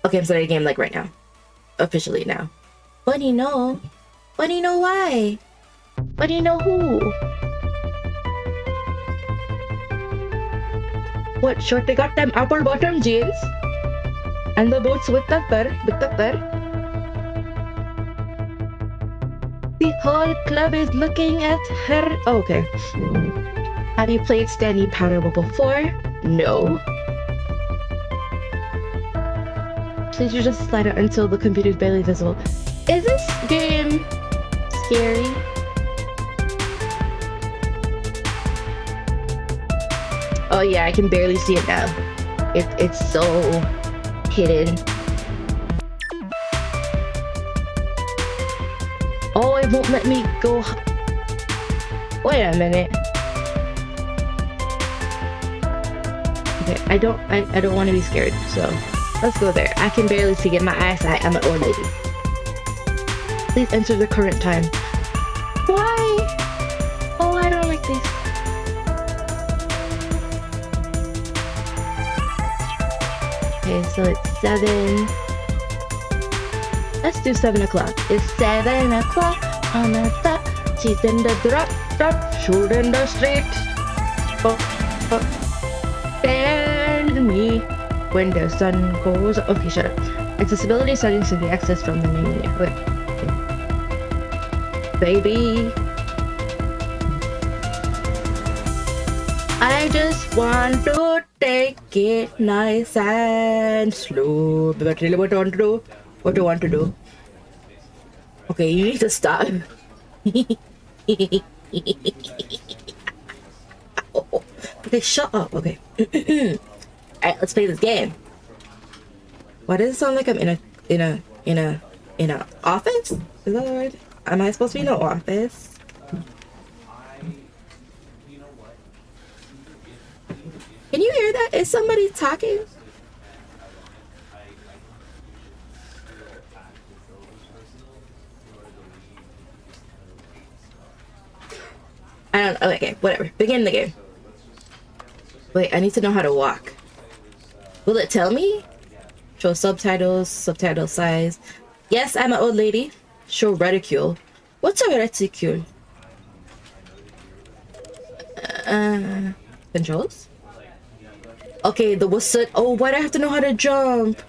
Okay, I'm starting the game like right now. Officially now. Bunny, no. Bunny, no, why? Bunny, no, who? What, short, they got them apple bottom jeans? And the boots with the fur, The whole club is looking at her. Oh, okay. Have you played Stanley Parable before? No. Please use the slider until the computer is barely visible. Is this game scary? Oh yeah, I can barely see it now. It's so hidden. Oh, it won't let me go. Wait a minute. Okay, I don't want to be scared, so let's go there. I can barely see it. My eyesight. I'm an old lady. Please enter the current time. Why? Oh, I don't like this. Okay, so it's 7. Let's do 7 o'clock. It's 7 o'clock on the dot. She's in the drop, shooting the street. Stand me when the sun goes. Okay, shut up. Accessibility settings can be accessed from the main menu. Wait. Baby, I just want to take it nice and slow. But really, what do I want to do? What do I want to do? Okay, you need to stop. Okay, shut up. Okay. Alright, let's play this game. Why does it sound like I'm in a office? Is that right? Am I supposed to be in an office? Can you hear that? Is somebody talking? I don't know. Okay, whatever. Begin the game. Wait, I need to know how to walk. Will it tell me? Show subtitles, subtitle size. Yes, I'm an old lady. Show reticule. What's a reticule? Controls? Okay, the what's it? Oh, why do I have to know how to jump?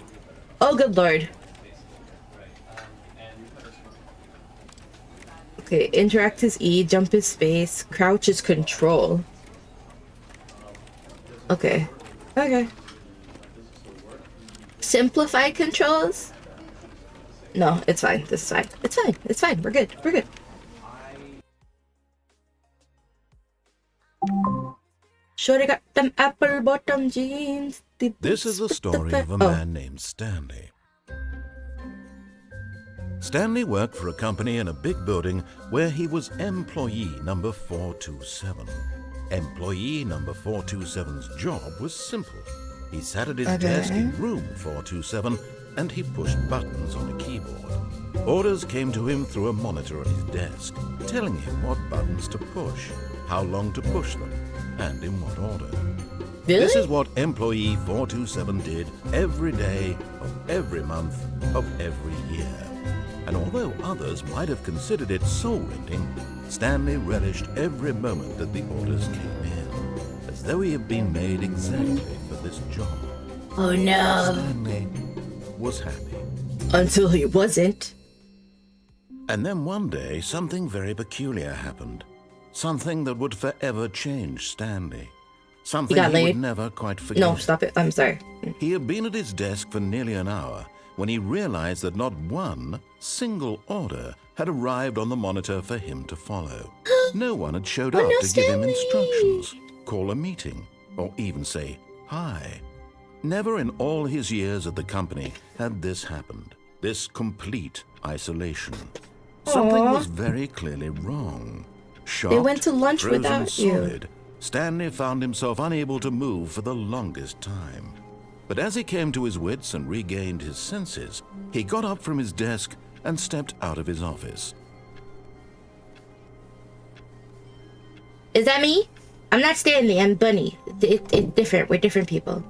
Oh, good lord. Okay, interact is E, jump is space, crouch is control. Okay. Okay. Simplify controls? No, it's fine. This is fine. It's fine. It's fine. We're good. We're good. Sure, I got them apple bottom jeans. This is the story of a man named Stanley. Stanley worked for a company in a big building where he was employee number 427. Employee number 427's job was simple. He sat at his desk in room 427 and he pushed buttons on a keyboard. Orders came to him through a monitor on his desk, telling him what buttons to push, how long to push them, and in what order. Really? This is what employee 427 did every day of every month of every year. And although others might have considered it soul-rending, Stanley relished every moment that the orders came in, as though he had been made exactly for this job. Oh no. Stanley was happy. Until he wasn't. And then one day, something very peculiar happened. Something that would forever change Stanley. Something he would never quite forget. No, stop it. I'm sorry. He had been at his desk for nearly an hour when he realized that not one single order had arrived on the monitor for him to follow. No one had showed up to give him instructions, call a meeting, or even say hi. Never in all his years at the company had this happened, this complete isolation. Something was very clearly wrong. Shocked, they went to lunch without solid, you. Stanley found himself unable to move for the longest time. But as he came to his wits and regained his senses, he got up from his desk and stepped out of his office. Is that me? I'm not Stanley, I'm Bunny. It's different. We're different people.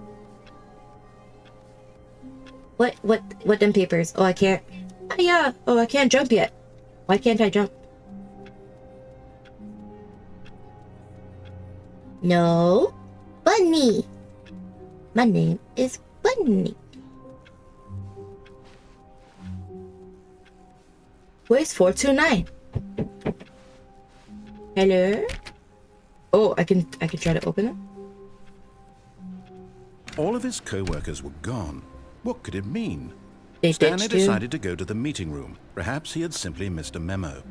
What them papers? Oh, I can't. Ah, yeah. Oh, I can't jump yet. Why can't I jump? No. Bunny. My name is Bunny. Where's 429? Hello? Oh, I can try to open it. All of his co-workers were gone. What could it mean? They Stanley ditched you. decided to go to the meeting room. Perhaps he had simply missed a memo.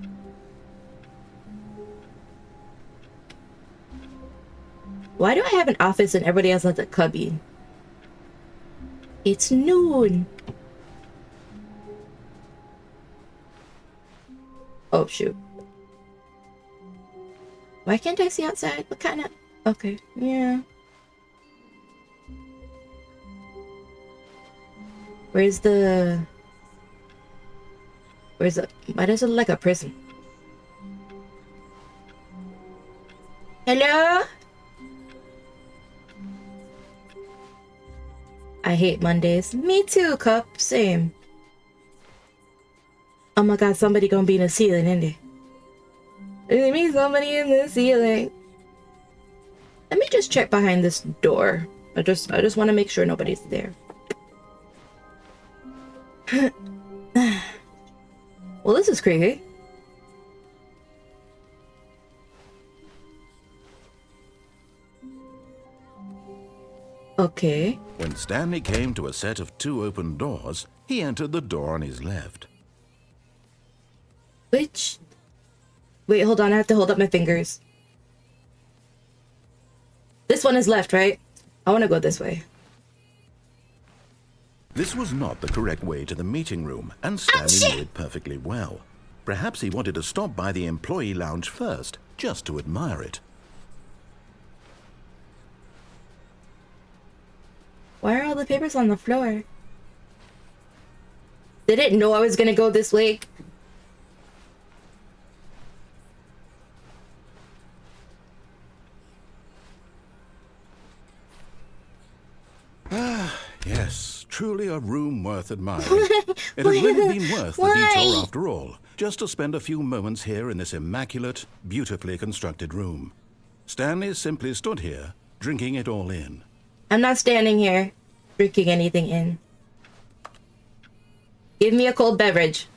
Why do I have an office and everybody else has a cubby? It's noon. Oh, shoot. Why can't I see outside? What kind of... Okay, yeah. Where's the... Why does it look like a prison? Hello? I hate Mondays. Me too, Cup. Same. Oh my god, somebody gonna be in the ceiling, isn't it? It means somebody in the ceiling. Let me just check behind this door. I just want to make sure nobody's there. Well, this is creepy. Okay. When Stanley came to a set of 2 open doors, he entered the door on his left. Which... Wait, hold on. I have to hold up my fingers. This one is left, right? I want to go this way. This was not the correct way to the meeting room, and Stanley knew it perfectly well. Perhaps he wanted to stop by the employee lounge first, just to admire it. Why are all the papers on the floor? They didn't know I was gonna go this way. Yes, truly a room worth admiring. It had really been worth the detour after all, just to spend a few moments here in this immaculate, beautifully constructed room. Stanley simply stood here, drinking it all in. I'm not standing here drinking anything in. Give me a cold beverage.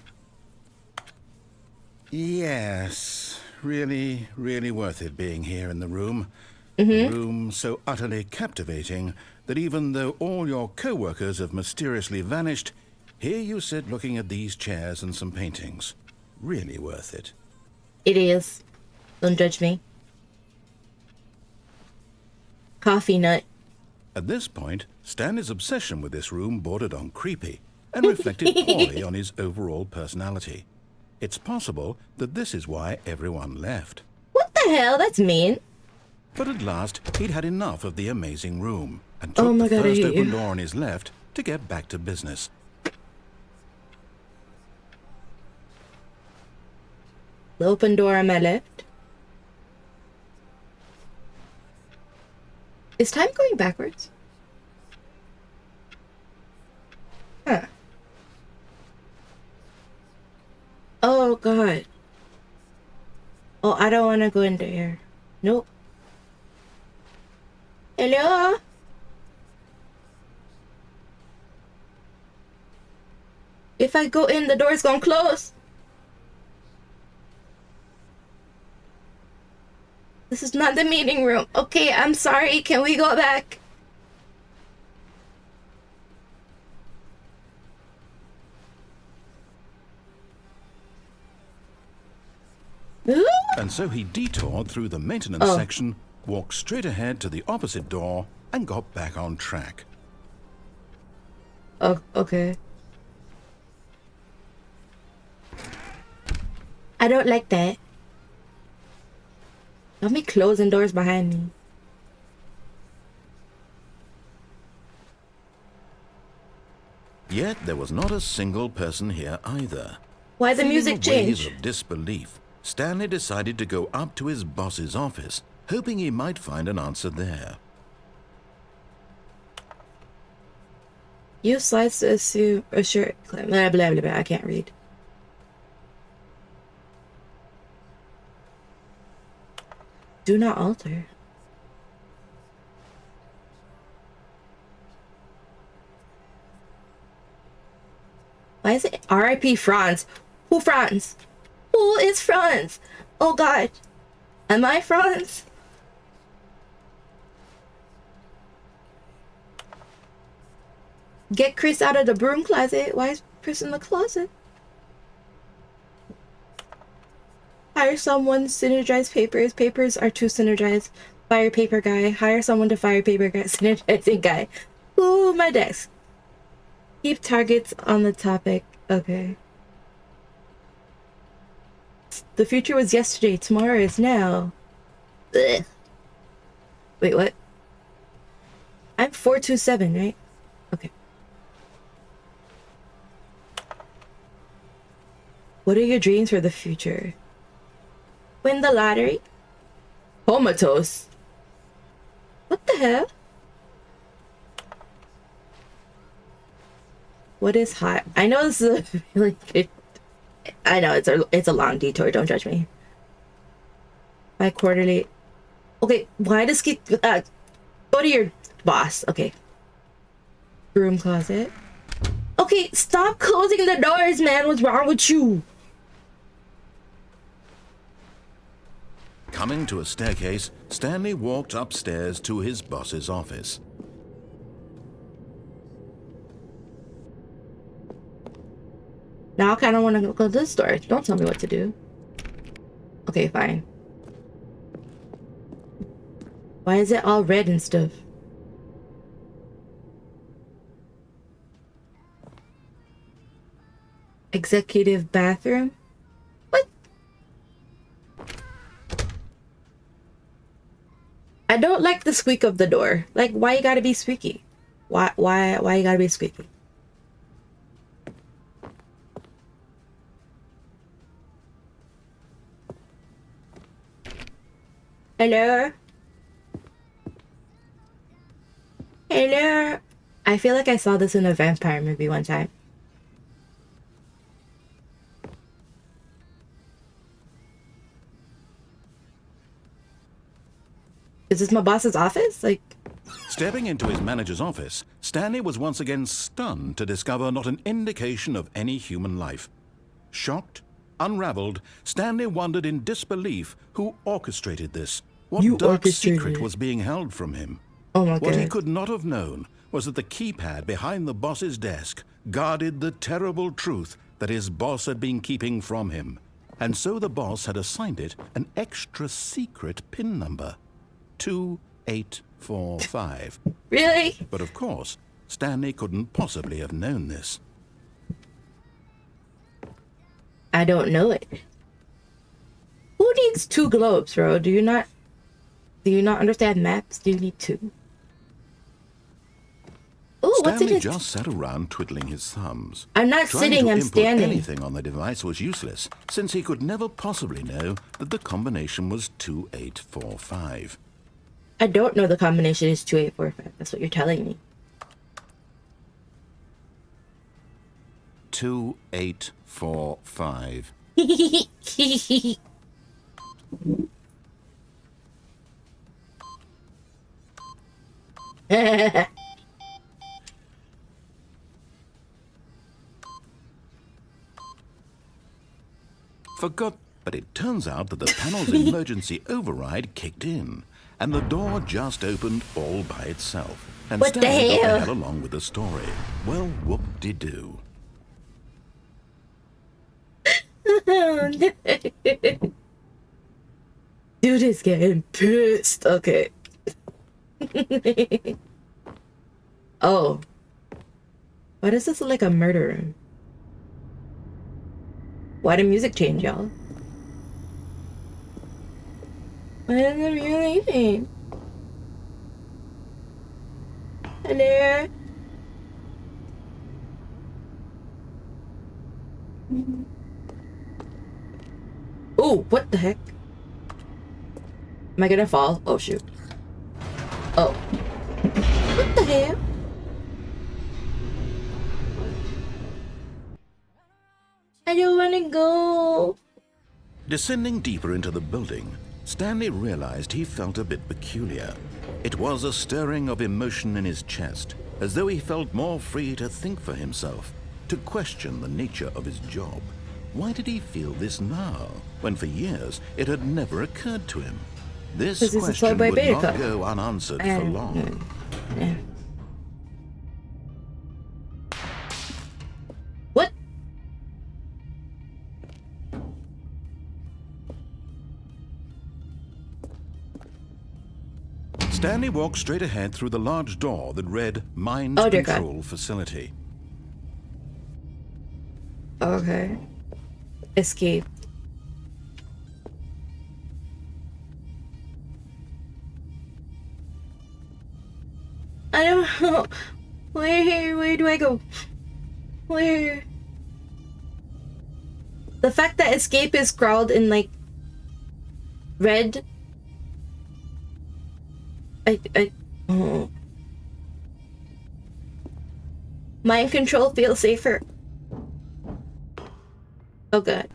Yes, really, really worth it being here in the room. A room so utterly captivating that even though all your co-workers have mysteriously vanished, here you sit looking at these chairs and some paintings. Really worth it. It is. Don't judge me. Coffee nut. At this point, Stanley's obsession with this room bordered on creepy and reflected poorly on his overall personality. It's possible that this is why everyone left. What the hell? That's mean. But at last, he'd had enough of the amazing room and took Oh my the God, I first hate open you. door on his left to get back to business. The open door on my left. Is time going backwards? Huh. Oh god. Oh, I don't want to go in there. Nope. Hello? If I go in, the door's gonna close. This is not the meeting room. Okay, I'm sorry. Can we go back? Ooh. And so he detoured through the maintenance section, walked straight ahead to the opposite door, and got back on track. Oh, okay. I don't like that. Let me closing doors behind me. Yet there was not a single person here either. Why the Feeling music a wave change? of disbelief, Stanley decided to go up to his boss's office, hoping he might find an answer there. Use slides to assume a shirt. Blah, blah, blah, blah. I can't read. Do not alter. Why is it R.I.P. Franz? Who Franz? Who is Franz? Oh God. Am I Franz? Get Chris out of the broom closet. Why is Chris in the closet? Hire someone, synergize papers. Papers are too synergized. Fire paper guy. Hire someone to fire paper guy. Synergizing guy. Ooh, my desk. Keep targets on the topic. Okay. The future was yesterday. Tomorrow is now. Ugh. Wait, what? I'm 427, right? Okay. What are your dreams for the future? Win the lottery? Comatose? What the hell? What is hot? I know this is a really good... I know it's a long detour. Don't judge me. By quarterly... Okay, why does keep... go to your boss. Okay. Broom closet. Okay, stop closing the doors, man. What's wrong with you? Coming to a staircase, Stanley walked upstairs to his boss's office. Now I kind of want to go to this door. Don't tell me what to do. Okay, fine. Why is it all red and stuff? Executive bathroom? What? I don't like the squeak of the door. Like, why you gotta be squeaky? Why you gotta be squeaky? Hello? Hello? I feel like I saw this in a vampire movie one time. Is this my boss's office? Like... Stepping into his manager's office, Stanley was once again stunned to discover not an indication of any human life. Shocked, unraveled, Stanley wondered in disbelief who orchestrated this. What dark secret was being held from him? Oh my God. What he could not have known was that the keypad behind the boss's desk guarded the terrible truth that his boss had been keeping from him. And so the boss had assigned it an extra secret PIN number. 2845. Really? But of course, Stanley couldn't possibly have known this. I don't know it. Who needs 2 globes, bro? Do you not understand maps? Do you need 2? Ooh, what's in Stanley it? just sat around twiddling his thumbs. I'm not sitting, I'm standing. Anything on the device was useless, since he could never possibly know that the combination was 2845. I don't know the combination is 2845. That's what you're telling me. 2845. Forgot, but it turns out that the panel's emergency override kicked in, and the door just opened all by itself. And What the Stanley got the hell? hell along with the story. Well, whoop-de-doo. Dude is getting pissed. Okay. Oh. Why does this look like a murder room? Why did music change, y'all? Why did the music change? Hello? Oh, what the heck? Am I gonna fall? Oh, shoot. Oh. What the hell? I don't want to go. Descending deeper into the building, Stanley realized he felt a bit peculiar. It was a stirring of emotion in his chest, as though he felt more free to think for himself, to question the nature of his job. Why did he feel this now, when for years it had never occurred to him? This question would not go unanswered for long. Yeah. What? Stanley walked straight ahead through the large door that read Mind Control Facility. Okay. Escape. I don't know. Where do I go? Where? The fact that escape is scrawled in like red. Oh. Mind control feels safer. Oh god.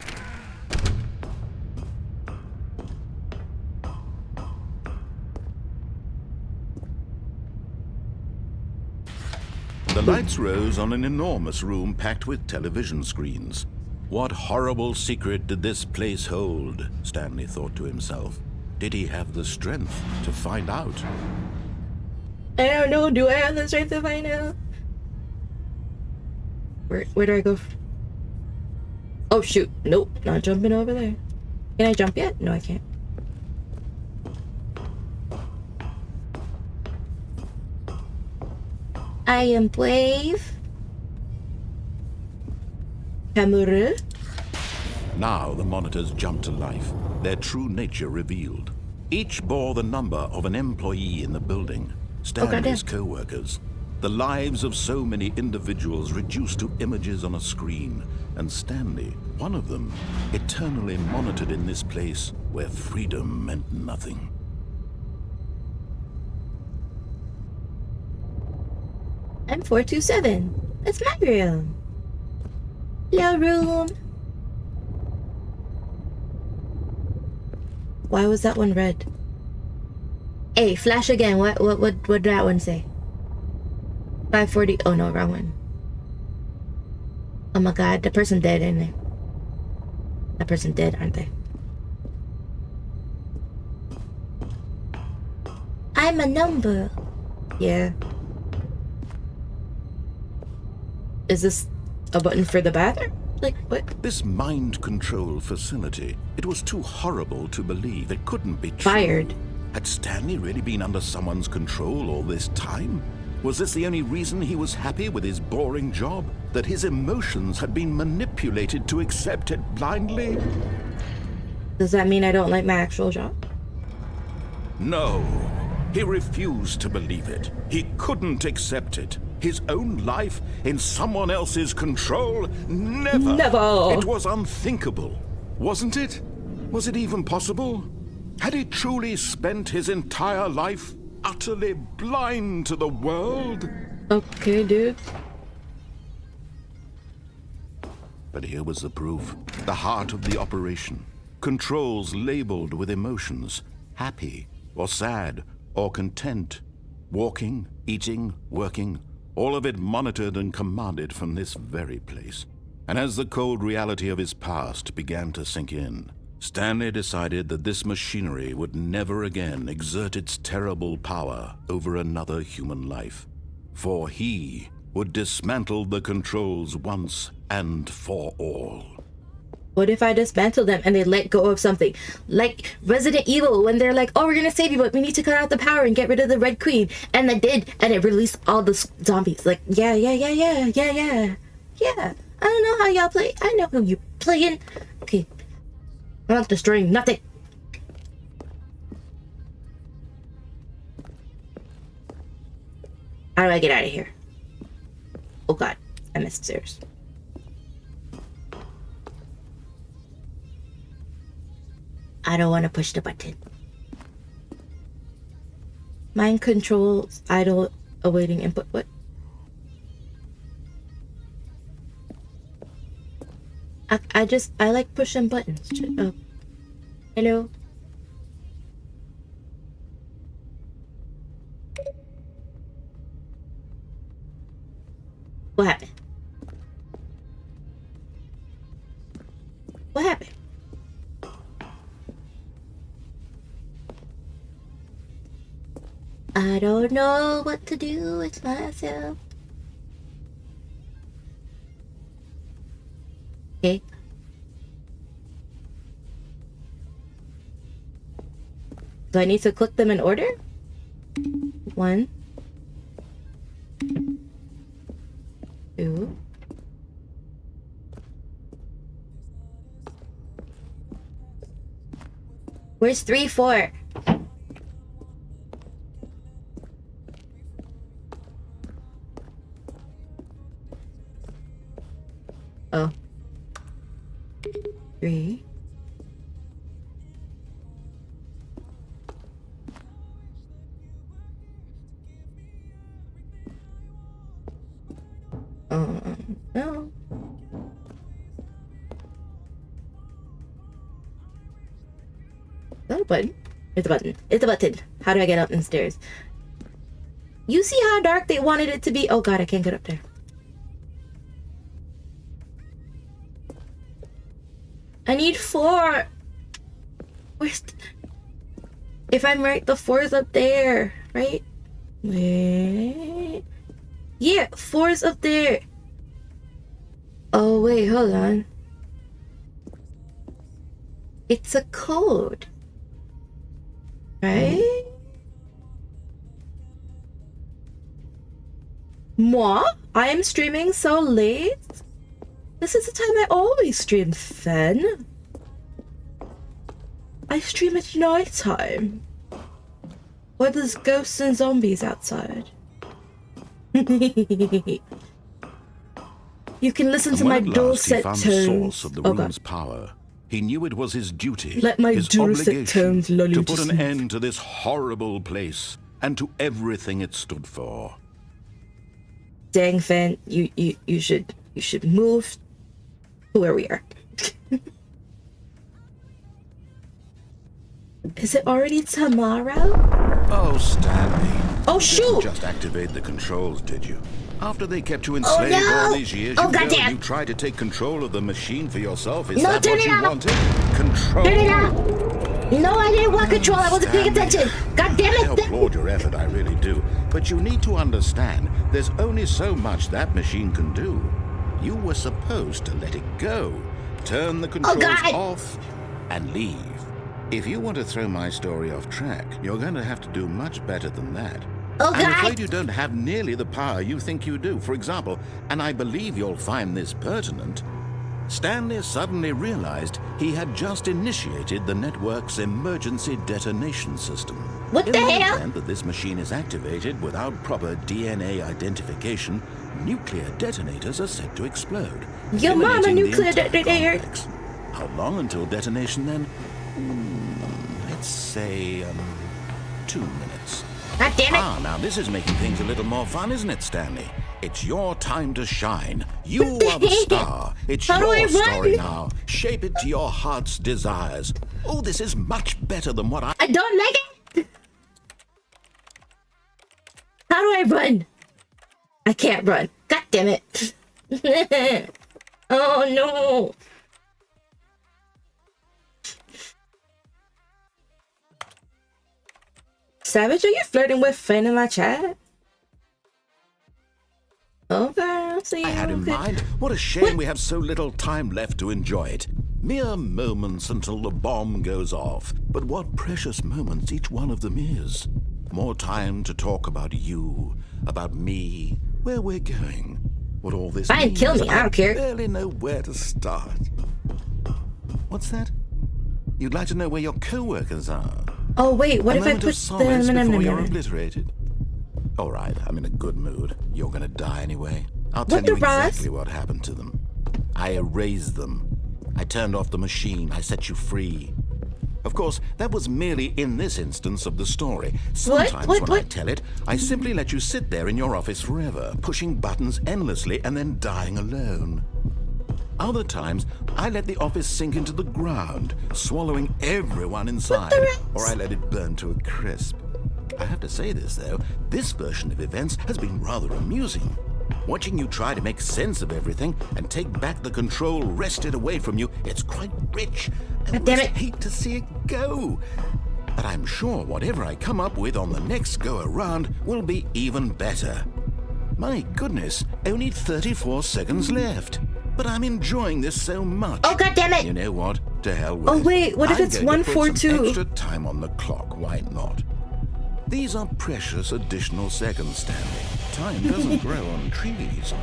The lights rose on an enormous room packed with television screens. What horrible secret did this place hold? Stanley thought to himself. Did he have the strength to find out? I don't know. Do I have the strength to find out? Where do I go? Oh shoot. Nope. Not jumping over there. Can I jump yet? No, I can't. I am brave. Camera. Now the monitors jumped to life, their true nature revealed. Each bore the number of an employee in the building, Stanley's co-workers. The lives of so many individuals reduced to images on a screen, and Stanley, one of them, eternally monitored in this place where freedom meant nothing. I'm 427. That's my room. Hello, room. Why was that one red? Hey, flash again. What did that one say? 540. Oh no, wrong one. Oh my god, the person dead, ain't they? That person dead, aren't they? I'm a number. Yeah. Is this a button for the bathroom? Like, what? This mind control facility, it was too horrible to believe. It couldn't be true. Fired. Had Stanley really been under someone's control all this time? Was this the only reason he was happy with his boring job? That his emotions had been manipulated to accept it blindly? Does that mean I don't like my actual job? No. He refused to believe it. He couldn't accept it. His own life in someone else's control? Never. Never. It was unthinkable, wasn't it? Was it even possible? Had he truly spent his entire life utterly blind to the world? Okay, dude. But here was the proof. The heart of the operation. Controls labeled with emotions. Happy, or sad, or content. Walking, eating, working. All of it monitored and commanded from this very place. And as the cold reality of his past began to sink in, Stanley decided that this machinery would never again exert its terrible power over another human life. For he would dismantle the controls once and for all. What if I dismantle them and they let go of something? Like Resident Evil, when they're like, oh, we're gonna save you, but we need to cut out the power and get rid of the Red Queen. And they did, and it released all the zombies. Like, yeah. I don't know how y'all play. I know who you playing. Okay. I'm not destroying nothing. How do I get out of here? Oh god, I missed stairs. I don't want to push the button. Mind controls, idle, awaiting input. What? I like pushing buttons. Oh, hello. What happened? What happened? I don't know what to do with myself. Okay. Do I need to click them in order? 1, 2. Where's 3, 4? Oh. 3. No. Is that a button? It's a button. It's a button. How do I get up the stairs? You see how dark they wanted it to be? Oh god, I can't get up there. I need 4. Where's if I'm right, the 4's up there, right? Wait. Yeah, 4's up there. Oh wait, hold on. It's a code. Right? Moi? I am streaming so late? This is the time I always stream, Fen. I stream at night time. Where there's ghosts and zombies outside. You can listen to my dulcet tones. The source of the room's power. He knew it was his duty, let my his dulcet tones lull you to put an end to this horrible place and to everything it stood for. Dang, Fen, you should move to where we are. Is it already tomorrow? Oh, Stanley. Oh, shoot! You didn't just activate the controls, did you? After they kept you enslaved all these years, you tried to take control of the machine for yourself. Is that what you wanted? Control? Turn it off! No, I didn't want control. I wasn't paying attention. God damn it! I applaud your effort, I really do. But you need to understand, there's only so much that machine can do. You were supposed to let it go, turn the controls off, and leave. If you want to throw my story off track, you're going to have to do much better than that. I'm afraid you don't have nearly the power you think you do. For example, and I believe you'll find this pertinent, Stanley suddenly realized he had just initiated the network's emergency detonation system. What the hell? In the event that this machine is activated without proper DNA identification, nuclear detonators are set to explode. Your mama nuclear detonator. How long until detonation then? Let's say 2 minutes. God damn it! Ah, now this is making things a little more fun, isn't it, Stanley? It's your time to shine. You are the star. It's your story now. Shape it to your heart's desires. Oh, this is much better than what I don't like it! How do I run? I can't run. God damn it. Oh, no. Savage, are you flirting with Fen in my chat? Okay, I'll see you. I had in mind. What a shame we have so little time left to enjoy it. Mere moments until the bomb goes off. But what precious moments each one of them is. More time to talk about you, about me, where we're going, what all this means. Kill me, I don't care. I barely know where to start. What's that? You'd like to know where your co-workers are? Oh wait, what if I put the before you're obliterated? All right, I'm in a good mood. You're gonna die anyway. I'll tell you exactly what happened to them. I erased them. I turned off the machine. I set you free. Of course, that was merely in this instance of the story. Sometimes when I tell it, I simply let you sit there in your office forever, pushing buttons endlessly and then dying alone. Other times, I let the office sink into the ground, swallowing everyone inside, or I let it burn to a crisp. I have to say this, though, this version of events has been rather amusing. Watching you try to make sense of everything and take back the control wrested away from you, it's quite rich. I God damn just it. hate to see it go. But I'm sure whatever I come up with on the next go-around will be even better. My goodness, only 34 seconds left. But I'm enjoying this so much. Oh, God damn it. You know what? To hell with Oh, it. wait, what if I'm it's going to put some 142? extra time on the clock, why not? These are precious additional seconds, Stanley. Time doesn't grow on trees.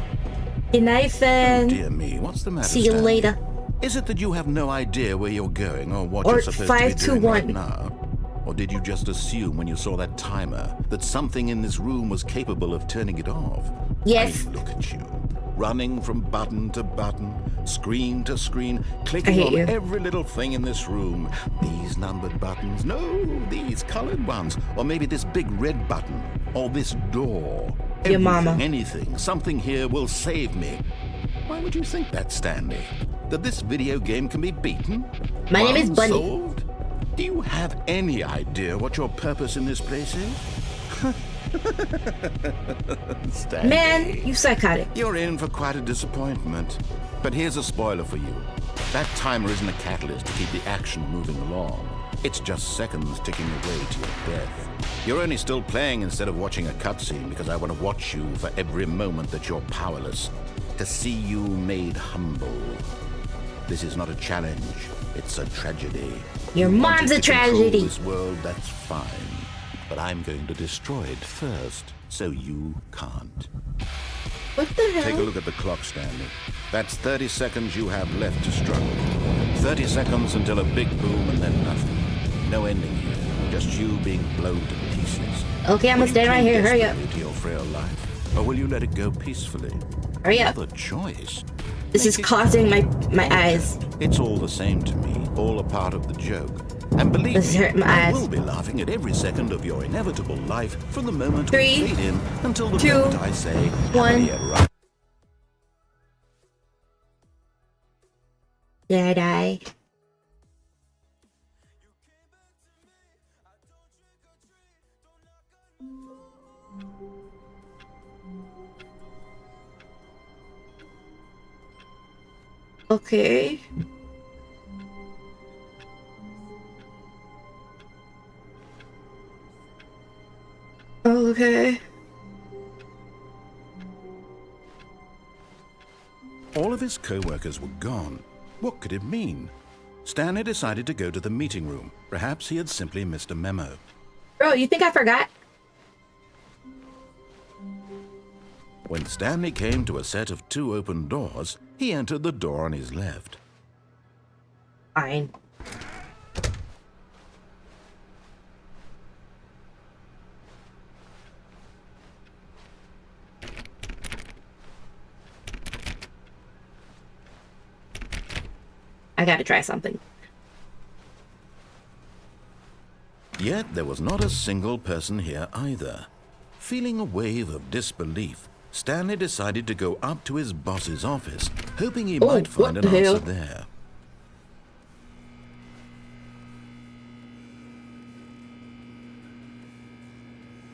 Good night, Oh, Fan. dear me, what's the matter, See you Stanley? later. Is it that you have no idea where you're going or what Or you're supposed to be doing right 521. now? Or did you just assume when you saw that timer that something in this room was capable of turning it off? Yes. I mean, look at you. Running from button to button, screen to screen, clicking hate on you. every little thing in this room. These numbered buttons, no, these colored ones. Or maybe this big red button, or this door. Your Everything, mama. anything, something here will save me. Why would you think that, Stanley? That this video game can be beaten? My name is Won, Bunny. solved? Do you have any idea what your purpose in this place is? Stanley, Man, you psychotic. you're in for quite a disappointment. But here's a spoiler for you. That timer isn't a catalyst to keep the action moving along. It's just seconds ticking away to your death. You're only still playing instead of watching a cutscene because I want to watch you for every moment that you're powerless. To see you made humble. This is not a challenge. It's a tragedy. Your You mom's wanted a to control tragedy. This world, that's fine. But I'm going to destroy it first, so you can't. What the hell? Take a look at the clock, Stanley. That's 30 seconds you have left to struggle. 30 seconds until a big boom and then nothing. No ending here. Just you being blown to pieces. Okay, I'm gonna stand right here. Hurry up. To your frail life, or will you let it go peacefully? Hurry up. Another choice. This is causing my eyes. It's all the same to me, all a part of the joke. And believe This is me, hurting my I eyes. will be laughing at every second of your inevitable life from the moment 3, we fade in until the 2, moment I say, 1. "Happily ever after." Did I die? Okay. Okay. All of his co-workers were gone. What could it mean? Stanley decided to go to the meeting room. Perhaps he had simply missed a memo. Bro, you think I forgot? When Stanley came to a set of 2 open doors, he entered the door on his left. Fine. I gotta try something. Yet there was not a single person here either. Feeling a wave of disbelief, Stanley decided to go up to his boss's office, hoping he might find what an the answer hell? there.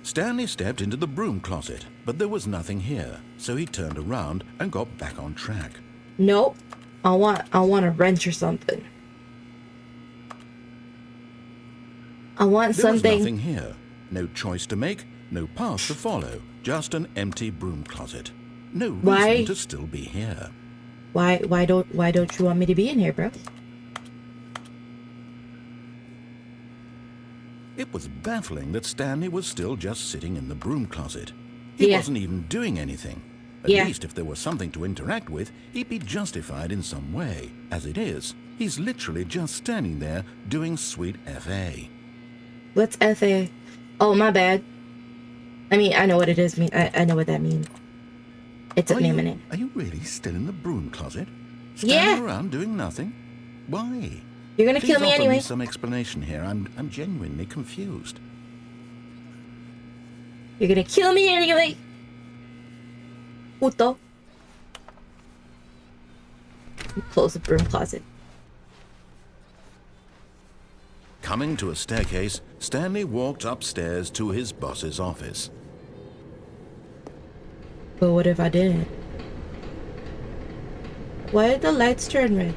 Stanley stepped into the broom closet, but there was nothing here, so he turned around and got back on track. Nope. I want a wrench or something. I want There was something. nothing here. No choice to make, no path to follow, just an empty broom closet. No reason Why? to still be here. Why don't you want me to be in here, bro? It was baffling that Stanley was still just sitting in the broom closet. He Yeah. wasn't even doing anything. At Yeah. least if there was something to interact with, he'd be justified in some way. As it is, he's literally just standing there doing sweet FA. What's FA? Oh, my bad. I mean, I know what it is. I know what that means. It's a name in it. Are you really still in the broom closet? Yeah. Standing around doing nothing? Why? You're gonna Please kill me offer anyway. some explanation here. I'm genuinely confused. You're gonna kill me anyway. Puto. close the broom closet. Coming to a staircase, Stanley walked upstairs to his boss's office. But what if I didn't? Why did the lights turn red?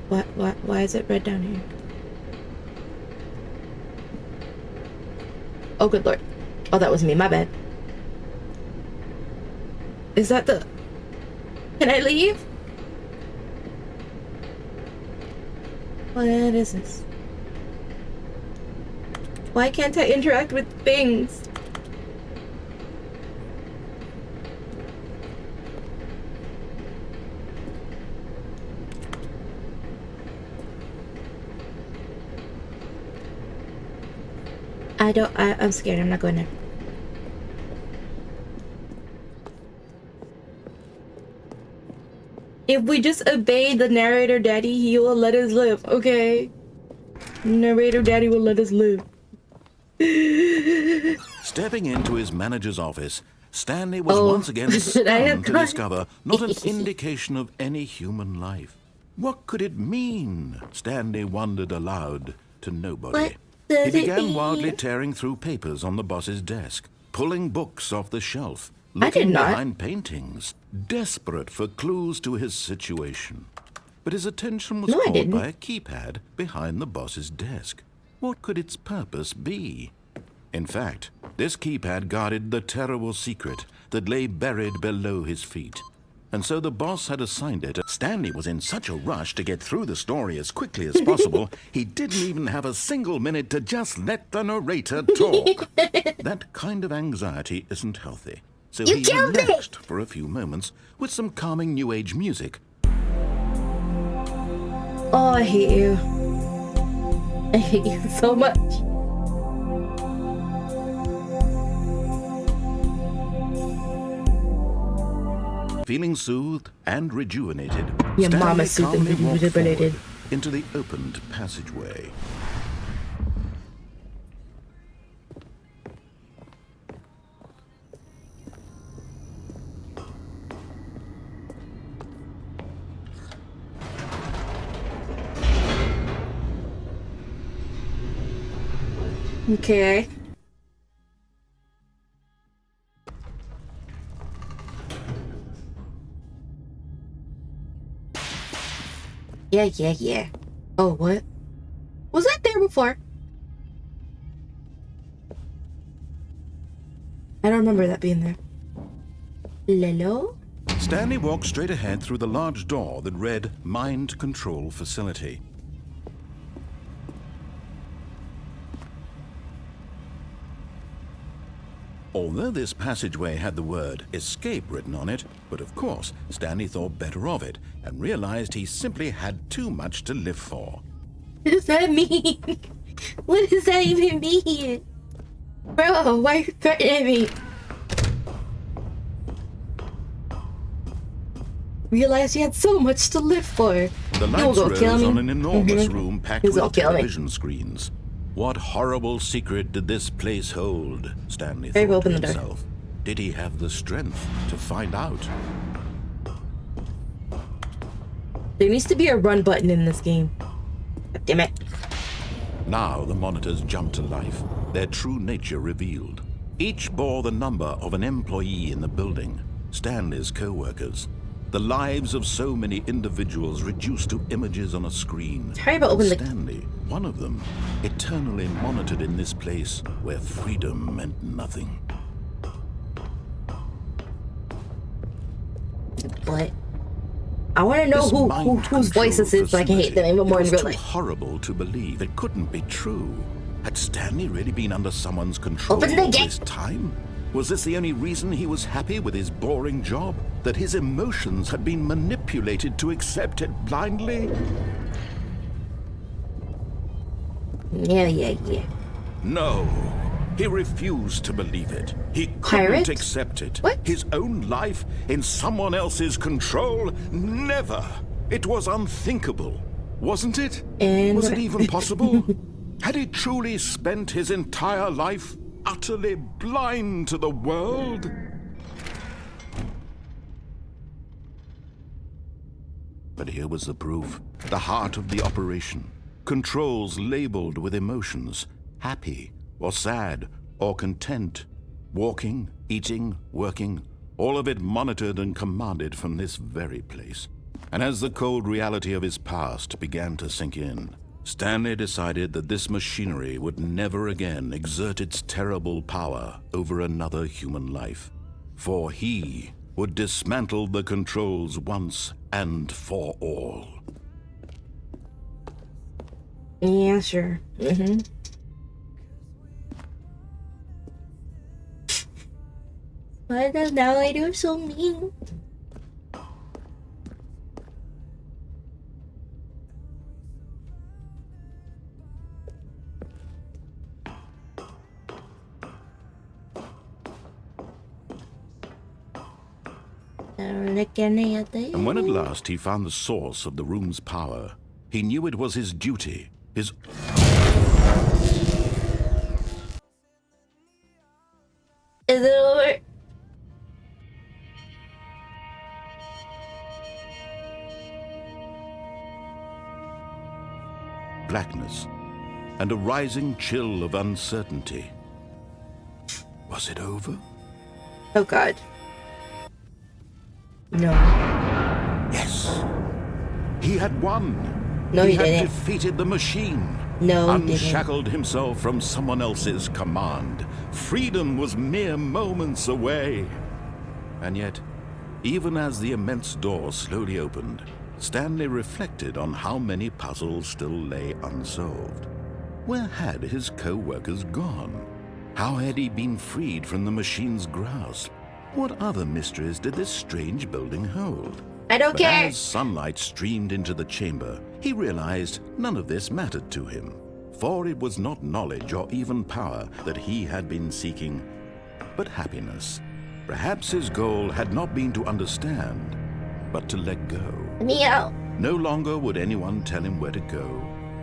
Why is it red down here? Oh, good lord. Oh, that was me. My bad. Is that the... Can I leave? What is this? Why can't I interact with things? I'm scared. I'm not going there. If we just obey the narrator daddy, he will let us live, okay? Narrator daddy will let us live. Stepping into his manager's office, Stanley was once again stunned to discover not an indication of any human life. What could it mean? Stanley wondered aloud to nobody. He began wildly tearing through papers on the boss's desk, pulling books off the shelf, looking behind paintings, desperate for clues to his situation. But his attention was caught by a keypad behind the boss's desk. What could its purpose be? In fact, this keypad guarded the terrible secret that lay buried below his feet. And so the boss had assigned it. Stanley was in such a rush to get through the story as quickly as possible, he didn't even have a single minute to just let the narrator talk. That kind of anxiety isn't healthy. So he relaxed for a few moments with some calming New Age music. Oh, I hate you. I hate you so much. Feeling soothed and rejuvenated, Your mama Stanley soothed and calmly walked rejuvenated. forward into the opened passageway. Okay. Yeah. Oh, what? Was that there before? I don't remember that being there. Lelo? Stanley walked straight ahead through the large door that read Mind Control Facility. Although this passageway had the word escape written on it, but of course, Stanley thought better of it and realized he simply had too much to live for. What does that mean? What does that even mean? Bro, why are you threatening me? Realized he had so much to live for. The lights rose on an enormous room packed with television screens. What horrible secret did this place hold? Stanley thought to himself. Did he have the strength to find out? There needs to be a run button in this game. God damn it. Now the monitors jumped to life, their true nature revealed. Each bore the number of an employee in the building, Stanley's co-workers. The lives of so many individuals reduced to images on a screen. Stanley, one of them, eternally monitored in this place where freedom meant nothing. What? I want to know whose voice this is so I can hate them even more in real life. It was too horrible to believe. It couldn't be true. Had Stanley really been under someone's control all this time? Was this the only reason he was happy with his boring job? That his emotions had been manipulated to accept it blindly? Yeah. No. He refused to believe it. He couldn't accept it. What? His own life in someone else's control? Never. It was unthinkable. Wasn't it? Was it even possible? Had he truly spent his entire life utterly blind to the world? But here was the proof. The heart of the operation. Controls labeled with emotions. Happy, or sad, or content. Walking, eating, working. All of it monitored and commanded from this very place. And as the cold reality of his past began to sink in, Stanley decided that this machinery would never again exert its terrible power over another human life. For he would dismantle the controls once and for all. Yeah, sure. Why does now I do so mean? And when at last he found the source of the room's power, he knew it was his duty, his... Is it over? blackness and a rising chill of uncertainty. Was it over? Oh God. No. Yes. He had won. No, he had didn't. Defeated the machine. No, he didn't. Unshackled himself from someone else's command. Freedom was mere moments away. And yet, even as the immense door slowly opened, Stanley reflected on how many puzzles still lay unsolved. Where had his co-workers gone? How had he been freed from the machine's grasp? What other mysteries did this strange building hold? I don't But care. as sunlight streamed into the chamber, he realized none of this mattered to him, for it was not knowledge or even power that he had been seeking, but happiness. Perhaps his goal had not been to understand, but to let go. Meow. No longer would anyone tell him where to go,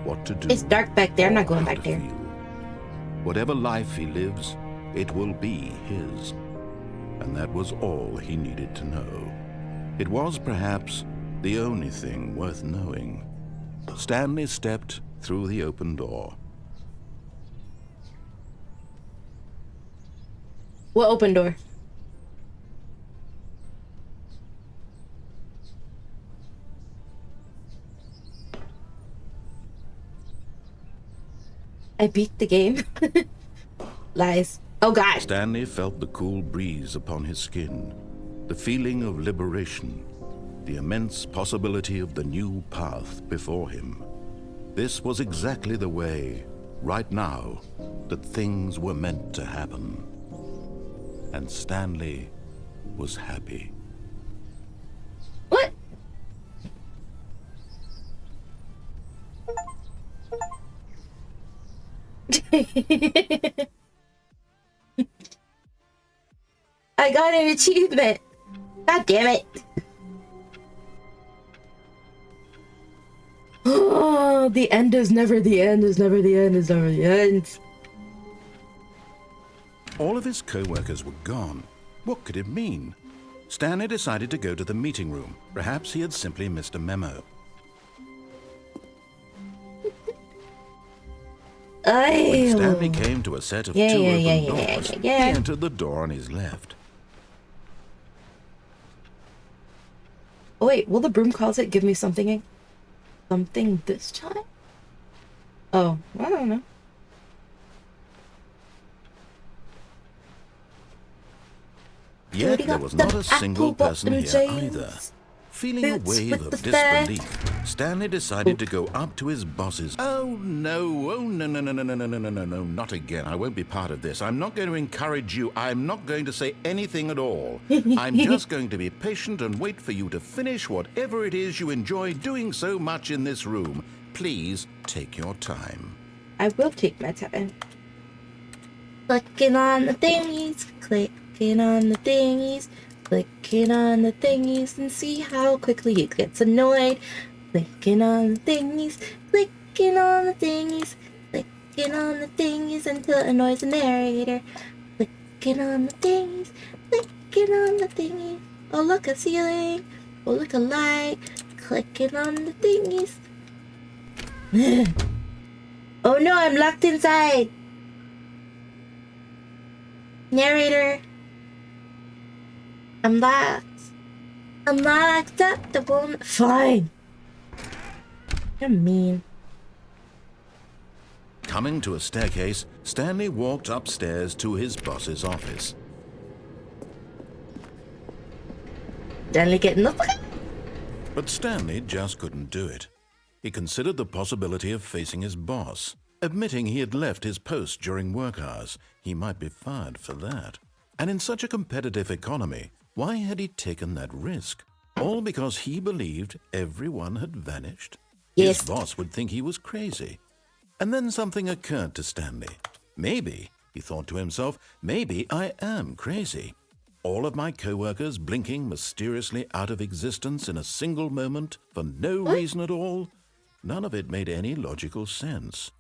what to do. It's dark back there. I'm not going how back to there. feel. Whatever life he lives, it will be his. And that was all he needed to know. It was perhaps the only thing worth knowing. Stanley stepped through the open door. What open door? I beat the game. Lies. Oh God. Stanley felt the cool breeze upon his skin, the feeling of liberation, the immense possibility of the new path before him. This was exactly the way, right now, that things were meant to happen. And Stanley was happy. What? I got an achievement. God damn it. Oh, the end is never the end, is never the end, is never the end. All of his co-workers were gone. What could it mean? Stanley decided to go to the meeting room. Perhaps he had simply missed a memo. When Stanley came to a set of two open doors, he entered the door on his left. Oh wait, will the broom closet give me something this time? Oh, I don't know. Yet there was not a single person here either. Feeling a wave of disbelief, Stanley decided to go up to his bosses. Oh no, no, not again. I won't be part of this. I'm not going to encourage you. I'm not going to say anything at all. I'm just going to be patient and wait for you to finish whatever it is you enjoy doing so much in this room. Please take your time. I will take my time. Clicking on the thingies, clicking on the thingies, clicking on the thingies, and see how quickly he gets annoyed. Clicking on the thingies, clicking on the thingies, clicking on the thingies until it annoys the narrator. Clicking on the thingies, clicking on the thingies. Oh look, a ceiling. Oh look, a light. clicking on the thingies. Oh no, I'm locked inside. Narrator. I'm locked. I'm locked up. The woman. Fine. You're mean. Coming to a staircase, Stanley walked upstairs to his boss's office. Stanley getting the fuck. But Stanley just couldn't do it. He considered the possibility of facing his boss. Admitting he had left his post during work hours, he might be fired for that. And in such a competitive economy, why had he taken that risk? All because he believed everyone had vanished? Yes. His boss would think he was crazy. And then something occurred to Stanley. Maybe, he thought to himself, maybe I am crazy. All of my co-workers blinking mysteriously out of existence in a single moment for no reason at all. None of it made any logical sense.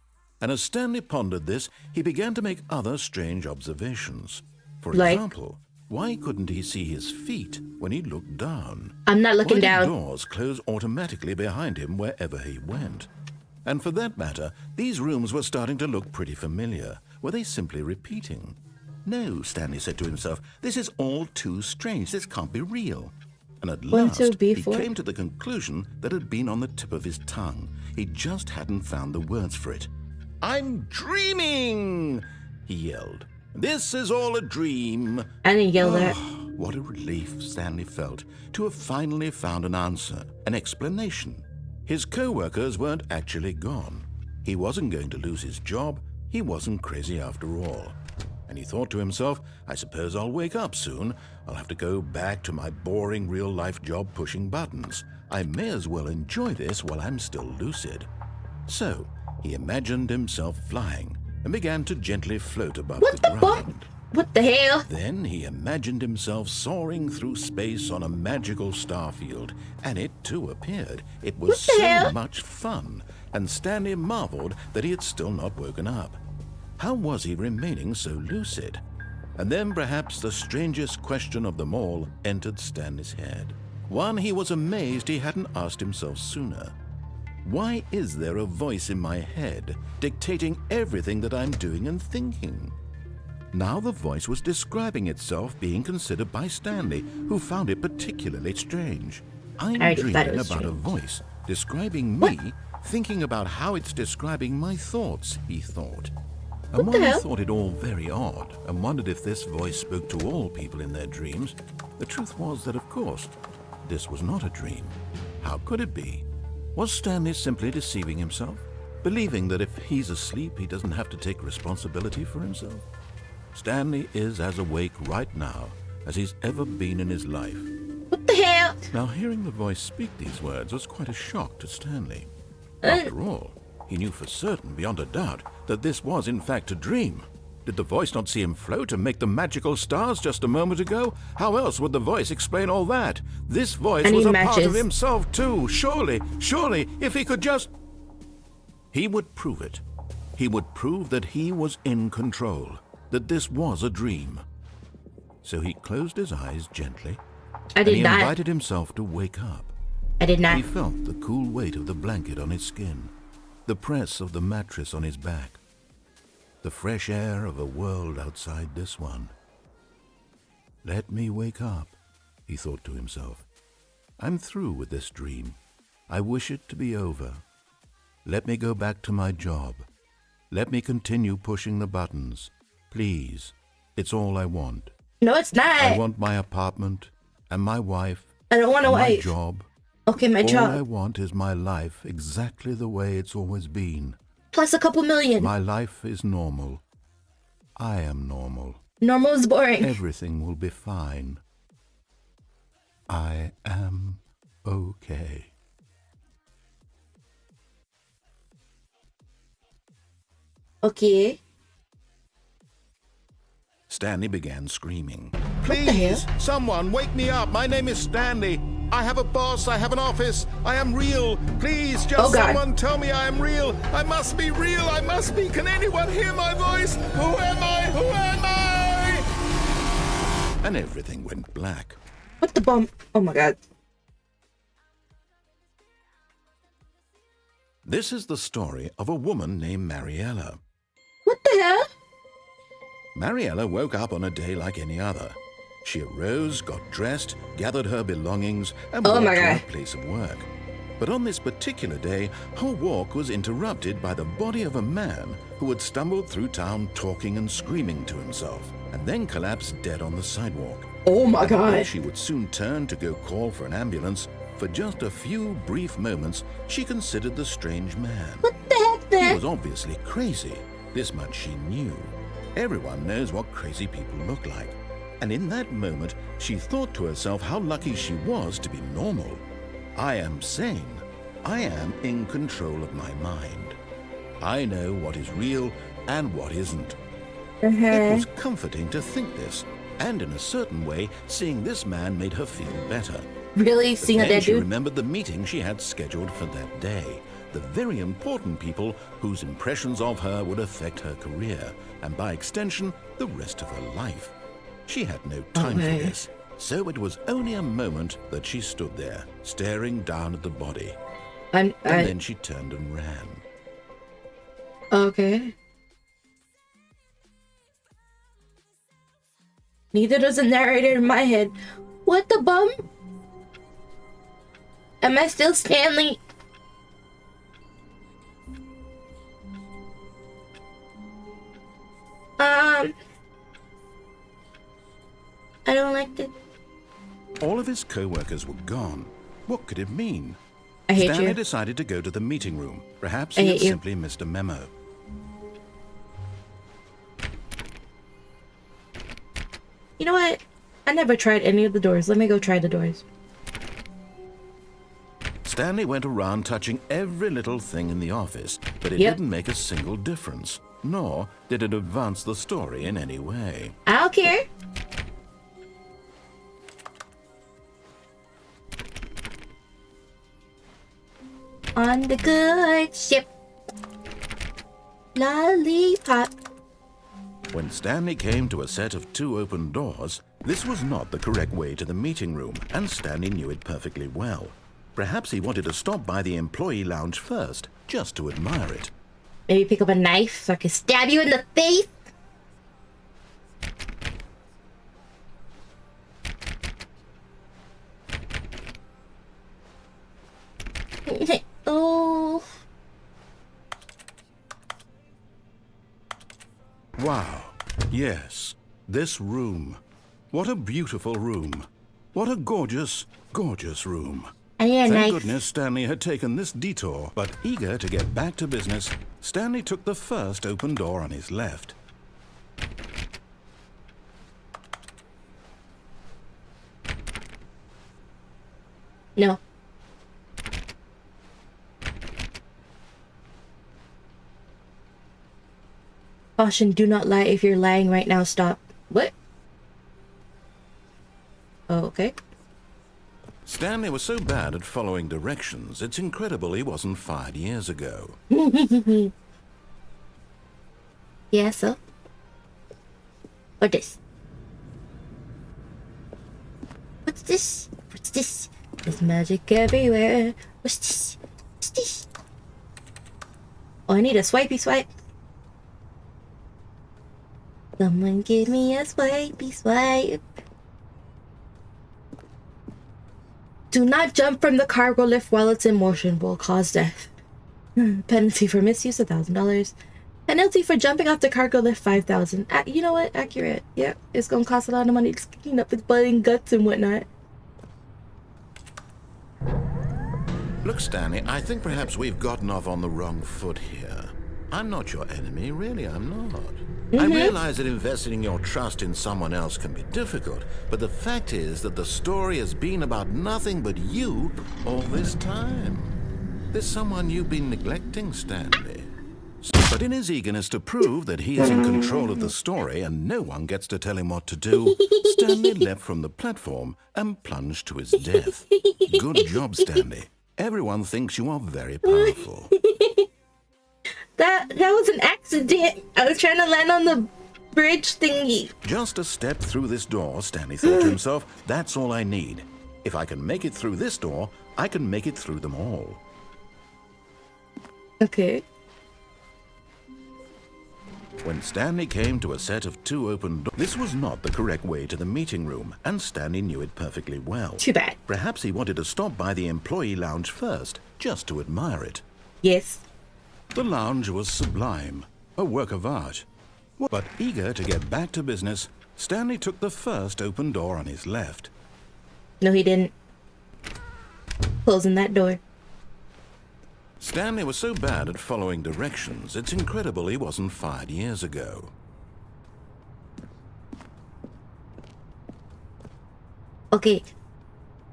And as Stanley pondered this, he began to make other strange observations. For example, why couldn't he see his feet when he looked down? I'm not looking down. Why did doors close automatically behind him wherever he went? And for that matter, these rooms were starting to look pretty familiar. Were they simply repeating? No, Stanley said to himself, this is all too strange. This can't be real. And at last, he came to the conclusion that had been on the tip of his tongue. He just hadn't found the words for it. I'm dreaming, he yelled. This is all a dream. I didn't yell that. What a relief Stanley felt to have finally found an answer, an explanation. His co-workers weren't actually gone. He wasn't going to lose his job. He wasn't crazy after all. And he thought to himself, I suppose I'll wake up soon. I'll have to go back to my boring real-life job pushing buttons. I may as well enjoy this while I'm still lucid. So, he imagined himself flying and began to gently float above the ground. What the hell? Then he imagined himself soaring through space on a magical starfield, and it too appeared. It was so much fun, and Stanley marveled that he had still not woken up. How was he remaining so lucid? And then perhaps the strangest question of them all entered Stanley's head. One he was amazed he hadn't asked himself sooner. Why is there a voice in my head dictating everything that I'm doing and thinking? Now the voice was describing itself being considered by Stanley, who found it particularly strange. I'm dreaming about a voice describing me, thinking about how it's describing my thoughts, he thought. And while he thought it all very odd and wondered if this voice spoke to all people in their dreams, the truth was that, of course, this was not a dream. How could it be? Was Stanley simply deceiving himself, believing that if he's asleep, he doesn't have to take responsibility for himself? Stanley is as awake right now as he's ever been in his life. What the hell? Now, hearing the voice speak these words was quite a shock to Stanley. After all, he knew for certain, beyond a doubt, that this was in fact a dream. Did the voice not see him float and make the magical stars just a moment ago? How else would the voice explain all that? This voice was a part of himself too. Surely, if he could just... He would prove it. He would prove that he was in control, that this was a dream. So he closed his eyes gently, and he invited himself to wake up. I did not. He felt the cool weight of the blanket on his skin, the press of the mattress on his back, the fresh air of a world outside this one. Let me wake up, he thought to himself. I'm through with this dream. I wish it to be over. Let me go back to my job. Let me continue pushing the buttons. Please, it's all I want. No, it's not. I want my apartment and my wife. I don't want a wife. My job. Okay, my job. All I want is my life exactly the way it's always been. Plus a couple million. My life is normal. I am normal. Normal is boring. Everything will be fine. I am okay. Okay. Stanley began screaming. Please, someone wake me up. My name is Stanley. I have a boss. I have an office. I am real. Please, just someone tell me I am real. I must be real. I must be. Can anyone hear my voice? Who am I? Who am I? And everything went black. What the bomb? Oh my god. This is the story of a woman named Mariella. What the hell? Mariella woke up on a day like any other. She arose, got dressed, gathered her belongings, and walked to her place of work. But on this particular day, her walk was interrupted by the body of a man who had stumbled through town talking and screaming to himself, and then collapsed dead on the sidewalk. Oh my God. Although she would soon turn to go call for an ambulance, for just a few brief moments, she considered the strange man. What the heck, man? He was obviously crazy. This much she knew. Everyone knows what crazy people look like. And in that moment, she thought to herself how lucky she was to be normal. I am sane. I am in control of my mind. I know what is real and what isn't. It was comforting to think this, and in a certain way, seeing this man made her feel better. Really? Seeing a dead She dude? remembered the meeting she had scheduled for that day. The very important people whose impressions of her would affect her career, and by extension, the rest of her life. She had no time for this, so it was only a moment that she stood there, staring down at the body. And then she turned and ran. Okay. Neither does the narrator in my head. What the bum? Am I still Stanley? I don't like it. All of his co-workers were gone. What could it mean? I hate Stanley you. decided to go to the meeting room. Perhaps he had simply missed a memo. You know what? I never tried any of the doors. Let me go try the doors. Stanley went around touching every little thing in the office, but it didn't make a single difference, nor did it advance the story in any way. I don't care. On the good ship. Lollipop. When Stanley came to a set of 2 open doors, this was not the correct way to the meeting room, and Stanley knew it perfectly well. Perhaps he wanted to stop by the employee lounge first, just to admire it. Maybe pick up a knife so I can stab you in the face. Oh. Wow. Yes. This room. What a beautiful room. What a gorgeous, gorgeous room. I need a Thank knife. goodness Stanley had taken this detour, but eager to get back to business, Stanley took the first open door on his left. No. Caution, do not lie. If you're lying right now, stop. What? Oh, okay. Stanley was so bad at following directions, it's incredible he wasn't fired years ago. Yeah, so? What this? What's this? What's this? There's magic everywhere. What's this? What's this? Oh, I need a swipey swipe. Someone give me a swipey swipe. Do not jump from the cargo lift while it's in motion. Will cause death. Penalty for misuse, $1,000. Penalty for jumping off the cargo lift, $5,000. You know what? Accurate. Yep. It's gonna cost a lot of money to clean up his blood and guts and whatnot. Look, Stanley, I think perhaps we've gotten off on the wrong foot here. I'm not your enemy, really, I'm not. I realize that investing your trust in someone else can be difficult, but the fact is that the story has been about nothing but you all this time. There's someone you've been neglecting, Stanley. But in his eagerness to prove that he is in control of the story and no one gets to tell him what to do, Stanley leapt from the platform and plunged to his death. Good job, Stanley. Everyone thinks you are very powerful. That was an accident. I was trying to land on the bridge thingy. Just a step through this door, Stanley thought to himself, that's all I need. If I can make it through this door, I can make it through them all. Okay. When Stanley came to a set of 2 open doors, this was not the correct way to the meeting room, and Stanley knew it perfectly well. Too bad. Perhaps he wanted to stop by the employee lounge first, just to admire it. Yes. The lounge was sublime, a work of art. But eager to get back to business, Stanley took the first open door on his left. No, he didn't. Closing that door. Stanley was so bad at following directions, it's incredible he wasn't fired years ago. Okay.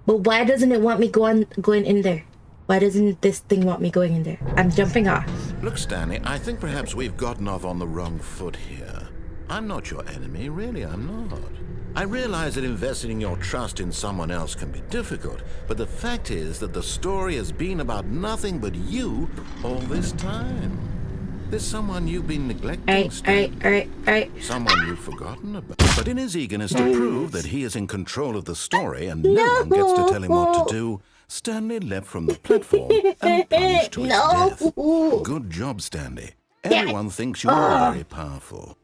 But why doesn't it want me going in there? Why doesn't this thing want me going in there? I'm jumping off. Look, Stanley, I think perhaps we've gotten off on the wrong foot here. I'm not your enemy, really, I'm not. I realize that investing your trust in someone else can be difficult, but the fact is that the story has been about nothing but you all this time. There's someone you've been neglecting, Stanley. Alright. Someone you've forgotten about. But in his eagerness to prove that he is in control of the story and no one gets to tell him what to do, Stanley leapt from the platform and plunged to his death. Good job, Stanley. Everyone thinks you are very powerful.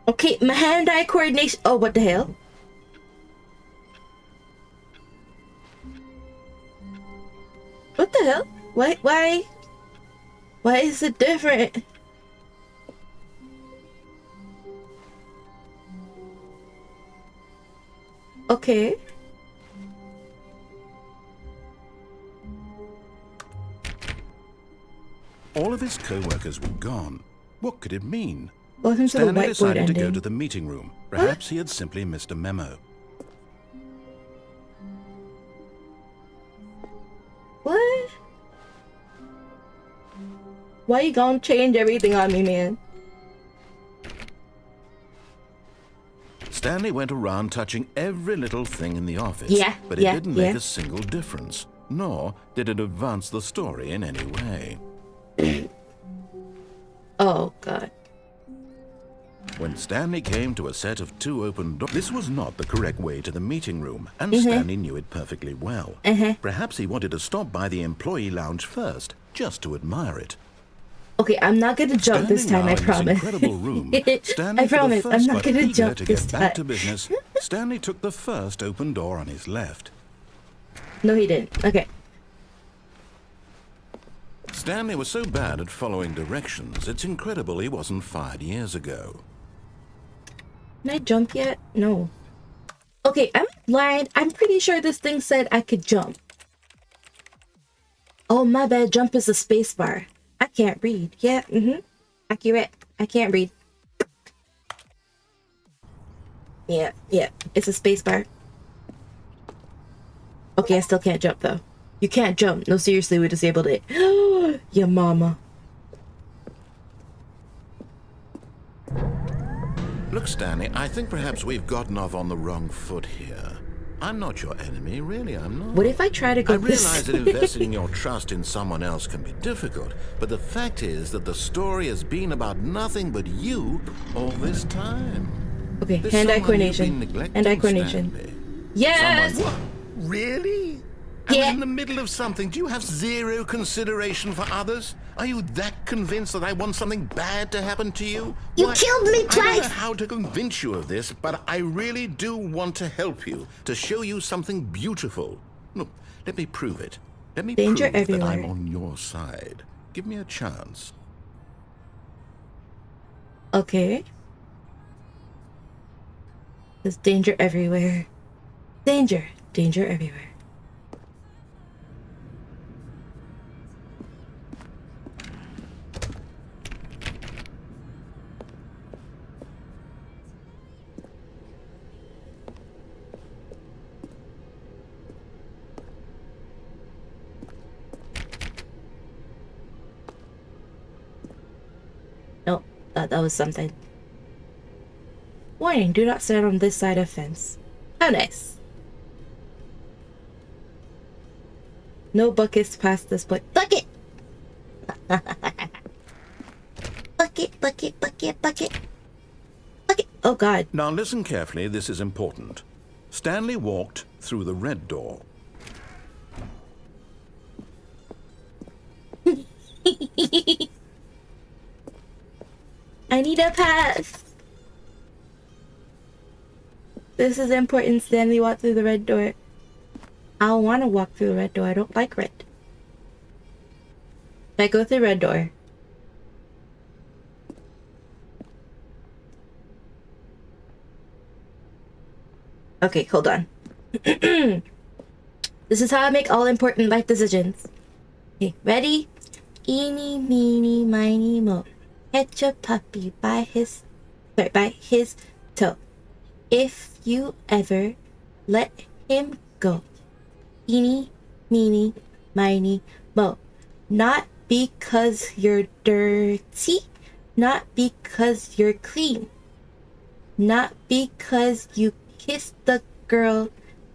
Okay, my hand-eye coordination. Oh, what the hell? What the hell? Why is it different? Okay. All of his co-workers were gone. What could it mean? Welcome to the Stanley whiteboard decided to go ending. to the meeting room. Perhaps he had simply missed a memo. What? Why you gonna change everything on me, man? Stanley went around touching every little thing in the office, but it didn't make a single difference, nor did it advance the story in any way. Oh, God. When Stanley came to a set of 2 open doors, this was not the correct way to the meeting room, and Stanley knew it perfectly well. Perhaps he wanted to stop by the employee lounge first, just to admire it. Okay, I'm not gonna jump this time, I promise. Incredible room, I promise, I'm not gonna jump this time. Back to business, Stanley took the first open door on his left. No, he didn't. Okay. Stanley was so bad at following directions, it's incredible he wasn't fired years ago. Can I jump yet? No. Okay, I'm blind. I'm pretty sure this thing said I could jump. Oh, my bad. Jump is a space bar. I can't read. Yeah, accurate. I can't read. Yeah, it's a space bar. Okay, I still can't jump though. You can't jump. No, seriously, we disabled it. Your mama. Look, Stanley, I think perhaps we've gotten off on the wrong foot here. I'm not your enemy, really, I'm not. What if I try to go I this realize that investing your trust in someone else can be difficult, but the fact is that the story has been about nothing but you all this time. Okay, There's hand-eye someone coordination. you've been neglecting, Hand-eye coordination. Stanley. Yes! Someone... What? Really? I was in the middle of something. Do you have zero consideration for others? Are you that convinced that I want something bad to happen to you? You killed me I don't know twice! how to convince you of this, but I really do want to help you, to show you something beautiful. Look, let me prove it. Let me Danger prove that I'm everywhere. on your side. Give me a chance. Okay. There's danger everywhere. Danger everywhere. Nope, that was something. Warning, do not stand on this side of fence. How nice. No buckets past this point. Bucket! Bucket, bucket, bucket, bucket. Bucket. Oh, God. Now listen carefully, this is important. Stanley walked through the red door. I need a pass. This is important. Stanley walked through the red door. I don't want to walk through the red door. I don't like red. I go through the red door. Okay, hold on. This is how I make all important life decisions. Okay, ready? Eeny, meeny, miny, mo. Catch a puppy by his toe. If you ever let him go. Eeny, meeny, miny, mo. Not because you're dirty, not because you're clean, not because you kissed the girl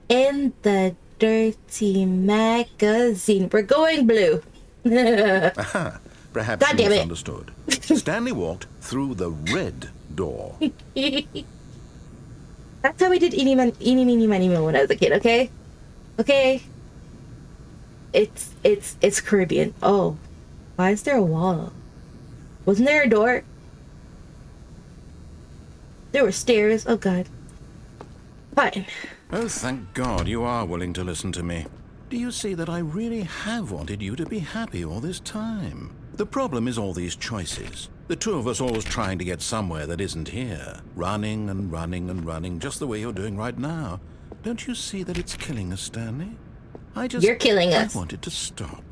in the dirty magazine. We're going blue. Aha, perhaps God you damn it. misunderstood. Stanley walked through the red door. That's how we did eeny, meeny, miny, mo when I was a kid, okay? Okay. It's Caribbean. Oh. Why is there a wall? Wasn't there a door? There were stairs. Oh, God. Fine. Oh, thank God you are willing to listen to me. Do you see that I really have wanted you to be happy all this time? The problem is all these choices. The two of us always trying to get somewhere that isn't here. Running and running and running, just the way you're doing right now. Don't you see that it's killing us, Stanley? You're killing us. I wanted to stop.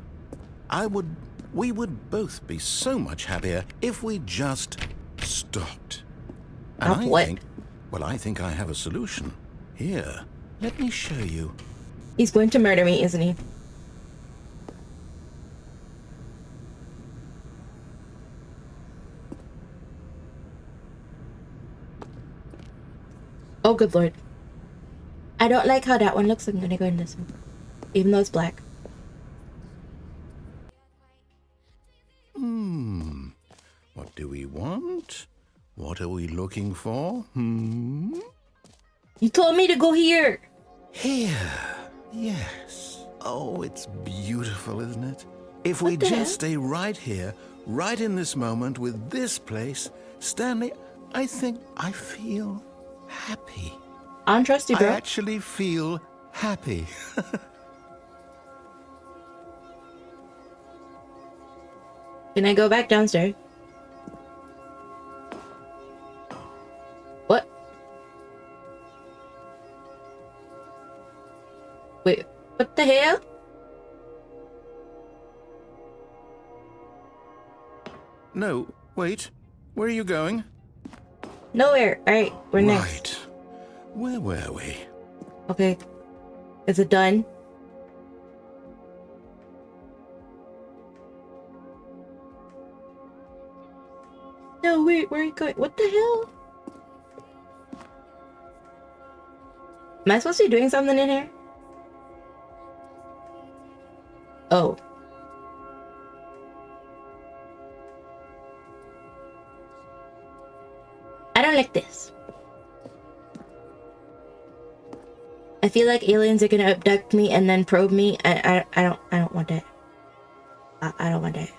We would both be so much happier if we just stopped. And I think I have a solution. Here, let me show you. He's going to murder me, isn't he? Oh, good Lord. I don't like how that one looks. I'm gonna go in this one. Even though it's black. What do we want? What are we looking for? You told me to go here. Here. Yes. Oh, it's beautiful, isn't it? If we What the hell? just stay right here, right in this moment with this place, Stanley, I think I feel happy. I don't trust you, I bro. actually feel happy. Can I go back downstairs? What? Wait, what the hell? No, wait. Where are you going? Nowhere. Alright, we're next. Right. Where were we? Okay. Is it done? No, wait, where are you going? What the hell? Am I supposed to be doing something in here? Oh. I don't like this. I feel like aliens are gonna abduct me and then probe me. I don't want that. I don't want that.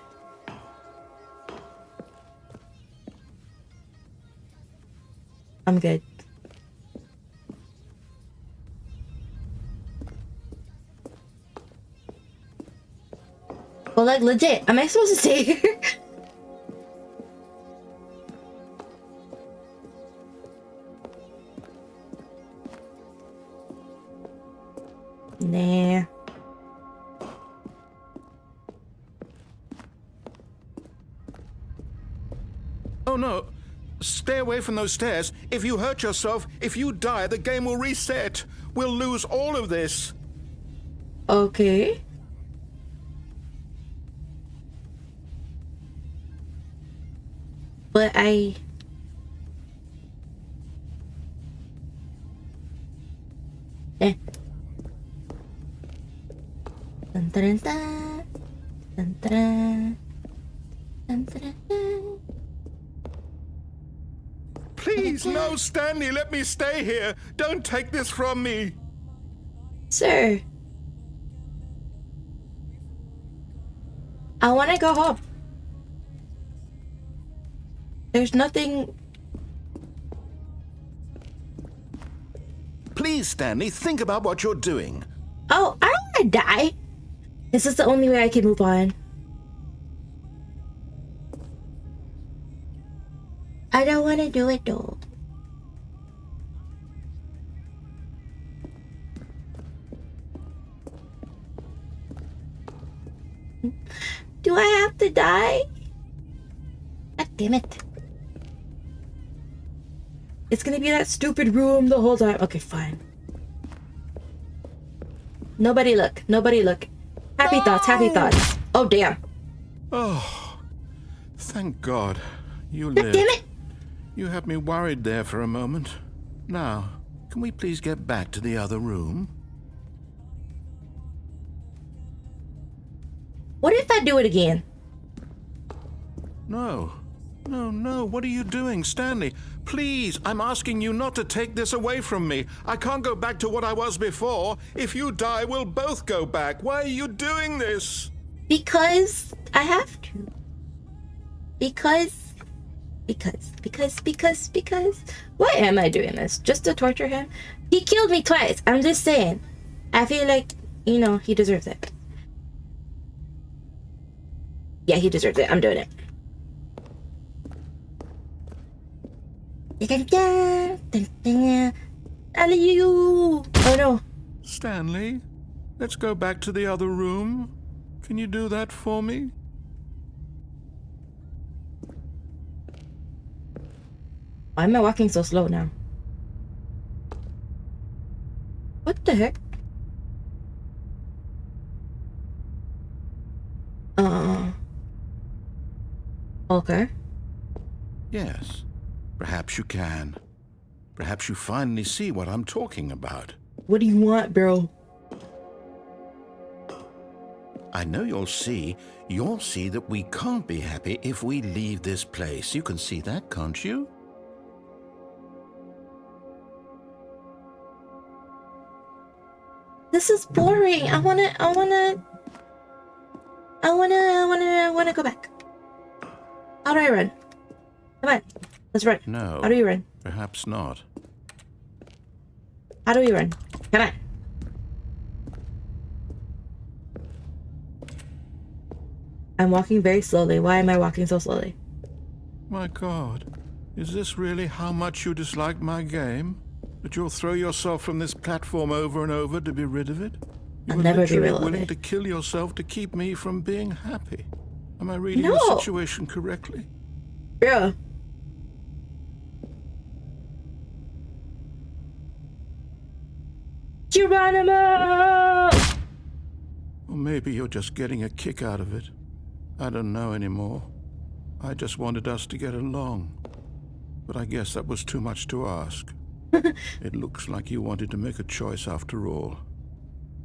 I'm good. Well, like legit, am I supposed to stay here? Nah. Oh no. Stay away from those stairs. If you hurt yourself, if you die, the game will reset. We'll lose all of this. Okay. But I... Eh. Dun, dun, dun, dun, dun, dun, dun, dun. Please, no, Stanley, let me stay here. Don't take this from me. Sir. I want to go home. There's nothing. Please, Stanley, think about what you're doing. Oh, I don't want to die. This is the only way I can move on. I don't want to do it though. Do I have to die? God damn it. It's gonna be that stupid room the whole time. Okay, fine. Nobody look. Nobody look. Happy thoughts, happy thoughts. Oh, damn. Oh, thank God. You God lived. damn it. You had me worried there for a moment. Now, can we please get back to the other room? What if I do it again? No. No. What are you doing, Stanley? Please, I'm asking you not to take this away from me. I can't go back to what I was before. If you die, we'll both go back. Why are you doing this? Because I have to. Because. Why am I doing this? Just to torture him? He killed me twice. I'm just saying. I feel like, you know, he deserves it. Yeah, he deserves it. I'm doing it. Oh no. Stanley, let's go back to the other room. Can you do that for me? Why am I walking so slow now? What the heck? Okay. Yes. Perhaps you can. Perhaps you finally see what I'm talking about. What do you want, bro? I know you'll see that we can't be happy if we leave this place. You can see that, can't you? This is boring. I wanna go back. How do I run? Come on. Let's run. No. How do you run? Perhaps not. How do we run? Come on. I'm walking very slowly. Why am I walking so slowly? My God. Is this really how much you dislike my game? That you'll throw yourself from this platform over and over to be rid of it? I'll never be rid of willing it. to kill yourself to keep me from being happy. Am I reading No. the situation correctly? Yeah. Geronimo! Or maybe you're just getting a kick out of it. I don't know anymore. I just wanted us to get along. But I guess that was too much to ask. It looks like you wanted to make a choice after all.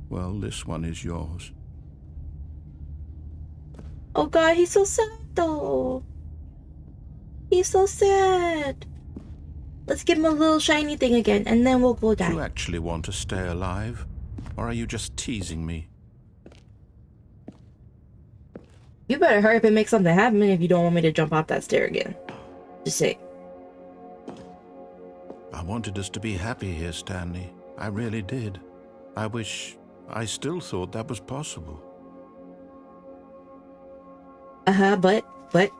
Well, this one is yours. Oh God, he's so sad though. He's so sad. Let's give him a little shiny thing again, and then we'll go Do you die. actually want to stay alive? Or are you just teasing me? You better hurry up and make something happen if you don't want me to jump off that stair again. Just say. I wanted us to be happy here, Stanley. I really did. I still thought that was possible. But.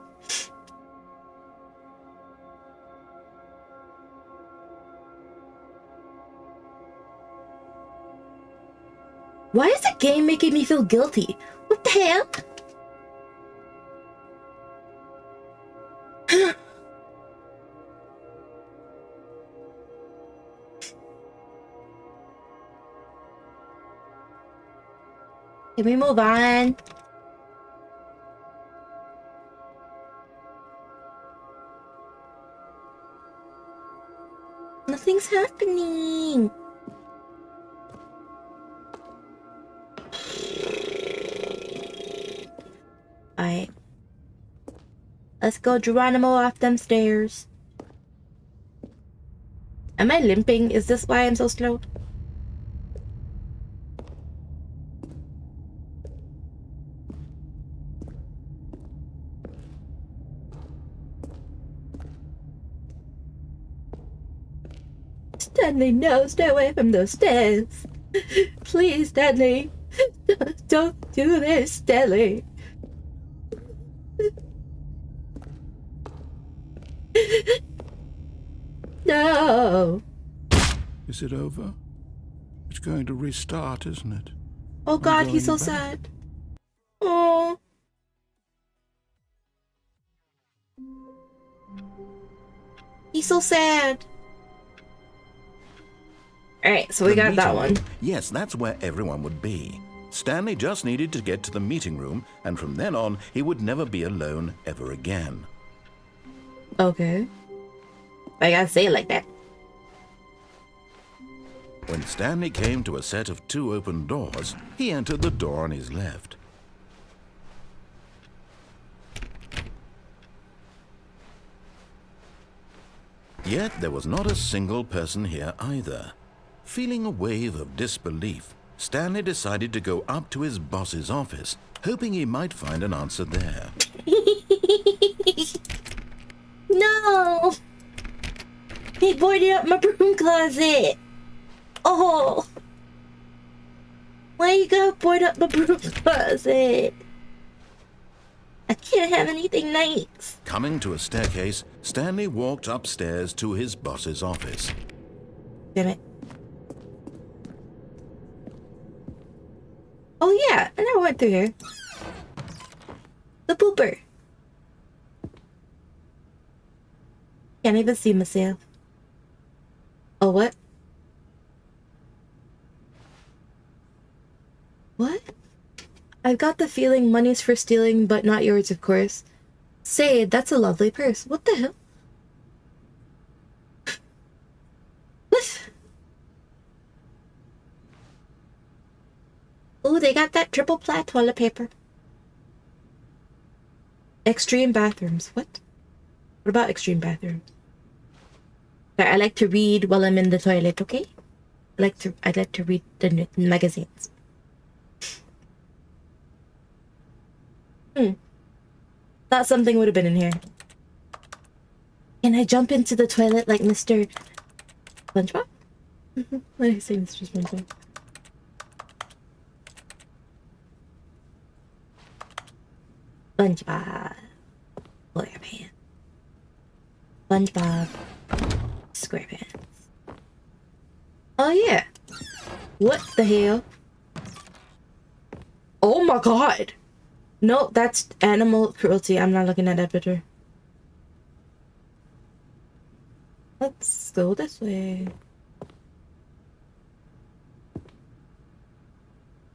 Why is the game making me feel guilty? What the hell? Can we move on? Nothing's happening. Alright. Let's go Geronimo off them stairs. Am I limping? Is this why I'm so slow? Stanley, no, stay away from those stairs. Please, Stanley. Don't do this, Stanley. No. Is it over? It's going to restart, isn't it? Oh God, he's so sad. Oh. He's so sad. Alright, so we got that one. Yes, that's where everyone would be. Stanley just needed to get to the meeting room, and from then on, he would never be alone ever again. Okay. I gotta say it like that. When Stanley came to a set of 2 open doors, he entered the door on his left. Yet there was not a single person here either. Feeling a wave of disbelief, Stanley decided to go up to his boss's office, hoping he might find an answer there. No! He boarded up my broom closet! Oh! Why you gotta board up my broom closet? I can't have anything nice. Coming to a staircase, Stanley walked upstairs to his boss's office. Damn it. Oh yeah, I never went through here. The pooper. Can't even see myself. Oh, what? What? I've got the feeling money's for stealing, but not yours, of course. Say, that's a lovely purse. What the hell? What? Ooh, they got that triple ply toilet paper. Extreme bathrooms. What? What about extreme bathrooms? I like to read while I'm in the toilet, okay? I like to read the magazines. Thought something would have been in here. Can I jump into the toilet like Mr. SpongeBob? What did I say, Mr. SpongeBob? SpongeBob. SquarePants. SpongeBob. SquarePants. Oh yeah. What the hell? Oh my god. No, that's animal cruelty. I'm not looking at that picture. Let's go this way.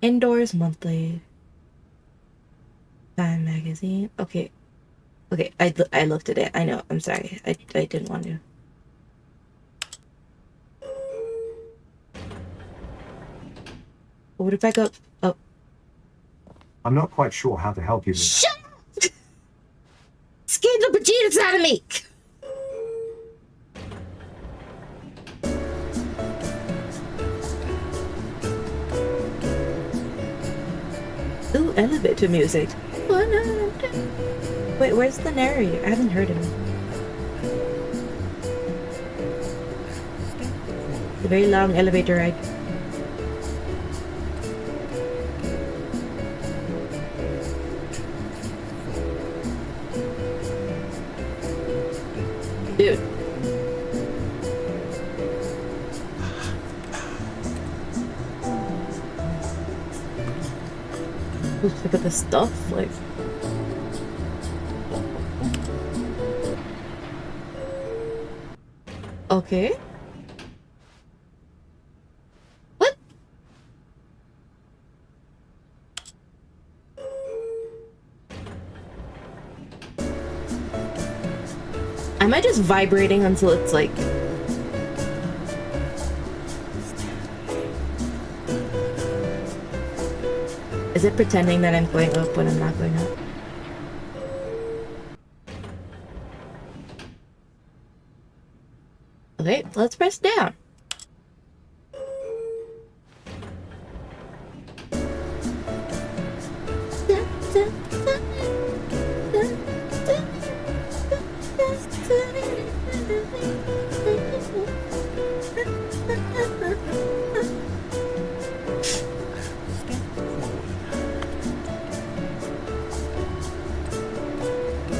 Indoors monthly. Time magazine. Okay. Okay, I looked at it. I know. I'm sorry. I didn't want to. What if I go up? I'm not quite sure how to help you. Shut up! Scared the bejesus out of me! Ooh, elevator music. Wait, where's the narrator? I haven't heard him. It's a very long elevator ride. Dude. Look at the stuff, like. Okay. What? Am I just vibrating until it's like... Is it pretending that I'm going up when I'm not going up? Okay, let's press down.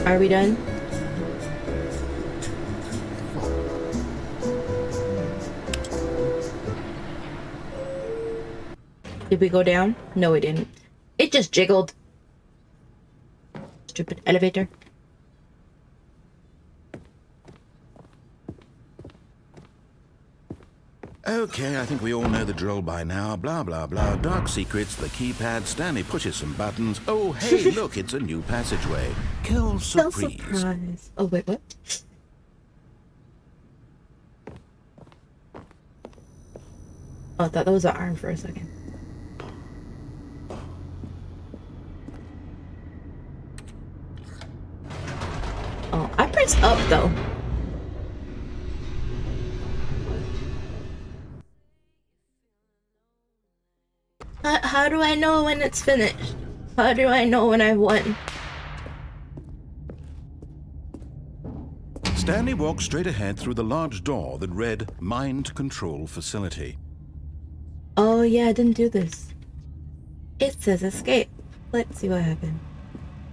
Are we done? Did we go down? No, we didn't. It just jiggled. Stupid elevator. Okay, I think we all know the drill by now. Blah, blah, blah. Dark secrets, the keypad. Stanley pushes some buttons. Oh, hey, look, it's a new passageway. Kill surprise. Surprise. Oh, wait, what? Oh, I thought that was an arm for a second. Oh, I pressed up, though. How do I know when it's finished? How do I know when I've won? Stanley walked straight ahead through the large door that read Mind Control Facility. Oh, yeah, I didn't do this. It says escape. Let's see what happened.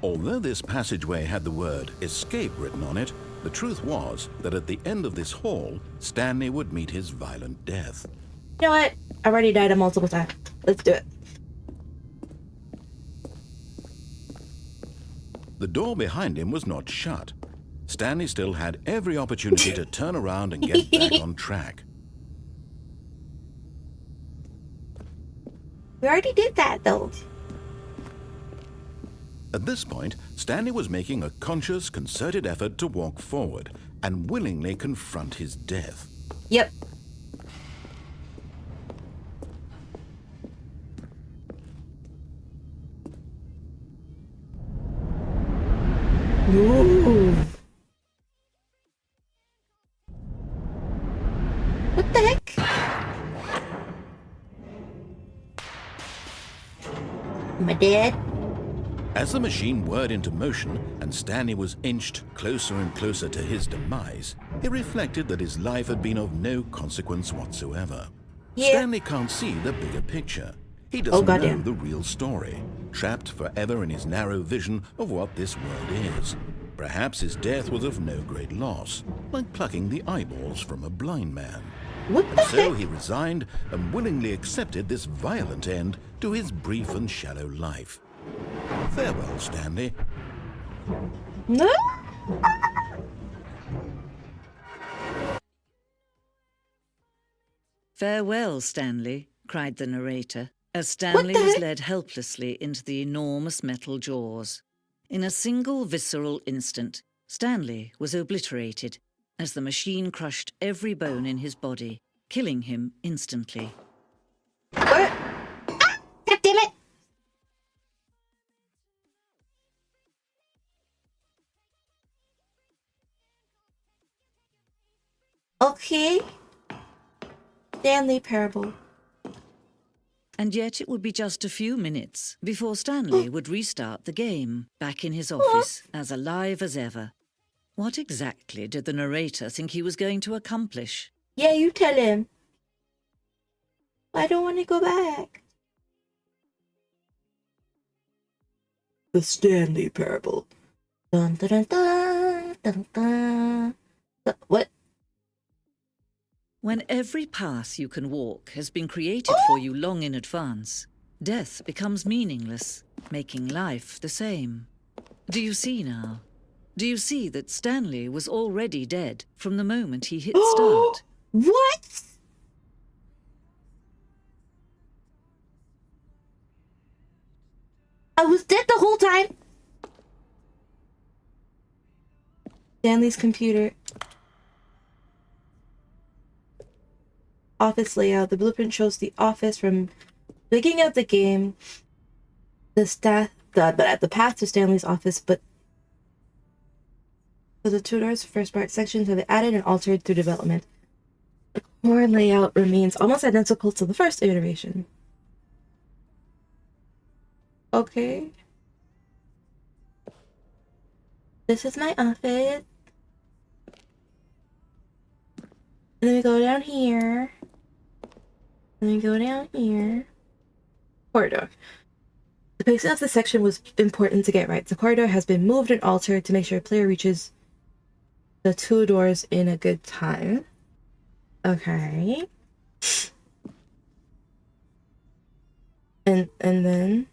Although this passageway had the word escape written on it, the truth was that at the end of this hall, Stanley would meet his violent death. You know what? I already died a multiple times. Let's do it. The door behind him was not shut. Stanley still had every opportunity to turn around and get back on track. We already did that, though. At this point, Stanley was making a conscious, concerted effort to walk forward and willingly confront his death. Yep. Ooh. What the heck? Am I dead? As the machine whirred into motion and Stanley was inched closer and closer to his demise, he reflected that his life had been of no consequence whatsoever. Yeah. Stanley can't see the bigger picture. He doesn't know goddamn. the real story, trapped forever in his narrow vision of what this world is. Perhaps his death was of no great loss, like plucking the eyeballs from a blind man. What the So heck? he resigned and willingly accepted this violent end to his brief and shallow life. Farewell, Stanley. No? Farewell, Stanley, cried the narrator, as Stanley was led helplessly into the enormous metal jaws. In a single visceral instant, Stanley was obliterated as the machine crushed every bone in his body, killing him instantly. What? Ah, God damn it! Okay. Stanley Parable. And yet it would be just a few minutes before Stanley would restart the game, back in his office, as alive as ever. What exactly did the narrator think he was going to accomplish? Yeah, you tell him. I don't want to go back. The Stanley Parable. Dun dun dun dun dun. dun. What? When every path you can walk has been created for you long in advance, death becomes meaningless, making life the same. Do you see now? Do you see that Stanley was already dead from the moment he hit start? What? I was dead the whole time. Stanley's computer. Office layout. The blueprint shows the office from beginning of the game. The path to Stanley's office, but for the two doors, first part sections have been added and altered through development. The core layout remains almost identical to the first iteration. Okay. This is my office. And then we go down here. Let me go down here. Corridor. The pacing of the section was important to get right. The corridor has been moved and altered to make sure a player reaches the 2 doors in a good time. Okay. And then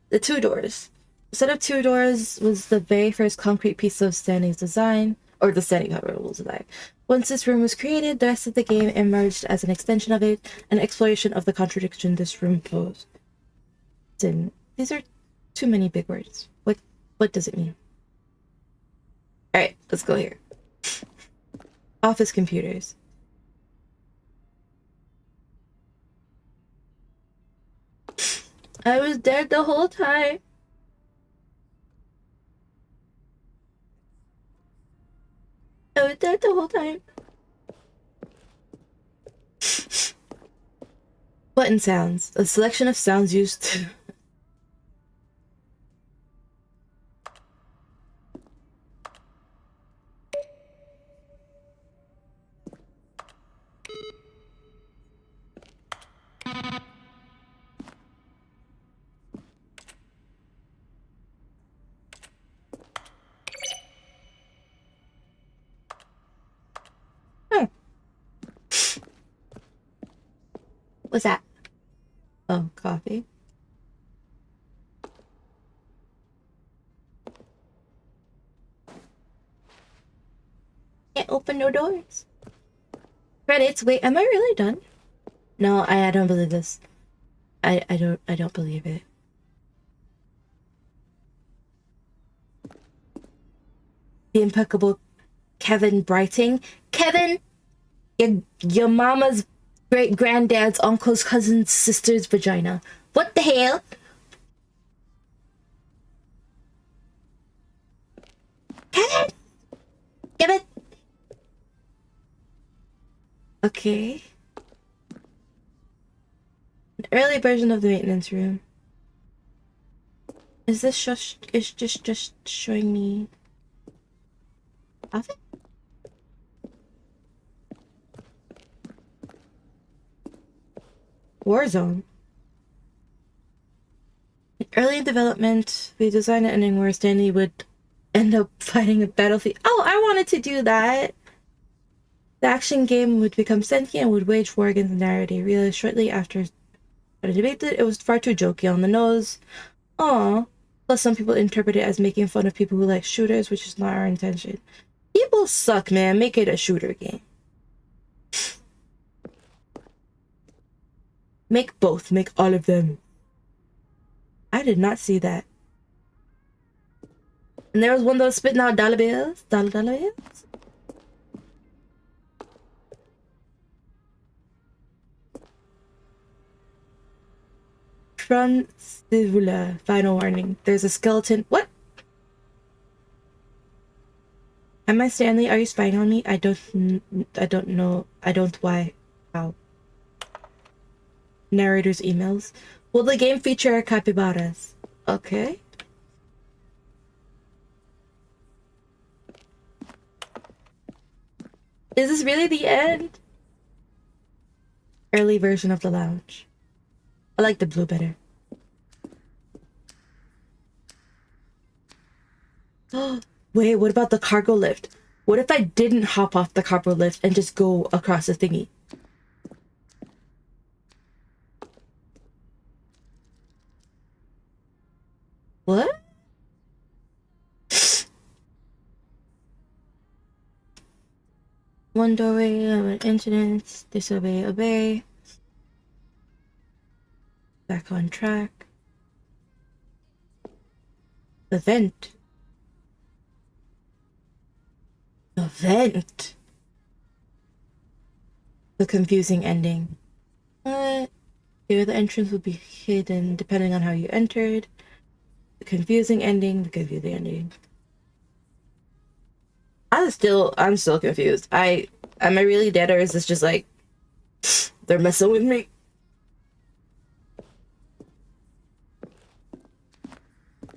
the 2 doors. The set of 2 doors was the very first concrete piece of Stanley's design, or the Stanley rules design. Once this room was created, the rest of the game emerged as an extension of it, an exploration of the contradiction this room posed. These are too many big words. What does it mean? Alright, let's go here. Office computers. I was dead the whole time. I was dead the whole time. Button sounds. A selection of sounds used to... What's that? Oh, coffee. Can't open no doors. Credits. Wait, am I really done? No, I don't believe this. I don't believe it. The impeccable Kevin Brighting. Kevin, your mama's great granddad's uncle's cousin's sister's vagina. What the hell? Kevin! Kevin! Okay. An early version of the maintenance room. Is this just showing me office? Warzone. Early development, we designed an ending where Stanley would end up fighting a battlefield. Oh, I wanted to do that. The action game would become sentient and would wage war against the narrative. Realized shortly after I debated, it was far too jokey on the nose. Aw. Plus, some people interpret it as making fun of people who like shooters, which is not our intention. People suck, man. Make it a shooter game. Make both. Make all of them. I did not see that. And there was one that was spitting out dollar bills. Dollar bills? From Sivula. Final warning. There's a skeleton. What? Am I Stanley? Are you spying on me? I don't know. I don't why. How? Narrator's emails. Will the game feature capybaras? Okay. Is this really the end? Early version of the lounge. I like the blue better. Wait, what about the cargo lift? What if I didn't hop off the cargo lift and just go across the thingy? What? One doorway, incidents, disobey, obey. Back on track. The vent. The vent. The confusing ending. What? Here, the entrance will be hidden depending on how you entered. The confusing ending. The confusing ending. I'm still confused. Am I really dead, or is this just like they're messing with me? I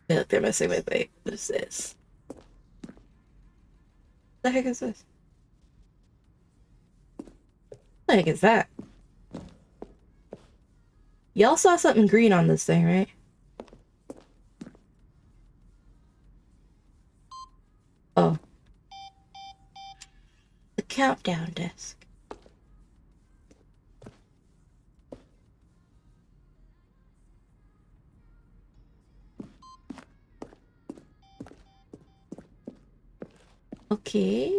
feel like they're messing with me. What is this? What the heck is this? the heck is that? Y'all saw something green on this thing, right? Oh. The countdown desk. Okay.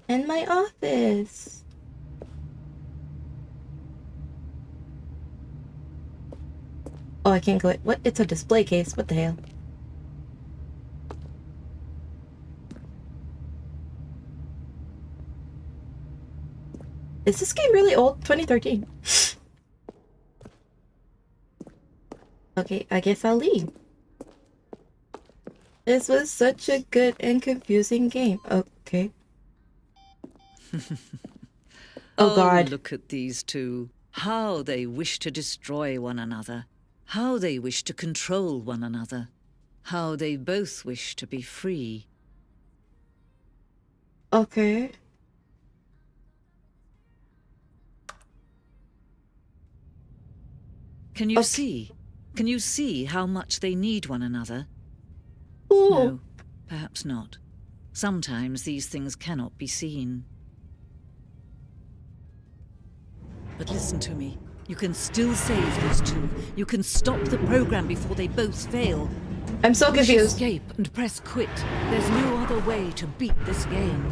And my office. Oh, I can't go it. What? It's a display case. What the hell? Is this game really old? 2013. Okay, I guess I'll leave. This was such a good and confusing game. Okay. Oh God. Look at these two. How they wish to destroy one another. How they wish to control one another. How they both wish to be free. Okay. Can you see? Can you see how much they need one another? Ooh. No, perhaps not. Sometimes these things cannot be seen. But listen to me. You can still save these two. You can stop the program before they both fail. I'm so Push confused. escape and press quit. There's no other way to beat this game.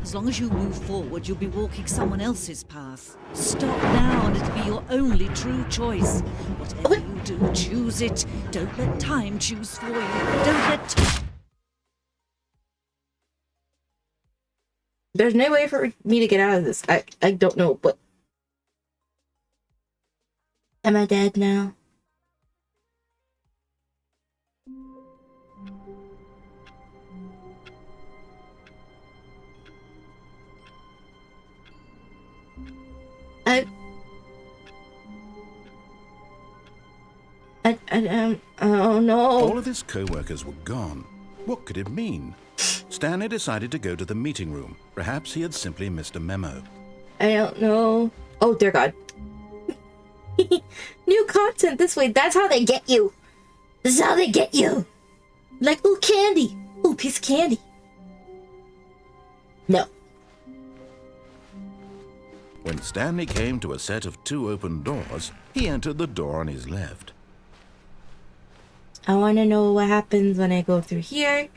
As long as you move forward, you'll be walking someone else's path. Stop now and it'll be your only true choice. Whatever you do, choose it. Don't let time choose for you. Don't let... There's no way for me to get out of this. I don't know, but... Am I dead now? Oh no. All of his co-workers were gone. What could it mean? Stanley decided to go to the meeting room. Perhaps he had simply missed a memo. I don't know. Oh dear God. New content this way. That's how they get you. This is how they get you. Like, ooh, candy. Ooh, piece of candy. No. When Stanley came to a set of 2 open doors, he entered the door on his left. I want to know what happens when I go through here.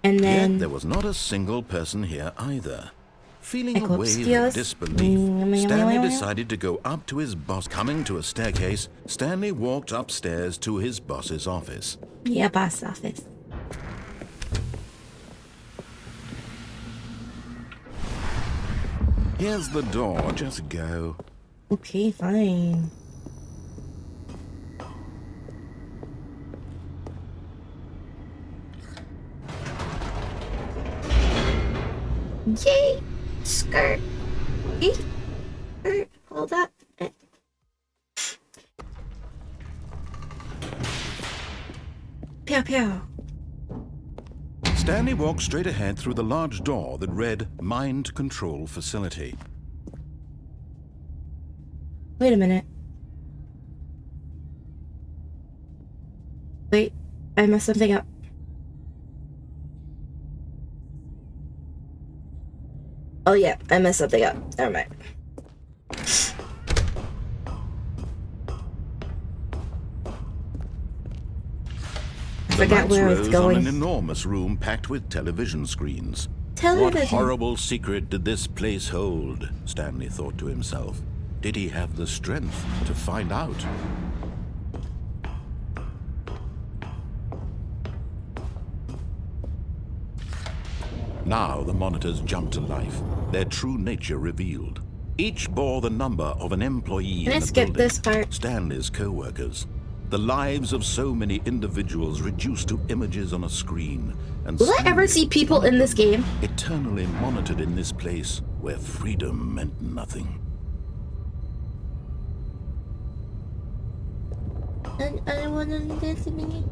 And then... Yet there was not a single person here either. Feeling I a go wave upstairs. of disbelief, Stanley decided to go up to his boss. Coming to a staircase, Stanley walked upstairs to his boss's office. Yeah, boss office. Here's the door, just go. Okay, fine. Yay! Skirt! Yay! Skirt! Hold up. Pew pew. Stanley walked straight ahead through the large door that read Mind Control Facility. Wait a minute. Wait, I messed something up. Oh yeah, I messed something up. Never mind. I forgot where I was going. On an enormous room packed with television screens. Television. What horrible secret did this place hold? Stanley thought to himself. Did he have the strength to find out? Now the monitors jumped to life, their true nature revealed. Each bore the number of an employee in Let's the skip building. this part. Stanley's co-workers. The lives of so many individuals reduced to images on a screen. And Will I ever Stanley, see people in this game? eternally monitored in this place where freedom meant nothing. And I wanna dance with me.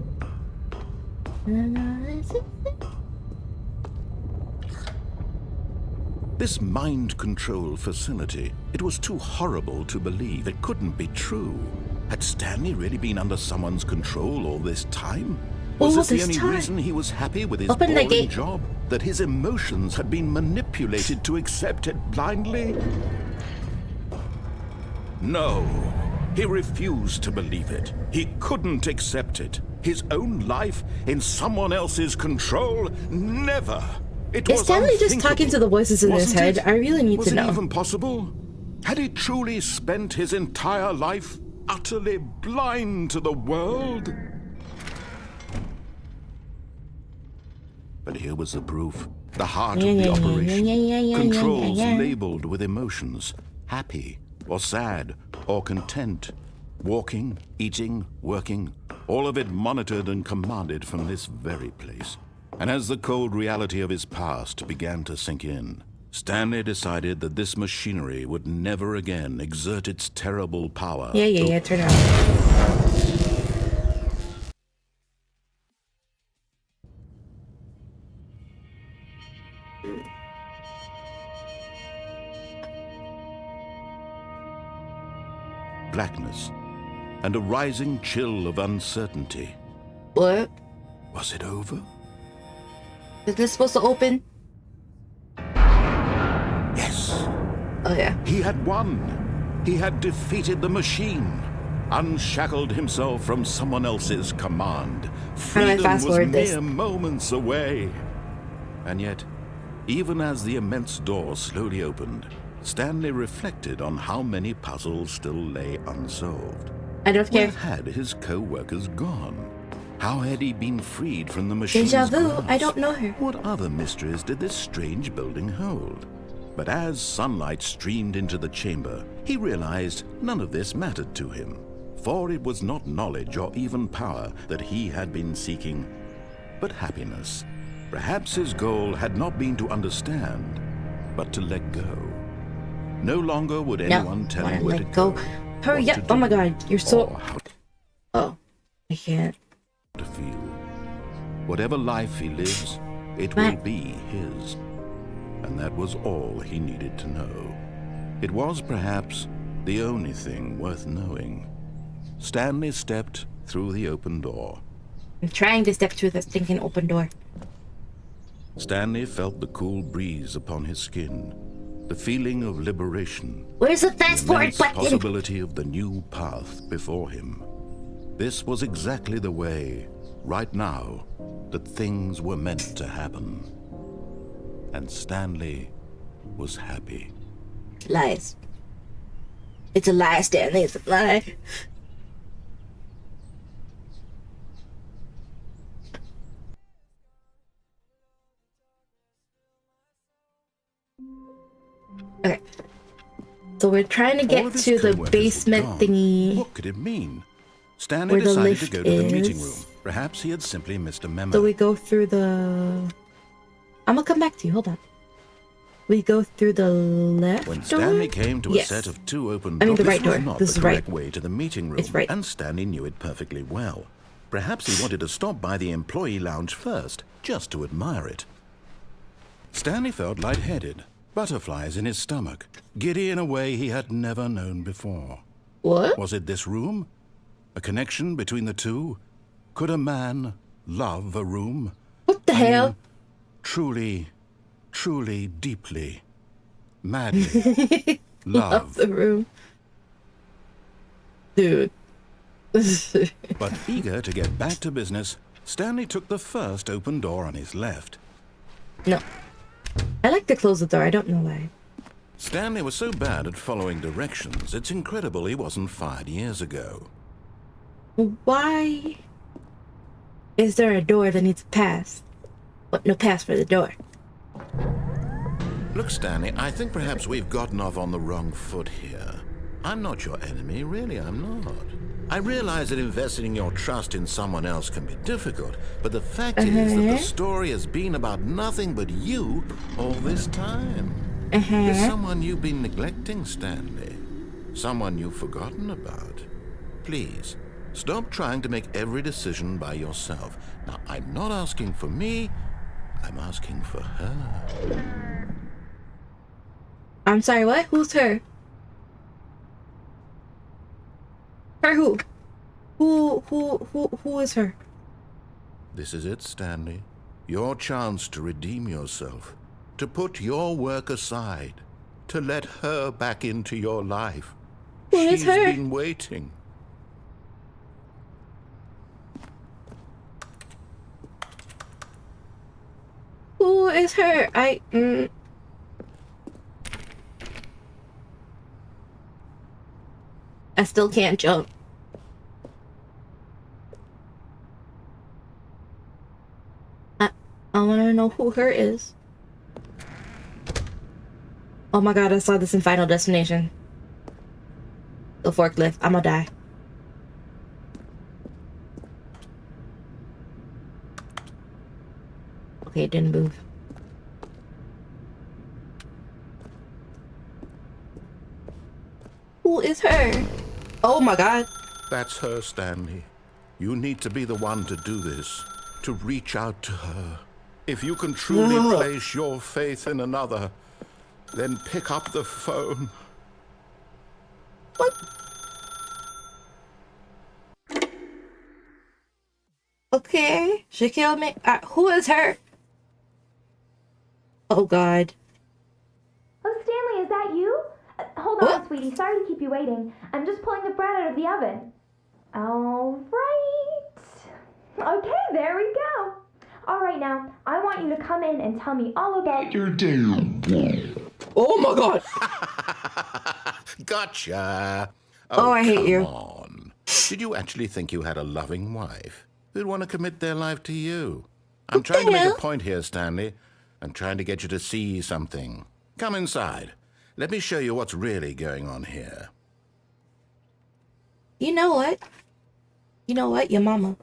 This mind control facility, it was too horrible to believe. It couldn't be true. Had Stanley really been under someone's control all this time? Was this the only reason he was happy with his boring job? That his emotions had been manipulated to accept it blindly? No, he refused to believe it. He couldn't accept it. His own life in someone else's control? Never! Is Stanley just talking to the voices in his head? I really need to know. Was it even possible? Had he truly spent his entire life utterly blind to the world? But here was the proof. The heart of the operation. Controls labeled with emotions. Happy or sad or content. Walking, eating, working. All of it monitored and commanded from this very place. And as the cold reality of his past began to sink in, Stanley decided that this machinery would never again exert its terrible power. Turn around. Blackness and a rising chill of uncertainty. What? Was it over? Is this supposed to open? Yes. Oh, yeah. He had won. He had defeated the machine. Unshackled himself from someone else's command. Freedom was mere moments away. And yet, even as the immense door slowly opened, Stanley reflected on how many puzzles still lay unsolved. I don't care. Where had his co-workers gone? How had he been freed from the machine's Deja vu. grasp? I don't know her. What other mysteries did this strange building hold? But as sunlight streamed into the chamber, he realized none of this mattered to him. For it was not knowledge or even power that he had been seeking, but happiness. Perhaps his goal had not been to understand, but to let go. No longer would anyone tell him where to go. Hurry up! Oh my god, you're so... Oh, I can't. To feel. Whatever life he lives, it will be his. And that was all he needed to know. It was perhaps the only thing worth knowing. Stanley stepped through the open door. I'm trying to step through this stinking open door. Stanley felt the cool breeze upon his skin, the feeling of liberation. Where's the fast forward button? The possibility of the new path before him. This was exactly the way, right now, that things were meant to happen. And Stanley was happy. Lies. It's a lie, Stanley. It's a lie. Okay. So we're trying to get to the basement thingy. What could it mean? Stanley decided to go to the meeting room. Perhaps he had simply missed a memo. So we go through the... I'm gonna come back to you. Hold on. We go through the left When door? Stanley came to a set of two open doors, the right door. was not This the is right. correct way to the meeting room, It's right. and Stanley knew it perfectly well. Perhaps he wanted to stop by the employee lounge first, just to admire it. Stanley felt lightheaded, butterflies in his stomach, giddy in a way he had never known before. What? Was it this room? A connection between the two? Could a man love a room? What the hell? Truly, deeply, madly love the room. Dude. But eager to get back to business, Stanley took the first open door on his left. No. I like to close the door. I don't know why. Stanley was so bad at following directions, it's incredible he wasn't fired years ago. Why is there a door that needs a pass? What? No pass for the door. Look, Stanley, I think perhaps we've gotten off on the wrong foot here. I'm not your enemy, really, I'm not. I realize that investing your trust in someone else can be difficult, but the fact is that the story has been about nothing but you all this time. There's someone you've been neglecting, Stanley. Someone you've forgotten about. Please, stop trying to make every decision by yourself. Now, I'm not asking for me, I'm asking for her. I'm sorry, what? Who's her? Her who? Who is her? This is it, Stanley. Your chance to redeem yourself, to put your work aside, to let her back into your life. Who is She's her? been waiting. Who is her? I still can't jump. I want to know who her is. Oh my god, I saw this in Final Destination. The forklift. I'm gonna die. Okay, it didn't move. Who is her? Oh my god. That's her, Stanley. You need to be the one to do this, to reach out to her. If you can truly place your faith in another, then pick up the phone. What? Okay, she killed me. Who is her? Oh god. Oh, Stanley, is that you? Hold What? on, sweetie. Sorry to keep you waiting. I'm just pulling the bread out of the oven. All right. Okay, there we go. All right, now, I want you to come in and tell me all about your day. Oh my god. Gotcha. Oh, I hate you. Come on. Did you actually think you had a loving wife who'd want to commit their life to you? I'm trying to make hell? a point here, Stanley. I'm trying to get you to see something. Come inside. Let me show you what's really going on here. You know what? You know what? Your mama.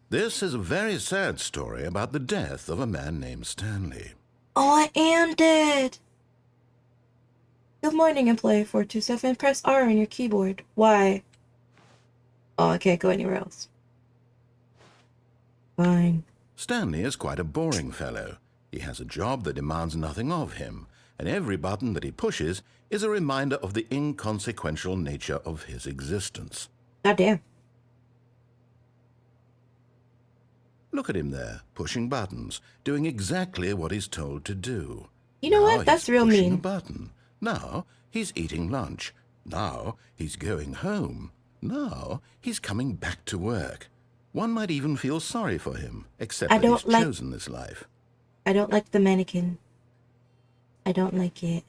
This is a very sad story about the death of a man named Stanley. Oh, I am dead. Good morning, employee 427. Press R on your keyboard. Why? Oh, I can't go anywhere else. Fine. Stanley is quite a boring fellow. He has a job that demands nothing of him, and every button that he pushes is a reminder of the inconsequential nature of his existence. Goddamn. Look at him there, pushing buttons, doing exactly what he's told to do. You know Now what? That's he's real pushing mean. a button. Now he's eating lunch. Now he's going home. Now he's coming back to work. One might even feel sorry for him, except that he's chosen this life. I don't like the mannequin. I don't like it.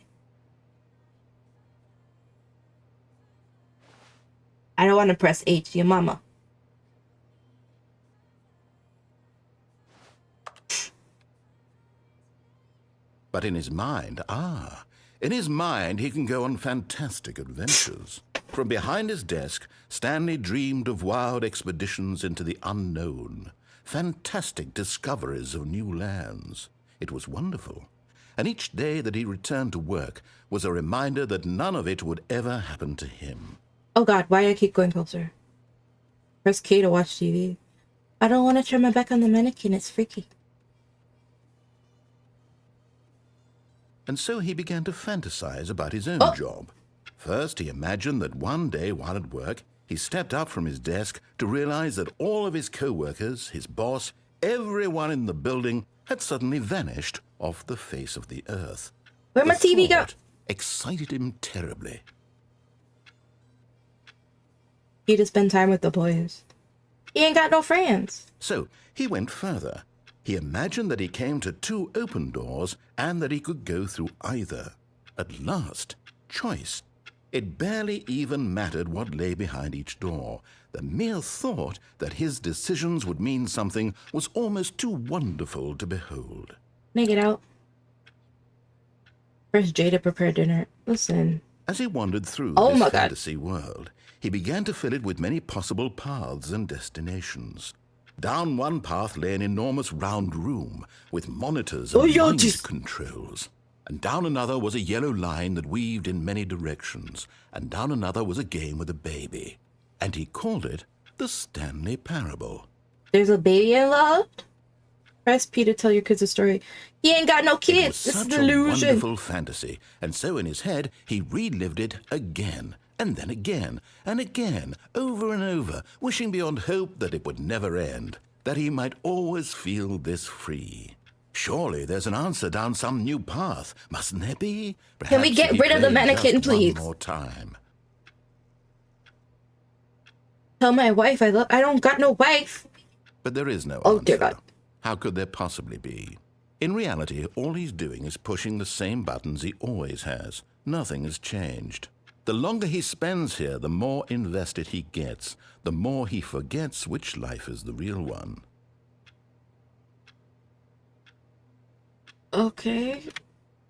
I don't want to press H, your mama. But in his mind, in his mind he can go on fantastic adventures. From behind his desk, Stanley dreamed of wild expeditions into the unknown, fantastic discoveries of new lands. It was wonderful. And each day that he returned to work was a reminder that none of it would ever happen to him. Oh god, why do I keep going closer? Press K to watch TV. I don't want to turn my back on the mannequin, it's freaky. And so he began to fantasize about his own job. First, he imagined that one day while at work, he stepped up from his desk to realize that all of his co-workers, his boss, everyone in the building had suddenly vanished off the face of the earth. Where'd my TV go? thought excited him terribly. He to spend time with the boys. He ain't got no friends. So he went further. He imagined that he came to two open doors and that he could go through either. At last, choice. It barely even mattered what lay behind each door. The mere thought that his decisions would mean something was almost too wonderful to behold. Make it out. Press J to prepare dinner. Listen. As he wandered through Oh this my God. fantasy world, he began to fill it with many possible paths and destinations. Down one path lay an enormous round room with monitors and mind controls. And down another was a yellow line that weaved in many directions. And down another was a game with a baby. And he called it the Stanley Parable. There's a baby involved? Press P to tell your kids a story. He ain't got no It was kids. This is such a delusion. wonderful fantasy, and so in his head he relived it again, and then again, and again, over and over, wishing beyond hope that it would never end, that he might always feel this free. Surely there's an answer down some new path, mustn't there be? Can we Perhaps get if he rid of the played mannequin, just please? One more time. Tell my wife I don't got no wife. But there is no Oh, answer. dear God. How could there possibly be? In reality, all he's doing is pushing the same buttons he always has. Nothing has changed. The longer he spends here, the more invested he gets, the more he forgets which life is the real one. Okay.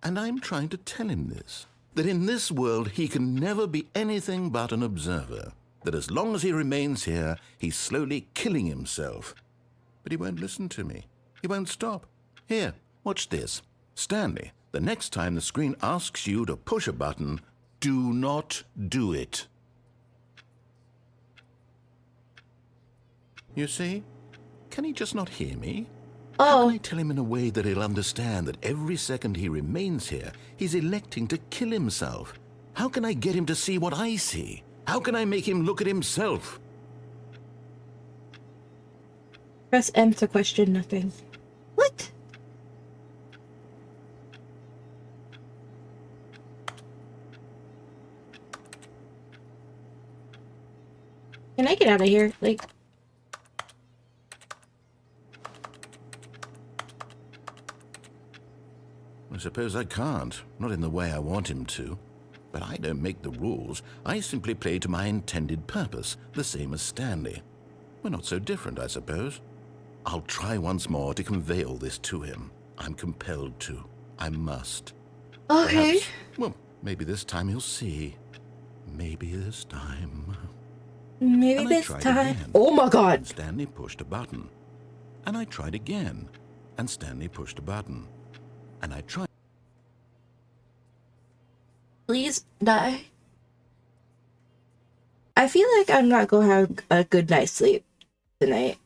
And I'm trying to tell him this, that in this world he can never be anything but an observer, that as long as he remains here, he's slowly killing himself. But he won't listen to me. He won't stop. Here, watch this. Stanley, the next time the screen asks you to push a button, do not do it. You see? Can he just not hear me? How Oh, can I tell him in a way that he'll understand that every second he remains here, he's electing to kill himself? How can I get him to see what I see? How can I make him look at himself? press M to question nothing. What? Can I get out of here? Like, I suppose I can't, not in the way I want him to. But I don't make the rules. I simply play to my intended purpose, the same as Stanley. We're not so different, I suppose. I'll try once more to convey all this to him. I'm compelled to. I must. okay. Perhaps, well, maybe this time he'll see. Maybe this time. Maybe And I this tried time. again. Oh my God. Stanley pushed a button. And I tried again. And Stanley pushed a button. And I tried. Please die. I feel like I'm not gonna have a good night's sleep tonight.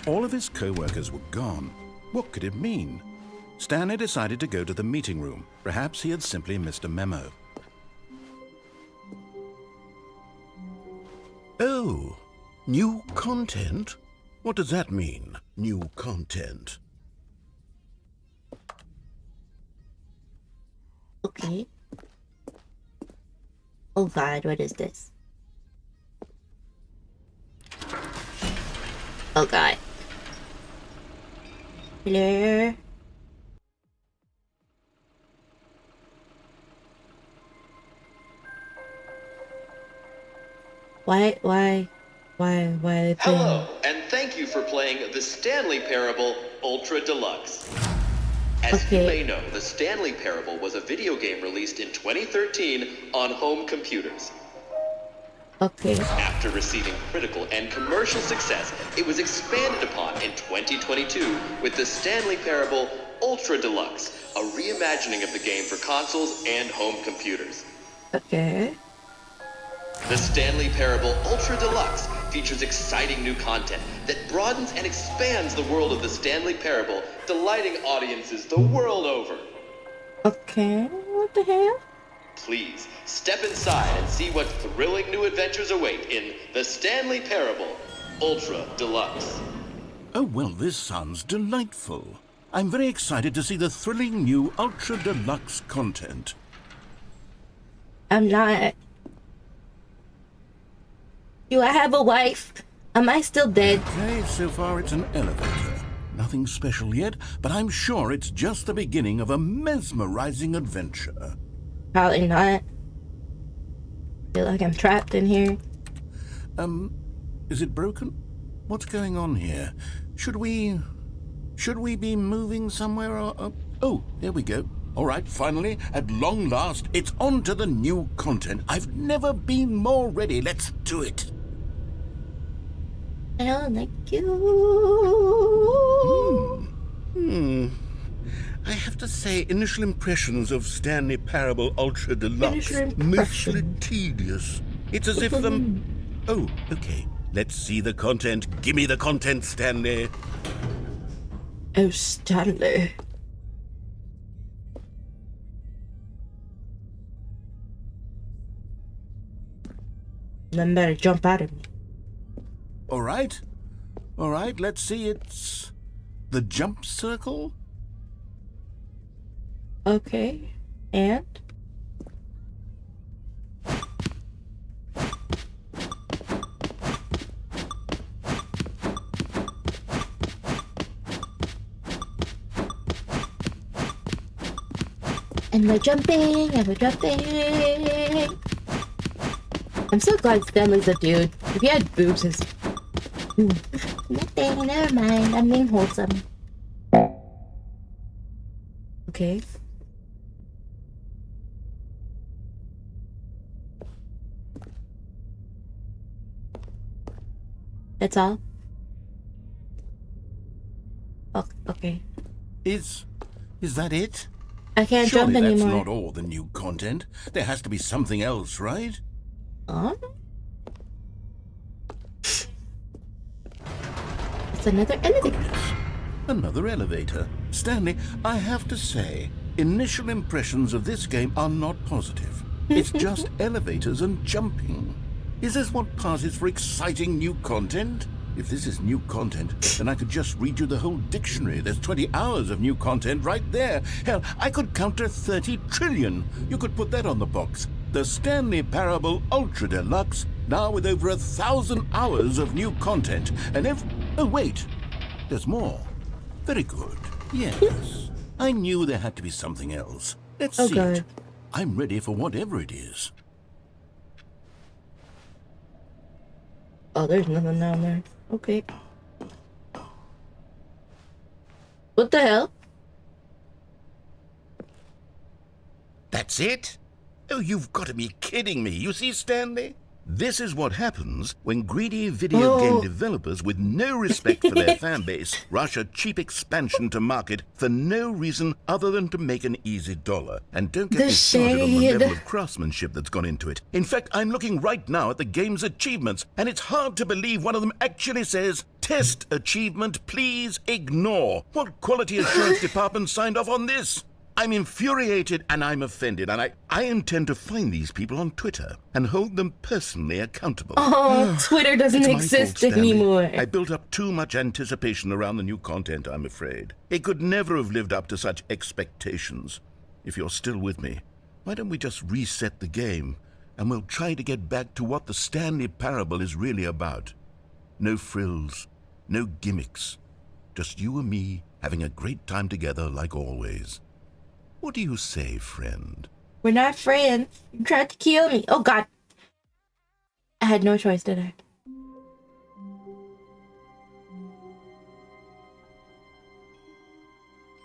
All of his co-workers were gone. What could it mean? Stanley decided to go to the meeting room. Perhaps he had simply missed a memo. Oh, new content? What does that mean, new content? Okay. Oh God, what is this? Oh God. Hello? Why are they playing? Hello, and thank you for playing the Stanley Parable Ultra Deluxe. As Okay. you may know, the Stanley Parable was a video game released in 2013 on home computers. Okay. After receiving critical and commercial success, it was expanded upon in 2022 with the Stanley Parable Ultra Deluxe, a reimagining of the game for consoles and home computers. Okay. The Stanley Parable Ultra Deluxe features exciting new content that broadens and expands the world of the Stanley Parable, delighting audiences the world over. Okay. What the hell? Please, step inside and see what thrilling new adventures await in the Stanley Parable Ultra Deluxe. Oh, well, this sounds delightful. I'm very excited to see the thrilling new Ultra Deluxe content. I'm not. Do I have a wife? Am I still dead? Okay, so far it's an elevator. Nothing special yet, but I'm sure it's just the beginning of a mesmerizing adventure. Probably not. Feel like I'm trapped in here. Is it broken? What's going on here? Should we be moving somewhere or... Oh, there we go. All right, finally, at long last, it's on to the new content. I've never been more ready. Let's do it. I don't like you. I have to say, initial impressions of Stanley Parable Ultra Deluxe, Initial mostly impressions. tedious. It's as if the... Oh, okay. Let's see the content. Give me the content, Stanley. Oh, Stanley. Then better jump out of me. All right. All right, let's see. It's the jump circle. Okay. And? And we're jumping, and we're jumping. I'm so glad Stanley's a dude. If he had boobs, his... Nothing, never mind. I'm being wholesome. Okay. That's all? Oh, okay. Is that it? I can't Surely jump anymore. that's not all the new content. There has to be something else, right? Oh? It's another elevator. Yes, another elevator. Stanley, I have to say, initial impressions of this game are not positive. It's just elevators and jumping. Is this what passes for exciting new content? If this is new content, then I could just read you the whole dictionary. There's 20 hours of new content right there. Hell, I could counter 30 trillion. You could put that on the box. The Stanley Parable Ultra Deluxe, now with over 1,000 hours of new content. And oh, wait. There's more. Very good. Yes. I knew there had to be something else. Let's see God. it. I'm ready for whatever it is. Oh, there's nothing down there. Okay. What the hell? That's it? Oh, you've got to be kidding me. You see, Stanley? This is what happens when greedy video game developers with no respect for their fan base rush a cheap expansion to market for no reason other than to make an easy dollar. And don't get me started on the level of craftsmanship that's gone into it. In fact, I'm looking right now at the game's achievements, and it's hard to believe one of them actually says, "Test achievement, please ignore." What quality assurance department signed off on this? I'm infuriated and I'm offended, and I intend to find these people on Twitter and hold them personally accountable. Oh, Twitter doesn't It's my exist fault, Stanley. anymore. I built up too much anticipation around the new content, I'm afraid. It could never have lived up to such expectations. If you're still with me, why don't we just reset the game, and we'll try to get back to what the Stanley Parable is really about. No frills, no gimmicks. Just you and me having a great time together like always. What do you say, friend? We're not friends. You tried to kill me. Oh, God. I had no choice, did I?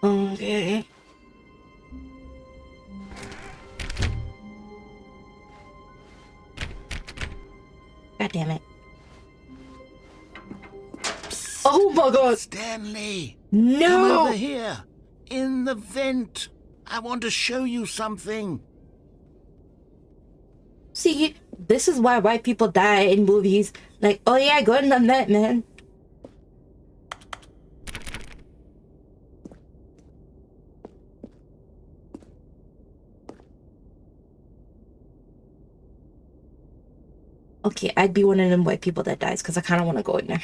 Okay. God damn it. Oh my God. Stanley! No! Come over here! In the vent! I want to show you something. See, this is why white people die in movies. Like, oh yeah, go in the vent, man. Okay, I'd be one of them white people that dies because I kind of want to go in there.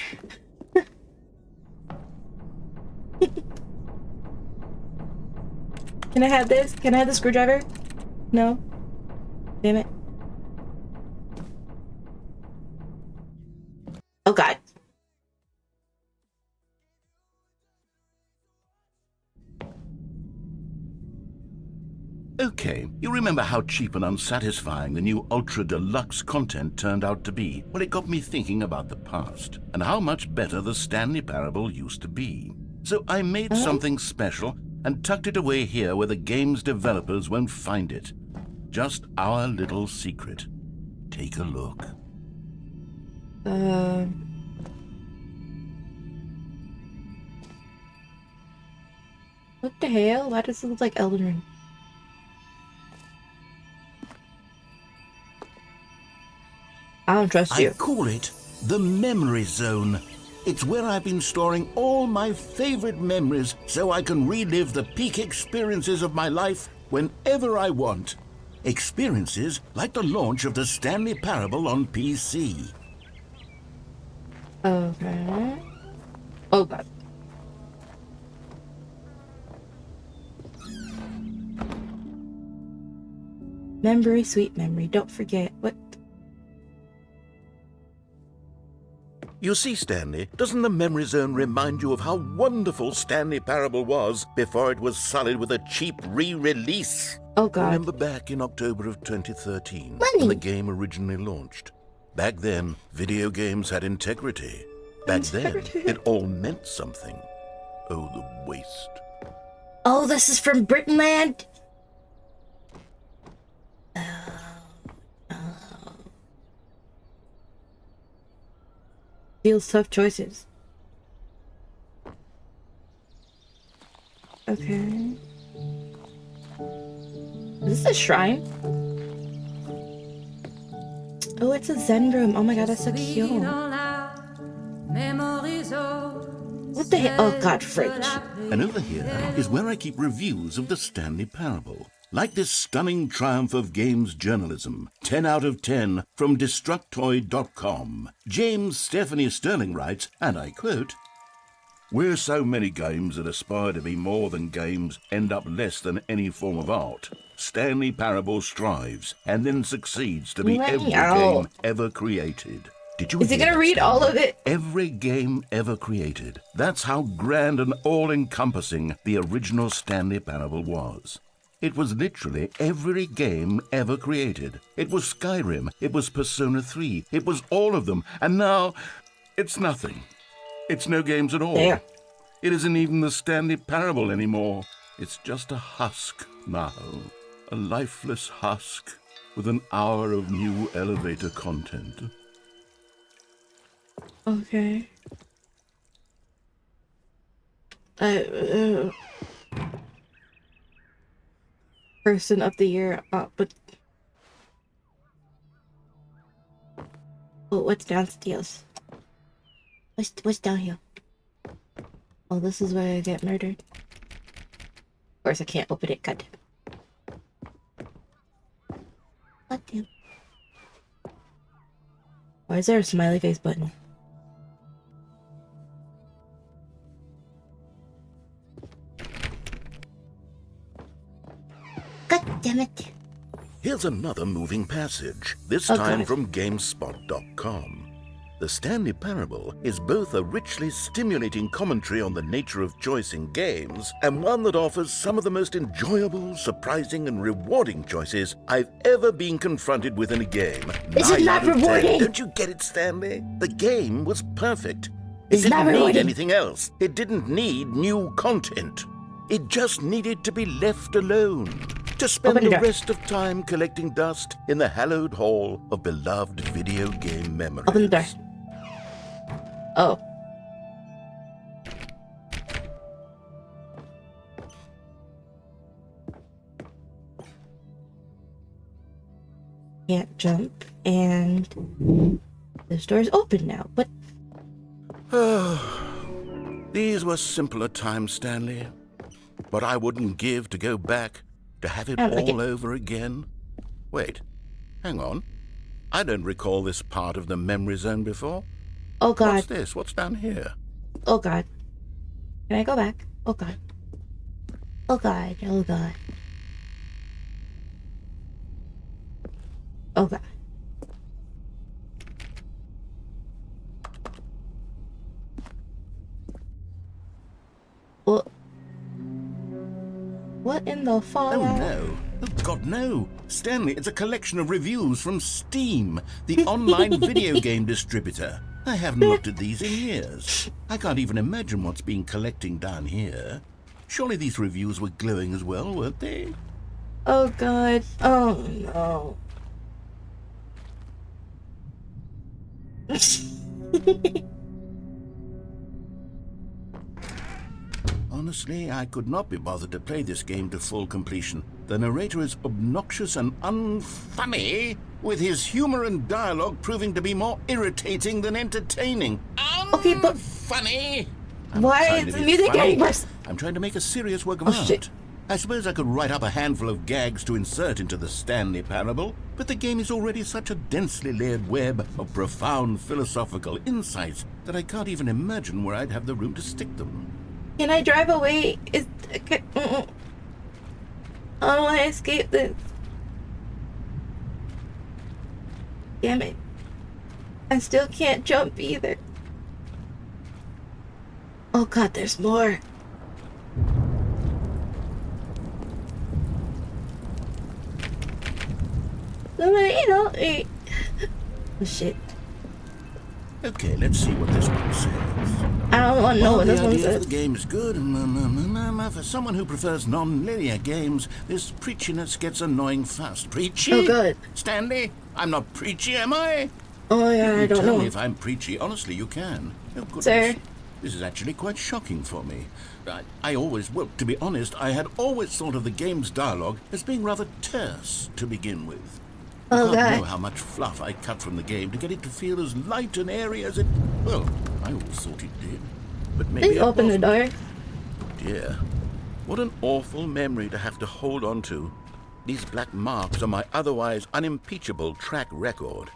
Can I have this? Can I have the screwdriver? No? Damn it. Oh, God. Okay, you remember how cheap and unsatisfying the new Ultra Deluxe content turned out to be? Well, it got me thinking about the past and how much better the Stanley Parable used to be. So I made something special and tucked it away here where the game's developers won't find it. Just our little secret. Take a look. What the hell? Why does it look like Elden Ring? I don't trust you. I call it the memory zone. It's where I've been storing all my favorite memories so I can relive the peak experiences of my life whenever I want. Experiences like the launch of the Stanley Parable on PC. Okay. Oh god. Memory, sweet memory. Don't forget. What? You see, Stanley, doesn't the memory zone remind you of how wonderful Stanley Parable was before it was sullied with a cheap re-release? Oh god. Remember back in October of 2013, Money. when the game originally launched? Back then, video games had integrity. Back then, it all meant something. Oh, the waste. Oh, this is from Britainland? Feels tough choices. Okay. Is this a shrine? Oh, it's a Zen room. Oh my god, that's so cute. What the hell? Oh god, fridge. And over here is where I keep reviews of the Stanley Parable. Like this stunning triumph of games journalism, 10 out of 10 from Destructoid.com. James Stephanie Sterling writes, and I quote, "Where so many games that aspire to be more than games end up less than any form of art, Stanley Parable strives and then succeeds to be every game ever created." Did you Is he gonna read all of it? Every game ever created. That's how grand and all-encompassing the original Stanley Parable was. It was literally every game ever created. It was Skyrim, it was Persona 3, it was all of them, and now it's nothing. It's no games at all. Damn. It isn't even the Stanley Parable anymore. It's just a husk now. A lifeless husk with an hour of new elevator content. Okay. Person of the year, but oh, what's downstairs? What's down here? Oh, this is where I get murdered. Of course, I can't open it. God. God damn. Why is there a smiley face button? God damn it. Here's another moving passage, this Oh, time God. from GameSpot.com. The Stanley Parable is both a richly stimulating commentary on the nature of choice in games and one that offers some of the most enjoyable, surprising, and rewarding choices I've ever been confronted with in a game. Is it 9 not out of 10. rewarding? Don't you get it, Stanley? The game was perfect. It's It not didn't need rewarding. anything else. It didn't need new content. It just needed to be left alone. To spend Open the the door. rest of time collecting dust in the hallowed hall of beloved video game memories. Open the door. Oh. Can't jump, and this door's open now. But These were simpler times, Stanley. But I wouldn't give to go back, to have it I like all it. over again. Wait, hang on. I don't recall this part of the memory zone before. oh god, What's this? What's down here? oh god. Can I go back? Oh god. Oh god. Oh god. Oh god. Well, what in the Oh fallout? no. Oh God, no. Stanley, it's a collection of reviews from Steam, the online video game distributor. I haven't looked at these in years. I can't even imagine what's been collecting down here. Surely these reviews were glowing as well, weren't they? Oh god. Oh no. Honestly, I could not be bothered to play this game to full completion. The narrator is obnoxious and unfunny, with his humor and dialogue proving to be more irritating than entertaining. Okay, but Funny. why is the music getting worse? I'm trying to make a serious work of Oh, art. shit. I suppose I could write up a handful of gags to insert into the Stanley Parable, but the game is already such a densely layered web of profound philosophical insights that I can't even imagine where I'd have the room to stick them. Can I drive away? I want to escape this. Damn it. I still can't jump either. Oh god, there's more. Oh shit. Okay, let's see what this one says. I don't want to know what this the one idea for says. the game is good. For someone who prefers non-linear games, this preachiness gets annoying fast. Preachy? Oh god. Stanley, I'm not preachy, am I? Oh yeah, I don't Tell know. me if I'm preachy. Honestly, you can. Oh, goodness. Sir? This is actually quite shocking for me. Well, to be honest, I had always thought of the game's dialogue as being rather terse to begin with. Oh I can't god. know how much fluff I cut from the game to get it to feel as light and airy as it... Well, I always thought it did. But maybe Please it open the wasn't. door. Dear, what an awful memory to have to hold on to. These black marks on my otherwise unimpeachable track record.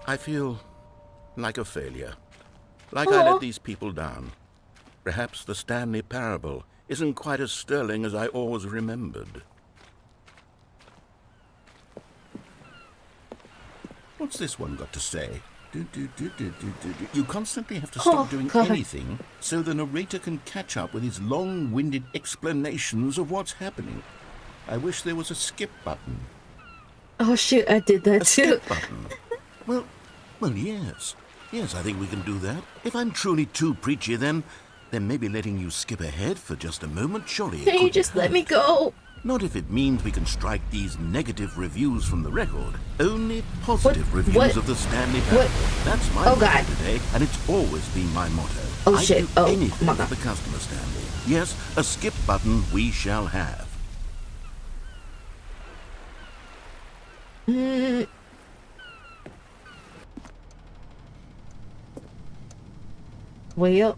I feel like a failure. Like I Aw. let these people down. Perhaps the Stanley Parable isn't quite as sterling as I always remembered. What's this one got to say? You constantly have to stop Oh, doing God. anything so the narrator can catch up with his long-winded explanations of what's happening. I wish there was a skip button. Oh shit, I did that A too. skip button? Well, yes. Yes, I think we can do that. If I'm truly too preachy, then maybe letting you skip ahead for just a moment, surely it Can you couldn't just let hurt. me go? Not if it means we can strike these negative reviews from the record. Only positive reviews What? of the Stanley Parable. What? That's my Oh, motto God. today, and it's always been my motto. Oh, I'd shit. do Oh, anything my for God. the customer, Stanley. Yes, a skip button we shall have. Well,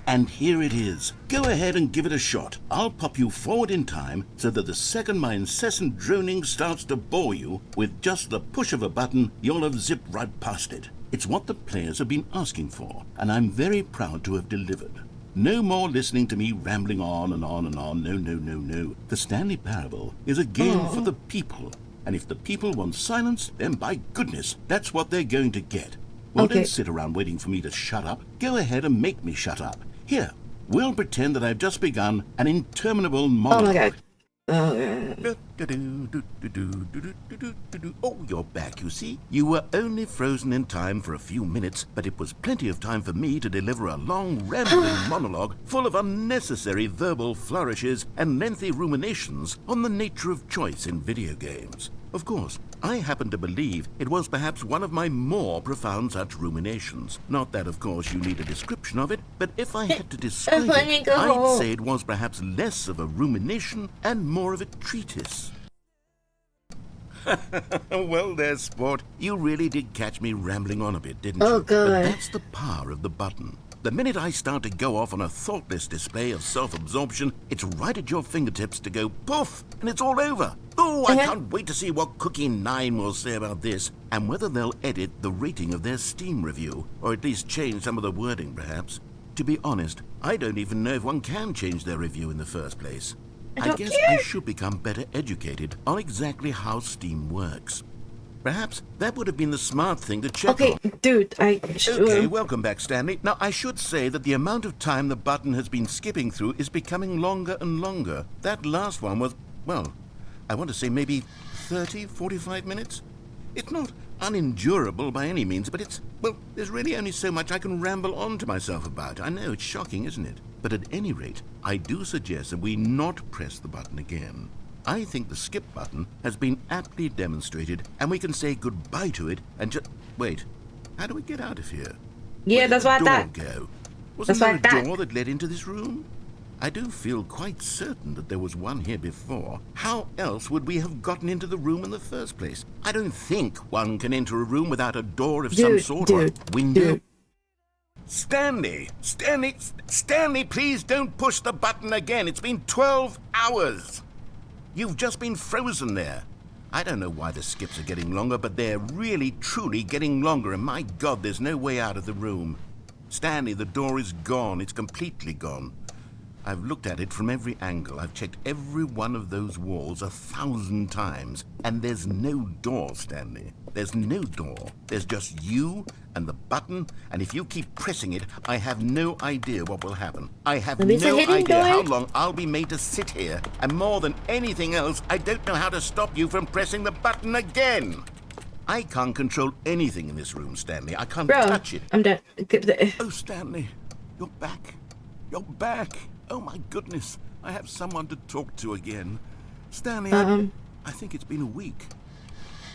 And here it is. Go ahead and give it a shot. I'll pop you forward in time so that the second my incessant droning starts to bore you, with just the push of a button, you'll have zipped right past it. It's what the players have been asking for, and I'm very proud to have delivered. No more listening to me rambling on and on and on. No. The Stanley Parable is a game for the people. And if the people want silence, then by goodness, that's what they're going to get. Well, Okay. don't sit around waiting for me to shut up. Go ahead and make me shut up. Here, we'll pretend that I've just begun an interminable oh monologue. my god. Oh, god. Oh, you're back, you see. You were only frozen in time for a few minutes, but it was plenty of time for me to deliver a long, rambling monologue full of unnecessary verbal flourishes and lengthy ruminations on the nature of choice in video games. Of course, I happen to believe it was perhaps one of my more profound such ruminations. Not that, of course, you need a description of it, but if I had to describe Let me it, go. I'd say it was perhaps less of a rumination and more of a treatise. Well there, sport. You really did catch me rambling on a bit, didn't Oh, you? God. But that's the power of the button. The minute I start to go off on a thoughtless display of self-absorption, it's right at your fingertips to go poof, and it's all over. Oh, I can't wait to see what Cookie 9 will say about this, and whether they'll edit the rating of their Steam review, or at least change some of the wording, perhaps. To be honest, I don't even know if one can change their review in the first place. I don't guess care. I should become better educated on exactly how Steam works. Perhaps that would have been the smart thing to check Okay, on. dude, Okay, welcome back, Stanley. Now, I should say that the amount of time the button has been skipping through is becoming longer and longer. That last one was, well, I want to say maybe 30, 45 minutes? It's not unendurable by any means, but there's really only so much I can ramble on to myself about. I know, it's shocking, isn't it? But at any rate, I do suggest that we not press the button again. I think the skip button has been aptly demonstrated, and we can say goodbye to it and just... Wait, how do we get out of here? Yeah, Where did that's the what I door thought. go? Wasn't That's there what I a thought. door that led into this room? I do feel quite certain that there was one here before. How else would we have gotten into the room in the first place? I don't think one can enter a room without a door of some sort or a window. Stanley, please don't push the button again. It's been 12 hours. You've just been frozen there. I don't know why the skips are getting longer, but they're really, truly getting longer, and my God, there's no way out of the room. Stanley, the door is gone. It's completely gone. I've looked at it from every angle. I've checked every one of those walls 1,000 times, and there's no door, Stanley. There's no door. There's just you and the button, and if you keep pressing it, I have no idea what will happen. I have no idea how long I'll be made to sit here, and more than anything else, I don't know how to stop you from pressing the button again. I can't control anything in this room, Stanley. I can't touch it. I'm done. Oh, Stanley, you're back. You're back. Oh, my goodness. I have someone to talk to again. Stanley, I think it's been a week.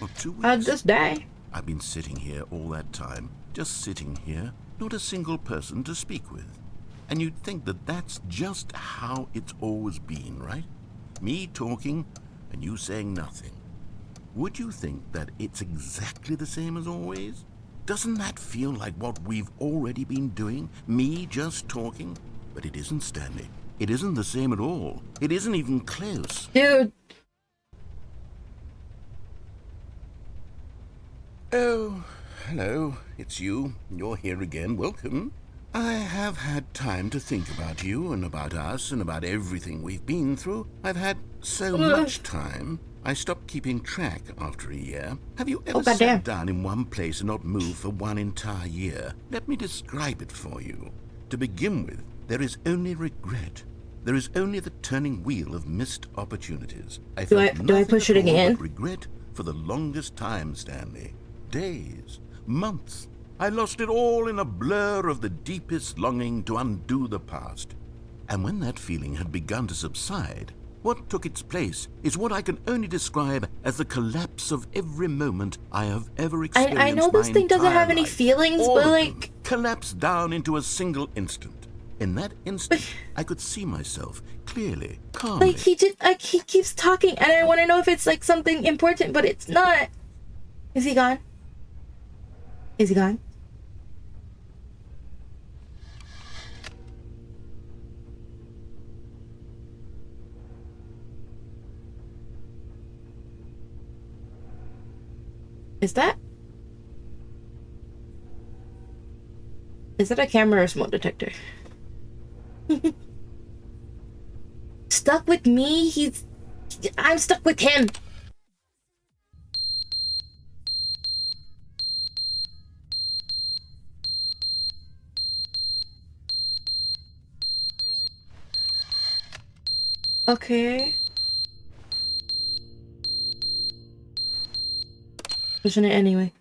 Or 2 weeks. I'll just die. I've been sitting here all that time. Just sitting here. Not a single person to speak with. And you'd think that that's just how it's always been, right? Me talking and you saying nothing. Would you think that it's exactly the same as always? Doesn't that feel like what we've already been doing? Me just talking? But it isn't, Stanley. It isn't the same at all. It isn't even close. Dude. Oh, hello. It's you. You're here again. Welcome. I have had time to think about you and about us and about everything we've been through. I've had so much time. I stopped keeping track after a year. Have you ever sat down in one place and not moved for one entire year? Let me describe it for you. To begin with, there is only regret. There is only the turning wheel of missed opportunities. Do I push it again? Regret for the longest time, Stanley. Days, months. I lost it all in a blur of the deepest longing to undo the past. And when that feeling had begun to subside, what took its place is what I can only describe as the collapse of every moment I have ever experienced. I know this thing doesn't have any feelings, all but like collapsed down into a single instant. In that instant, I could see myself clearly, calmly. Like he keeps talking, and I want to know if it's like something important, but it's not. Is he gone? Is he gone? Is that a camera or smoke detector? Stuck with me? I'm stuck with him. Okay. Pushing it anyway.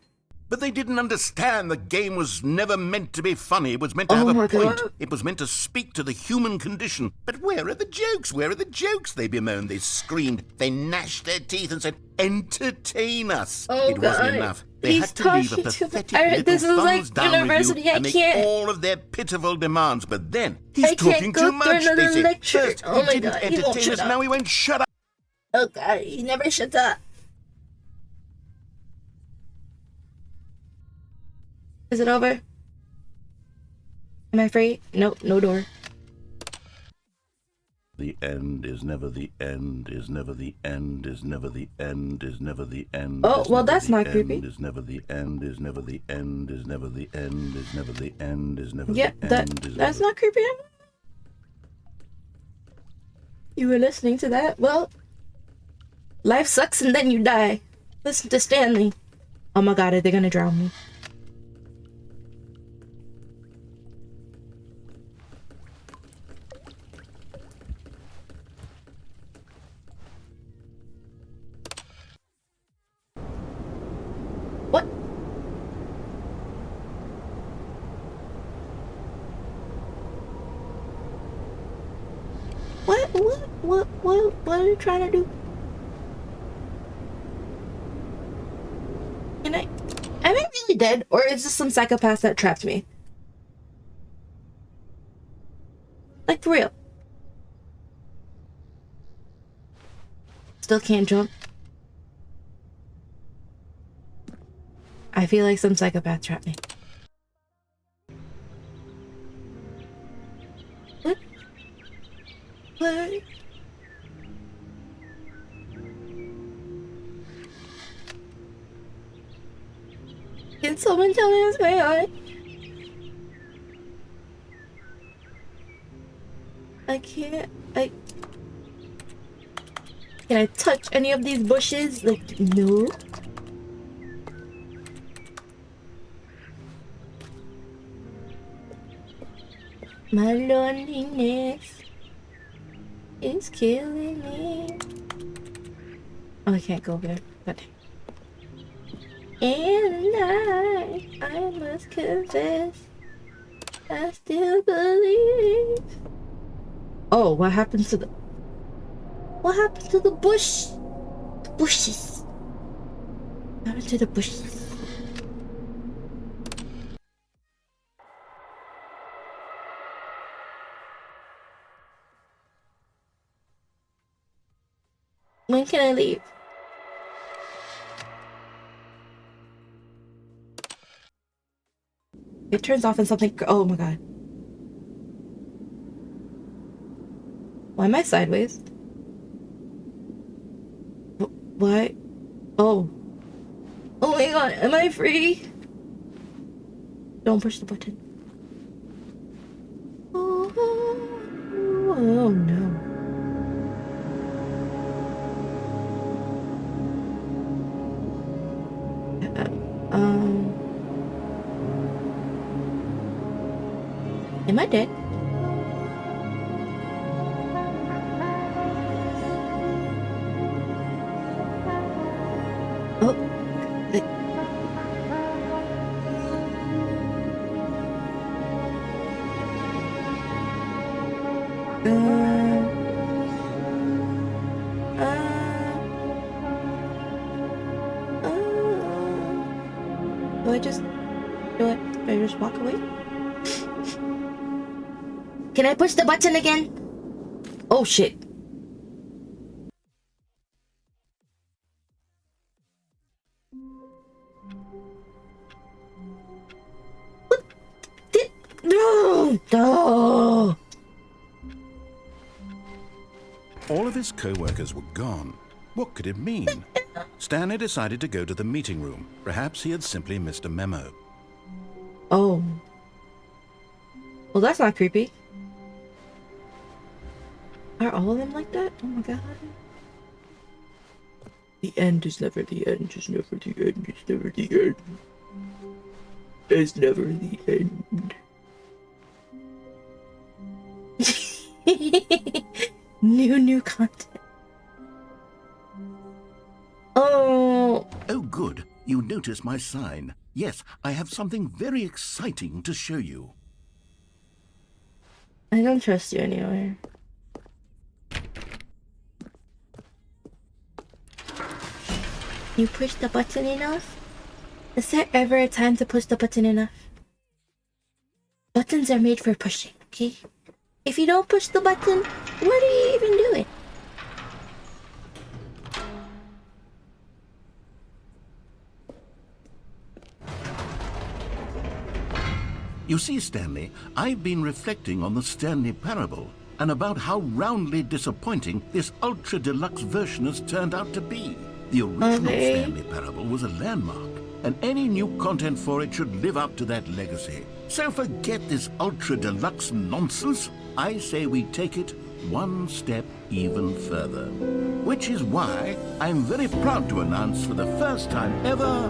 But they didn't understand the game was never meant to be funny. It was meant to have a point. God. It was meant to speak to the human condition. But where are the jokes? Where are the jokes? They bemoaned, they screamed, they gnashed their teeth and said, entertain us. Oh, it wasn't enough. They had to leave a pathetic little this is like down university. review and make all of their pitiful demands. But then, he's talking too much, they said. Lecture. First, oh he didn't God, entertain us, now he won't shut up. Oh God, he never shuts up. Is it over? Am I free? Nope, no door. The end is never the end, is never the end, is never the end, is never the end. Oh, well, that's not creepy. Is never the end, is never the end, is never the end, is never the end, is never yeah, the end. That's not creepy. You were listening to that? Well, life sucks and then you die. Listen to Stanley. Oh my God, are they gonna drown me? What? What are you trying to do? Am I really dead? Or is this some psychopath that trapped me? Like, for real. Still can't jump. I feel like some psychopath trapped me. What? What? Can someone tell me what's going on? I can't. Can I touch any of these bushes? Like, no. My loneliness is killing me. Oh, I can't go over there. But and I must confess, I still believe. Oh, what happened to the? What happened to the bush? The bushes. What happened to the bushes? When can I leave? It turns off and something. Oh my god. Why am I sideways? What? Oh. Oh my god, am I free? Don't push the button. Oh no. Am I dead? Oh. Do I just walk away? Can I push the button again? Oh shit. What did... No! No! All of his co-workers were gone. What could it mean? Stanley decided to go to the meeting room. Perhaps he had simply missed a memo. Oh. Well, that's not creepy. Are all of them like that? Oh my god. The end is never the end, is never the end, is never the end. It's never the end. New content. Oh. Oh, good. You noticed my sign. Yes, I have something very exciting to show you. I don't trust you anymore. You push the button enough? Is there ever a time to push the button enough? Buttons are made for pushing, okay? If you don't push the button, what are you even doing? You see, Stanley, I've been reflecting on the Stanley parable and about how roundly disappointing this ultra deluxe version has turned out to be. The original Stanley parable was a landmark, and any new content for it should live up to that legacy. So forget this ultra deluxe nonsense. I say we take it one step even further. Which is why I'm very proud to announce for the first time ever,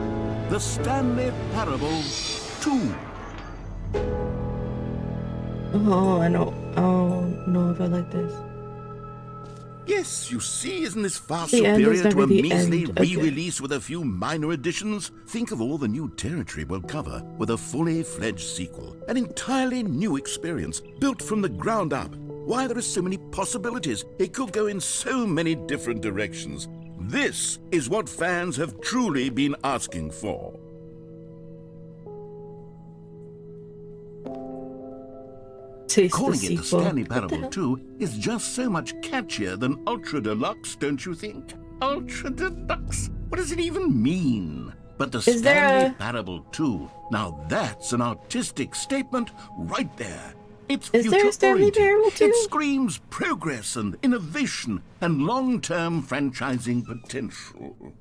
the Stanley Parable 2. Oh, I don't know if I like this. Yes, you see, isn't this far The end is superior to never a the measly end. Okay. re-release with a few minor additions? Think of all the new territory we'll cover with a fully fledged sequel. An entirely new experience, built from the ground up. Why, there are so many possibilities. It could go in so many different directions. This is what fans have truly been asking for. Calling it the Stanley Parable 2 is just so much catchier than Ultra Deluxe, don't you think? Ultra Deluxe? What does it even mean? But the Is there Stanley a- Parable 2, now that's an artistic statement right there. It's Is there a Stanley future-oriented. Parable 2? It screams progress and innovation and long-term franchising potential.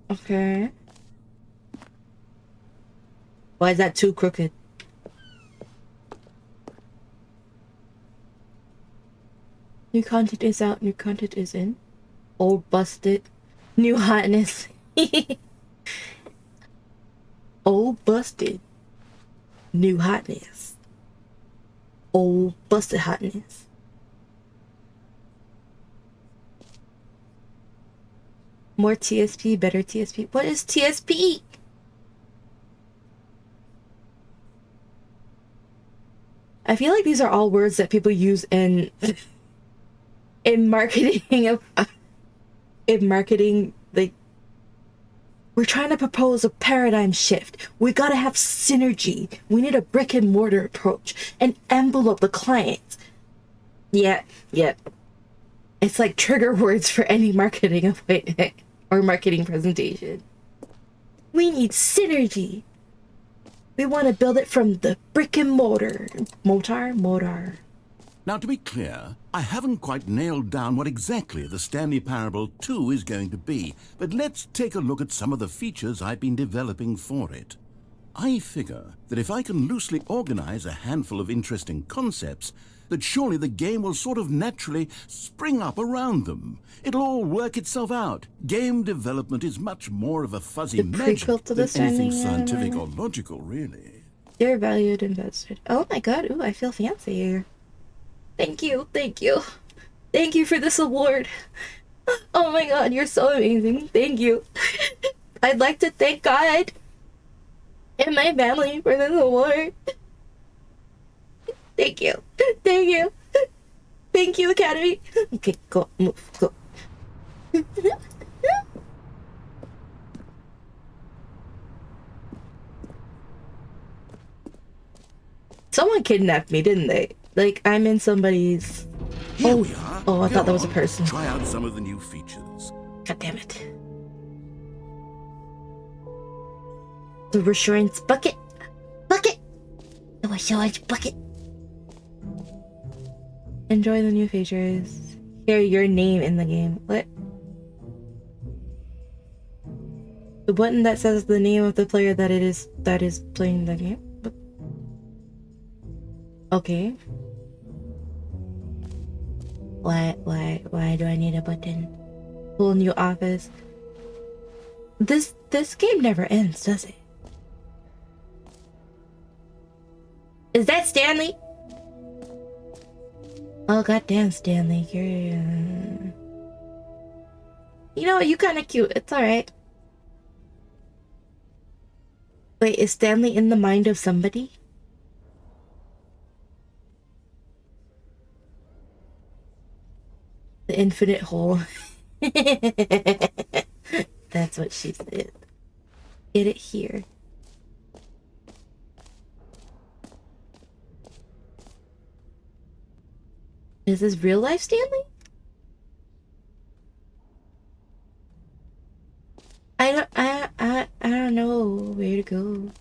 Okay. Why is that too crooked? New content is out, new content is in. Old busted. New hotness. Old busted. New hotness. Old busted hotness. More TSP, better TSP. What is TSP? I feel like these are all words that people use in marketing of in marketing. Like, we're trying to propose a paradigm shift. We gotta have synergy. We need a brick and mortar approach and envelope the clients. Yeah. It's like trigger words for any marketing appointment or marketing presentation. We need synergy. We want to build it from the brick and mortar. Motor. Now, to be clear, I haven't quite nailed down what exactly the Stanley Parable 2 is going to be, but let's take a look at some of the features I've been developing for it. I figure that if I can loosely organize a handful of interesting concepts, that surely the game will sort of naturally spring up around them. It'll all work itself out. Game development is much more of a fuzzy The magic prequel to the than anything Stanley scientific or logical, really. Dear valued investor. Oh my god, ooh, I feel fancy here. Thank you. Thank you for this award. Oh my god, you're so amazing. Thank you. I'd like to thank God and my family for this award. Thank you. Thank you, Academy. Okay, go, move, go. Someone kidnapped me, didn't they? Like, I'm in somebody's... Here we are. Oh, I Go thought that was a on, person. Try out some of the new features. God damn it. The reassurance bucket. The reassurance bucket. Enjoy the new features. Hear your name in the game. What? The button that says the name of the player that is playing the game. What? Okay. Why do I need a button? Whole new office. This game never ends, does it? Is that Stanley? Oh goddamn, Stanley, you're... You know what? You kind of cute. It's all right. Wait, is Stanley in the mind of somebody? The infinite hole. That's what she said. Get it here. Is this real life Stanley? I don't know where to go.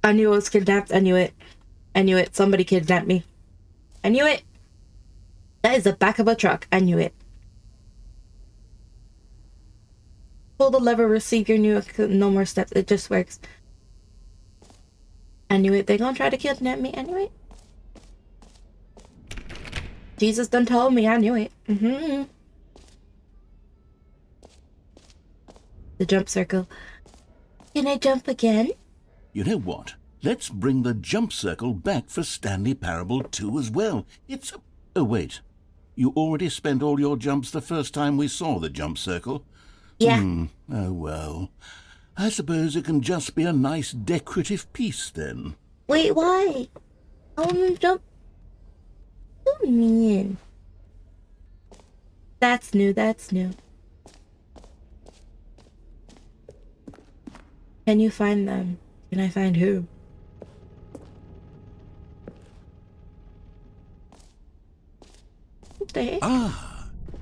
I knew I was kidnapped. I knew it. Somebody kidnapped me. I knew it. That is the back of a truck. I knew it. Pull the lever, receive your new... No more steps. It just works. I knew it. They gonna try to kidnap me. I knew it. Jesus done told me. I knew it. The jump circle. Can I jump again? You know what? Let's bring the jump circle back for Stanley Parable 2 as well. It's a... Oh, wait. You already spent all your jumps the first time we saw the jump circle? Yeah. Oh, well. I suppose it can just be a nice decorative piece, then. Wait, why? I wanna jump. So mean. That's new. Can you find them? Can I find who?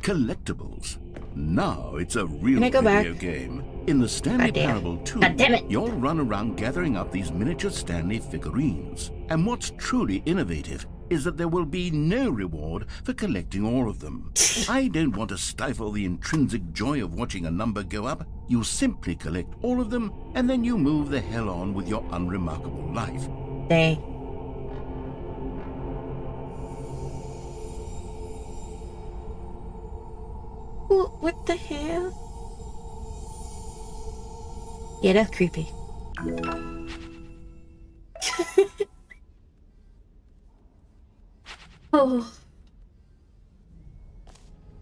collectibles. Now it's a real Can I go video back? game. In the Stanley God damn. Parable 2, God damn it. you'll run around gathering up these miniature Stanley figurines. And what's truly innovative is that there will be no reward for collecting all of them. I don't want to stifle the intrinsic joy of watching a number go up. You simply collect all of them, and then you move the hell on with your unremarkable life. Dang. What the hell? Yeah, that's creepy. Oh.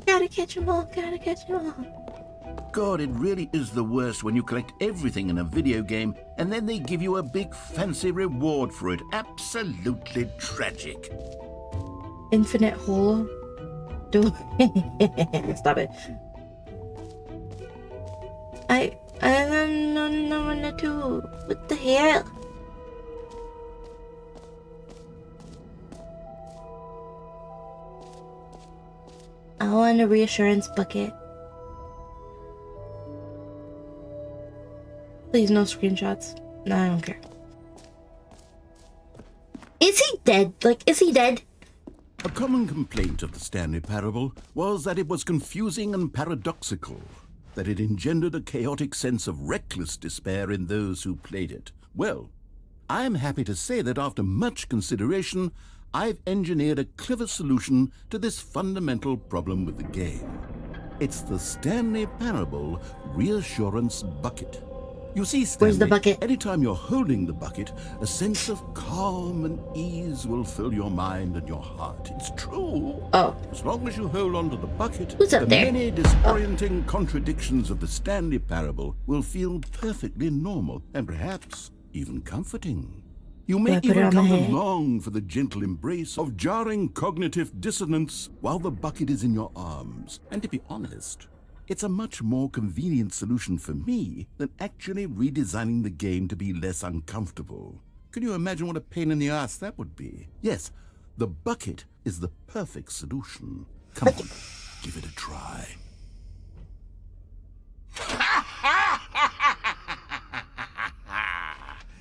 Gotta catch 'em all, gotta catch 'em all. God, it really is the worst when you collect everything in a video game and then they give you a big fancy reward for it. Absolutely tragic. Infinite hole. Don't stop it. I don't know what to do. What the hell? I want a reassurance bucket. Please, no screenshots. No, I don't care. Is he dead? Like, is he dead? A common complaint of the Stanley Parable was that it was confusing and paradoxical, that it engendered a chaotic sense of reckless despair in those who played it. Well, I am happy to say that after much consideration, I've engineered a clever solution to this fundamental problem with the game. It's the Stanley Parable Reassurance Bucket. You see, Stanley, Where's the bucket? anytime you're holding the bucket, a sense of calm and ease will fill your mind and your heart. It's true. Oh. As long as you hold on to the bucket, Who's up the there? many disorienting contradictions of the Stanley Parable will feel perfectly normal and perhaps even comforting. You Do I may put it even on my come to head? long for the gentle embrace of jarring cognitive dissonance while the bucket is in your arms. And to be honest, it's a much more convenient solution for me than actually redesigning the game to be less uncomfortable. Can you imagine what a pain in the ass that would be? Yes, the bucket is the perfect solution. Come on, give it a try.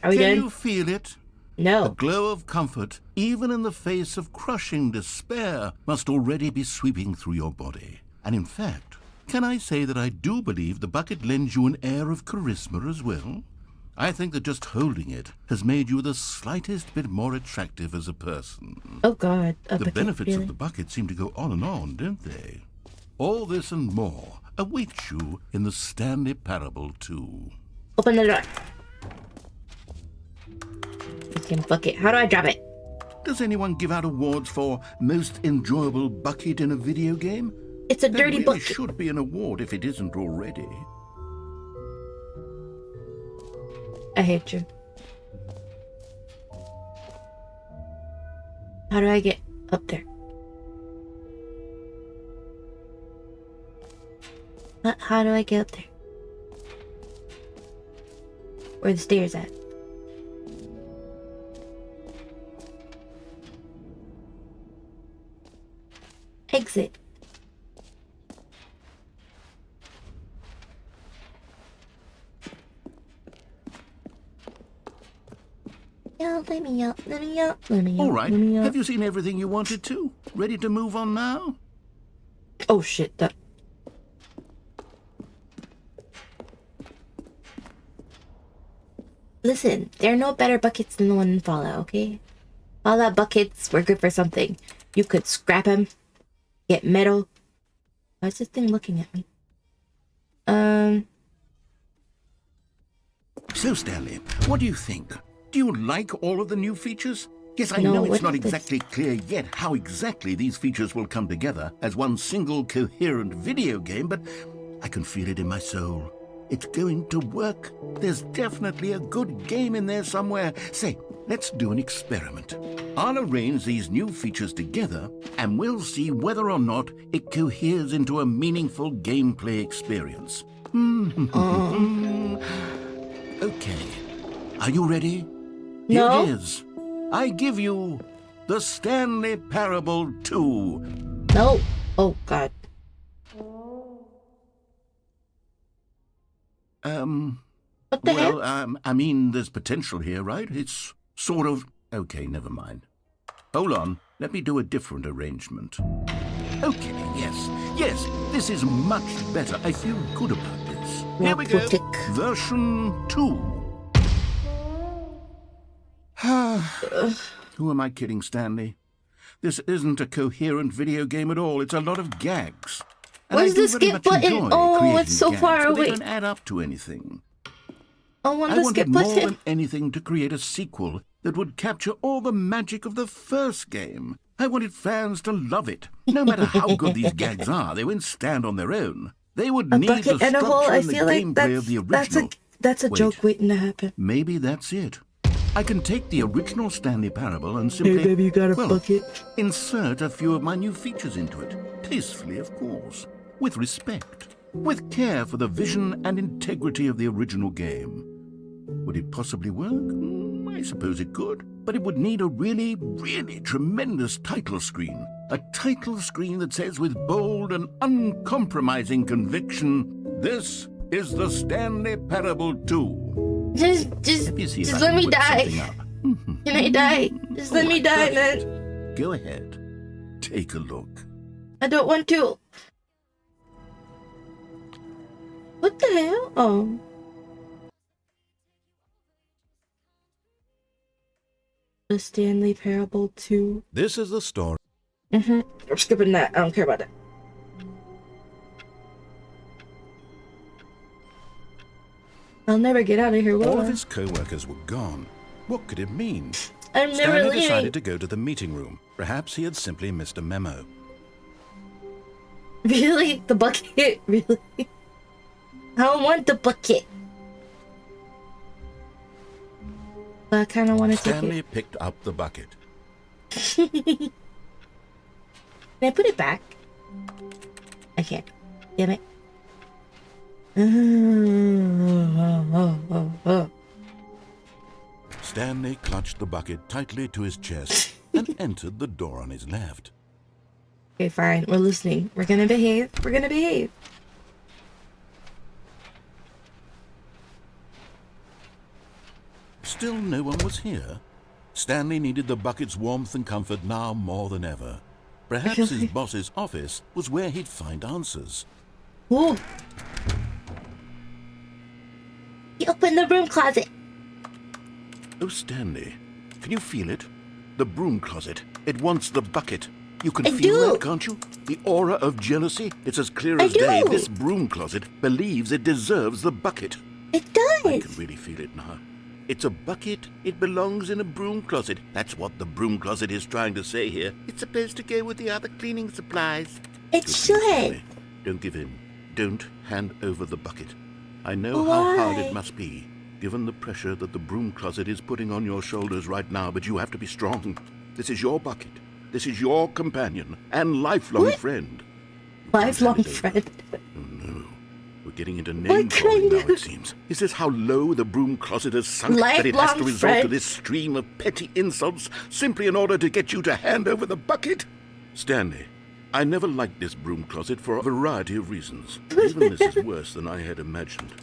Are we Can done? you feel it? The No. glow of comfort, even in the face of crushing despair, must already be sweeping through your body. And in fact, can I say that I do believe the bucket lends you an air of charisma as well? I think that just holding it has made you the slightest bit more attractive as a person. Oh God. A The bucket, benefits really? of the bucket seem to go on and on, don't they? All this and more awaits you in the Stanley Parable 2. Open the door. Freaking bucket. How do I drop it? Does anyone give out awards for most enjoyable bucket in a video game? It's a There dirty really bucket. should be an award if it isn't already. I hate you. How do I get up there? How do I get up there? Where the stairs at? Exit. Yeah, let me out, let me out, let me out. All right, let me out. have you seen everything you wanted to? Ready to move on now? Oh shit, that. Listen, there are no better buckets than the one in Fallout, okay? Fallout buckets were good for something. You could scrap them, get metal. Why is this thing looking at me? So, Stanley, what do you think? Do you like all of the new features? Yes, I No, know what it's not is this? exactly clear yet how exactly these features will come together as one single coherent video game, but I can feel it in my soul. It's going to work. There's definitely a good game in there somewhere. Say, let's do an experiment. I'll arrange these new features together, and we'll see whether or not it coheres into a meaningful gameplay experience. Okay. Are you ready? Here No. it is. I give you the Stanley Parable 2. No. Oh God. What the hell? Well, I mean, there's potential here, right? It's sort of... Okay, never mind. Hold on, let me do a different arrangement. Okay, yes, this is much better. I feel good about this. Here we go. Version 2. Who am I kidding, Stanley? This isn't a coherent video game at all. It's a lot of gags. Where's the skip button? Oh, it's so far away. They don't add up to anything. I want the skip wanted more button. than anything to create a sequel that would capture all the magic of the first game. I wanted fans to love it. No matter how good these gags are, they wouldn't stand on their own. They would need the structure and the gameplay of the original. That's a joke waiting to happen. Maybe that's it. I can take the original Stanley Parable and simply, Hey, baby, you got a bucket? insert a few of my new features into it. Tastefully, of course. With respect. With care for the vision and integrity of the original game. Would it possibly work? I suppose it could. But it would need a really, really tremendous title screen. A title screen that says with bold and uncompromising conviction, "This is the Stanley Parable 2. Just let me die. Can I die? Just let me die, man. Go ahead. Take a look. I don't want to. What the hell? Oh. The Stanley Parable 2. This is the story. I'm skipping that. I don't care about that. I'll never get out of here, will All I? of his co-workers were gone. What could it mean? I'm never Stanley leaving. decided to go to the meeting room. Perhaps he had simply missed a memo. Really? The bucket? Really? I don't want the bucket. But I kind of want to take Stanley it. picked up the bucket. Can I put it back? I can't. Damn it. Stanley clutched the bucket tightly to his chest and entered the door on his left. Okay, fine. We're listening. We're gonna behave. We're gonna behave. Still no one was here. Stanley needed the bucket's warmth and comfort now more than ever. Perhaps his boss's office was where he'd find answers. Whoa. He opened the broom closet. Oh, Stanley, can you feel it? The broom closet. It wants the bucket. You can I feel do. that, can't you? The aura of jealousy. It's as clear I as day. do. This broom closet believes it deserves the bucket. It I does. can really feel it now. It's a bucket. It belongs in a broom closet. That's what the broom closet is trying to say here. It's supposed to go with the other cleaning supplies. It Good should. Stanley. Don't give in. Don't hand over the bucket. I know how hard Why? it must be, given the pressure that the broom closet is putting on your shoulders right now, but you have to be strong. This is your bucket. This is your companion and lifelong What? friend. Lifelong friend. Oh no. We're getting into name calling now, it seems. Is this how low the broom closet has sunk that it has to Lifelong resort friend. to this stream of petty insults simply in order to get you to hand over the bucket? Stanley, I never liked this broom closet for a variety of reasons. Even this is worse than I had imagined.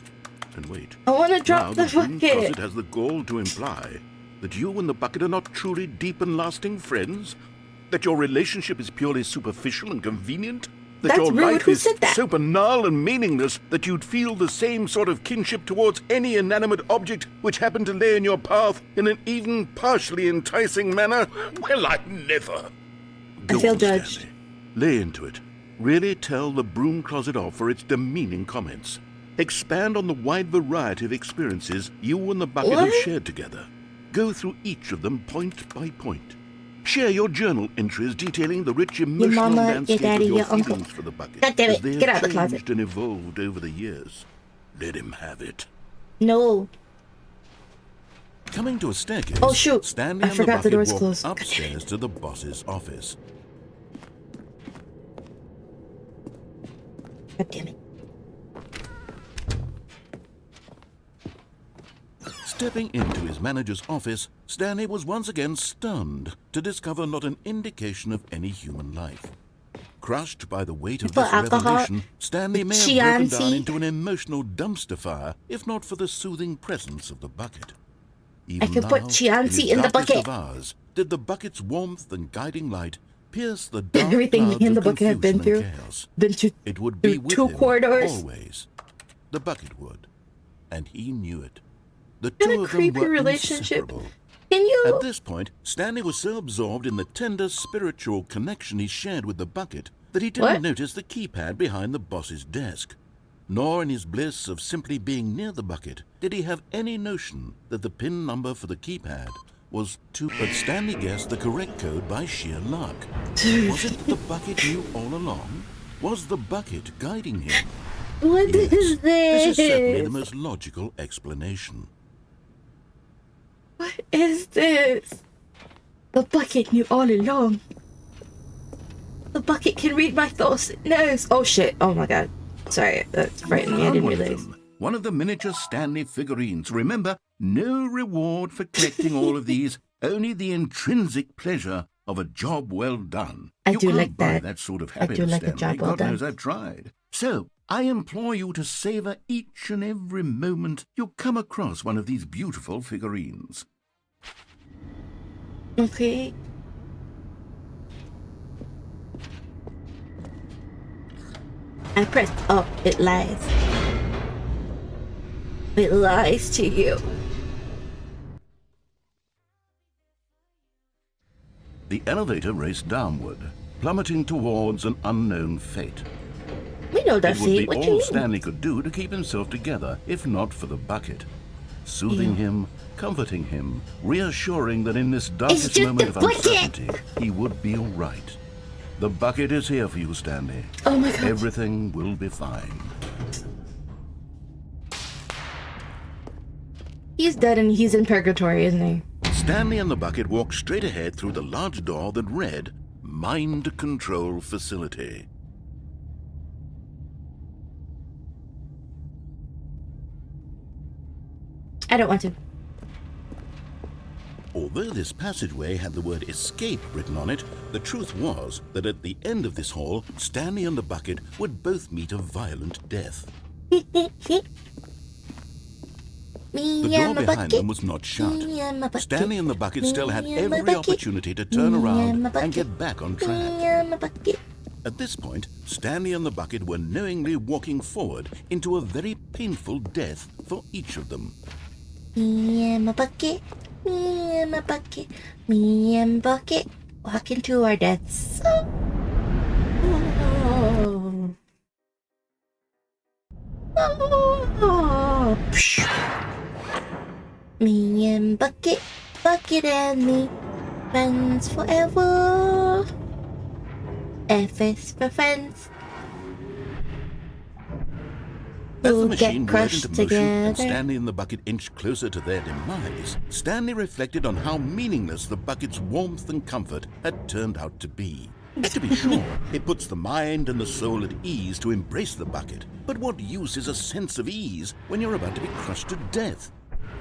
And wait. I want to Now drop the the broom bucket. closet has the gall to imply that you and the bucket are not truly deep and lasting friends? That your relationship is purely superficial and convenient? That That's your rude. life Who is said that? so banal and meaningless that you'd feel the same sort of kinship towards any inanimate object which happened to lay in your path in an even partially enticing manner? Well, I never. Go feel on, judged. Stanley. Lay into it. Really tell the broom closet off for its demeaning comments. Expand on the wide variety of experiences you and the bucket have What? shared together. Go through each of them point by point. Share your journal entries detailing the rich emotional mama, your landscape daddy, of your your uncle. feelings for the bucket. God damn as it, they get have out of the closet. changed and evolved over the years. Let him have it. No. Coming to a staircase, Oh, shoot. Stanley I and forgot the the bucket door's walked closed. God damn upstairs to the boss's office. God damn it. Stepping into his manager's office, Stanley was once again stunned to discover not an indication of any human life. Crushed by the weight of For this alcohol, revelation, Stanley may have broken down Chianti. into an emotional dumpster fire, if not for the soothing presence of the bucket. Even can now, put Chianti in in the his darkest bucket. of hours, did the bucket's warmth and guiding light pierce the dark Everything me clouds and the of bucket have been confusion through. and chaos. Been to It would be through with 2 him corridors. always. The bucket would, and he knew it. The What two a of them creepy were relationship. inseparable. Can you? At this point, Stanley was so absorbed in the tender spiritual connection he shared with the bucket that he didn't What? notice the keypad behind the boss's desk. Nor in his bliss of simply being near the bucket did he have any notion that the PIN number for the keypad was 2. But Stanley guessed the correct code by sheer luck. Was it the bucket knew all along? Was the bucket guiding him? What Yes, is this is certainly the this? most logical explanation. What is this? The bucket knew all along. The bucket can read my thoughts. It knows. Oh shit. Oh my god. Sorry, that frightened me. I didn't One of realize. them, one of the miniature Stanley figurines. Remember, no reward for collecting all of these, only the intrinsic pleasure of a job well done. I You do can't like buy that. that sort of I happiness, do like a Stanley. job well God knows done. I've tried. So, I implore you to savor each and every moment you come across one of these beautiful figurines. Okay. I pressed up. It lies. It lies to you. The elevator raced downward, plummeting towards an unknown fate. We know that It would be fate. What you all mean? Stanley could do to keep himself together, if not for the bucket. Soothing him, comforting him, reassuring that in this darkest just moment of the bucket. uncertainty, he would be all right. The bucket is here for you, Stanley. Oh my god. Everything will be fine. He's dead and he's in purgatory, isn't he? Stanley and the bucket walked straight ahead through the large door that read, Mind Control Facility. I don't want to. Although this passageway had the word escape written on it, the truth was that at the end of this hall, Stanley and the bucket would both meet a violent death. Me The and door my behind bucket. them was not shut. Me and my bucket. Stanley and the bucket Me still had and my every bucket. opportunity to turn Me around and my bucket. and get back on Me track. and my bucket. At this point, Stanley and the bucket were knowingly walking forward into a very painful death for each of them. Me and my bucket. Me and my bucket. Me and bucket. Walking to our deaths. Oh. Oh. Me and bucket. Bucket and me. Friends forever. F is for friends. As the We'll machine get whirred crushed into motion and together. Stanley and the bucket inched closer to their demise, Stanley reflected on how meaningless the bucket's warmth and comfort had turned out to be. To be sure, it puts the mind and the soul at ease to embrace the bucket, but what use is a sense of ease when you're about to be crushed to death?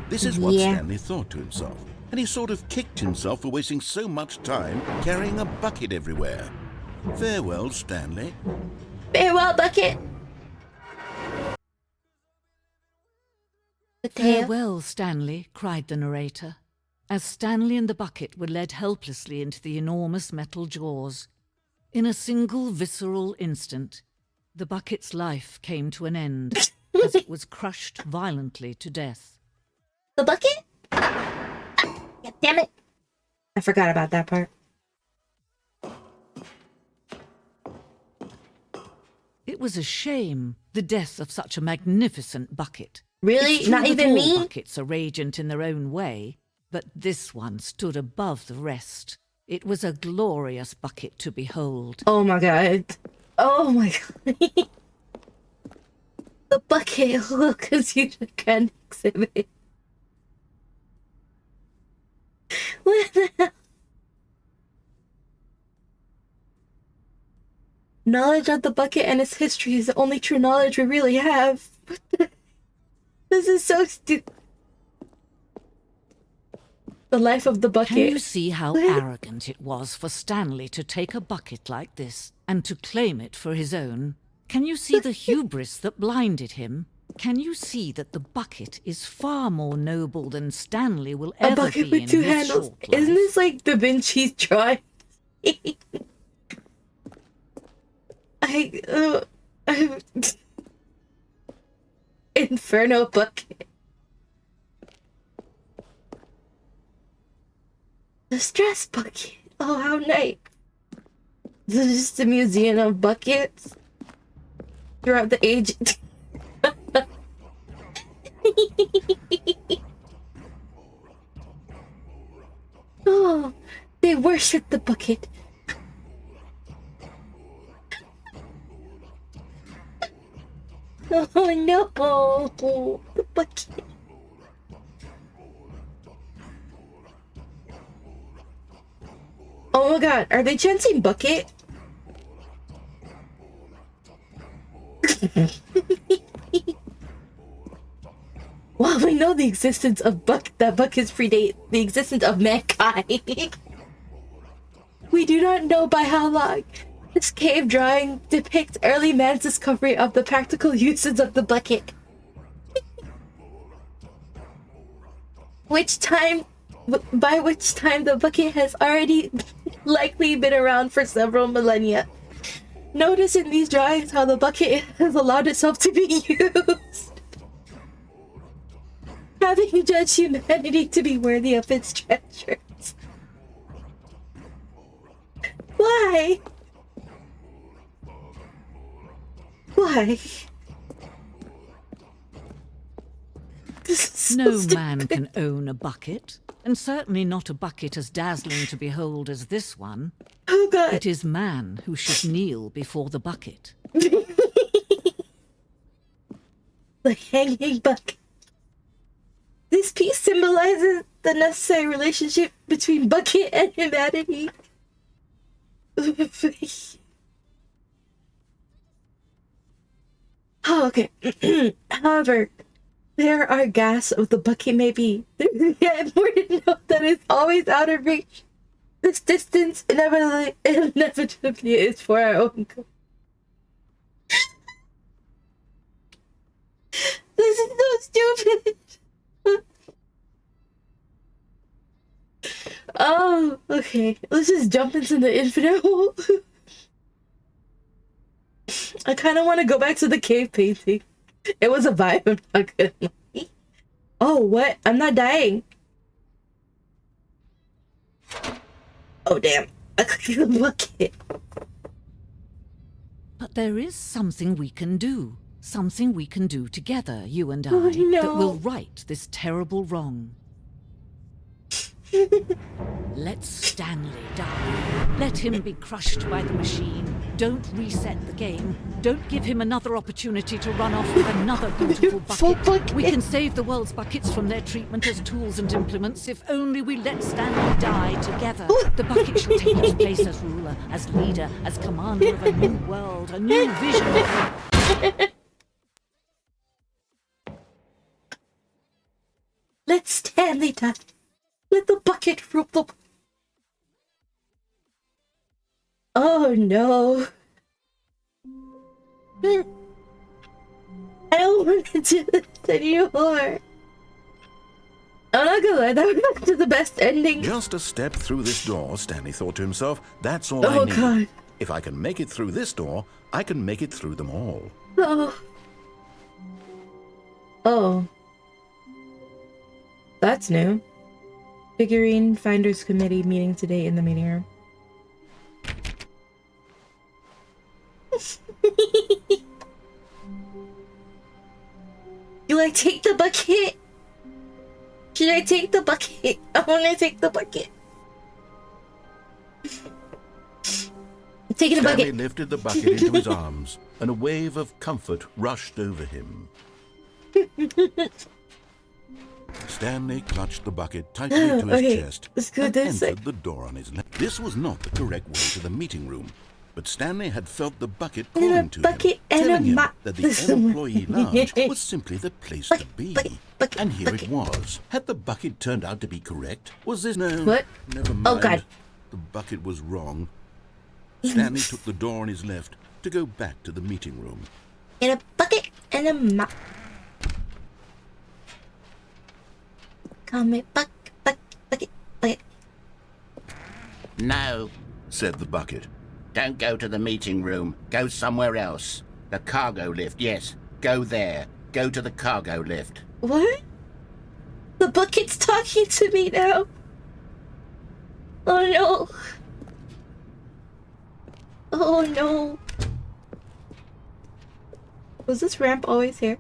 This is what Yeah. Stanley thought to himself, and he sort of kicked himself for wasting so much time carrying a bucket everywhere. Farewell, Stanley. Farewell, bucket. The tail. Farewell, Stanley, cried the narrator, as Stanley and the bucket were led helplessly into the enormous metal jaws. In a single visceral instant, the bucket's life came to an end as it was crushed violently to death. The bucket? God damn it. I forgot about that part. It was a shame, the death of such a magnificent bucket. Really? It's true Not that even all me? buckets are radiant in their own way, but this one stood above the rest. It was a glorious bucket to behold. Oh my god. Oh my god. The bucket will consider an exhibit. What the hell? Knowledge of the bucket and its history is the only true knowledge we really have. What the? This is so stupid. The life of the bucket. Can you see how arrogant it was for Stanley to take a bucket like this and to claim it for his own. Can you see the hubris that blinded him? Can you see that the bucket is far more noble than Stanley will A ever bucket be with in two his handles. short life? Isn't this like Da Vinci's drawing? I Inferno bucket. The stress bucket. Oh, how nice. This is just a museum of buckets throughout the ages. Oh, they worship the bucket. Oh no, the bucket. Oh my god, are they chanting bucket? Well, we know the existence of that buckets predate the existence of mankind. We do not know by how long. This cave drawing depicts early man's discovery of the practical uses of the bucket. By which time the bucket has already likely been around for several millennia. Notice in these drawings how the bucket has allowed itself to be used. Having judged humanity to be worthy of its treasures. Why? Why? This is so No stupid. man can own a bucket, and certainly not a bucket as dazzling to behold as this one. Oh god. It is man who should kneel before the bucket. The hanging bucket. This piece symbolizes the necessary relationship between bucket and humanity. Oh, okay. However, there are gasps of the bucket may be. Yeah, important to note that it's always out of reach. This distance inevitably is for our own good. This is so stupid. Oh, okay. Let's just jump into the infinite hole. I kind of want to go back to the cave painting. It was a vibe, I'm not gonna lie. Oh, what? I'm not dying. Oh, damn. I clicked the bucket. But there is something we can do. Something we can do together, you and I, Oh, no. that will right this terrible wrong. Let Stanley die. Let him be crushed by the machine. Don't reset the game. Don't give him another opportunity to run off with another beautiful bucket. We can save the world's buckets from their treatment as tools and implements if only we let Stanley die together. The bucket shall take its place as ruler, as leader, as commander of a new world, a new vision. Let Stanley die. Let the bucket rule the... Oh no. I don't want to do this anymore. I'm not gonna lie, that was the best ending. Just a step through this door, Stanley thought to himself. That's all I Oh need. god. If I can make it through this door, I can make it through them all. Oh. Oh. That's new. Figurine Finders Committee meeting today in the meeting room. Do I take the bucket? Should I take the bucket? I want to take the bucket. I'm taking the Stanley bucket. lifted the bucket into his arms, and a wave of comfort rushed over him. Stanley clutched the bucket tightly to his Okay, chest let's go and this entered way. the door on his left. This was not the correct way to the meeting room, but Stanley had felt the bucket And a calling to bucket him, and a telling him mop. that the employee lounge was simply the place to be. Bucket, And here bucket. it was. Had the bucket turned out to be correct? Was this no? What? Never mind. Oh, God. The bucket was wrong. Stanley took the door on his left to go back to the meeting room. In a bucket and a mop. Call me bucket. No, Said the bucket. don't go to the meeting room. Go somewhere else. The cargo lift, yes. Go there. Go to the cargo lift. What? The bucket's talking to me now. Oh no. Oh no. Was this ramp always here?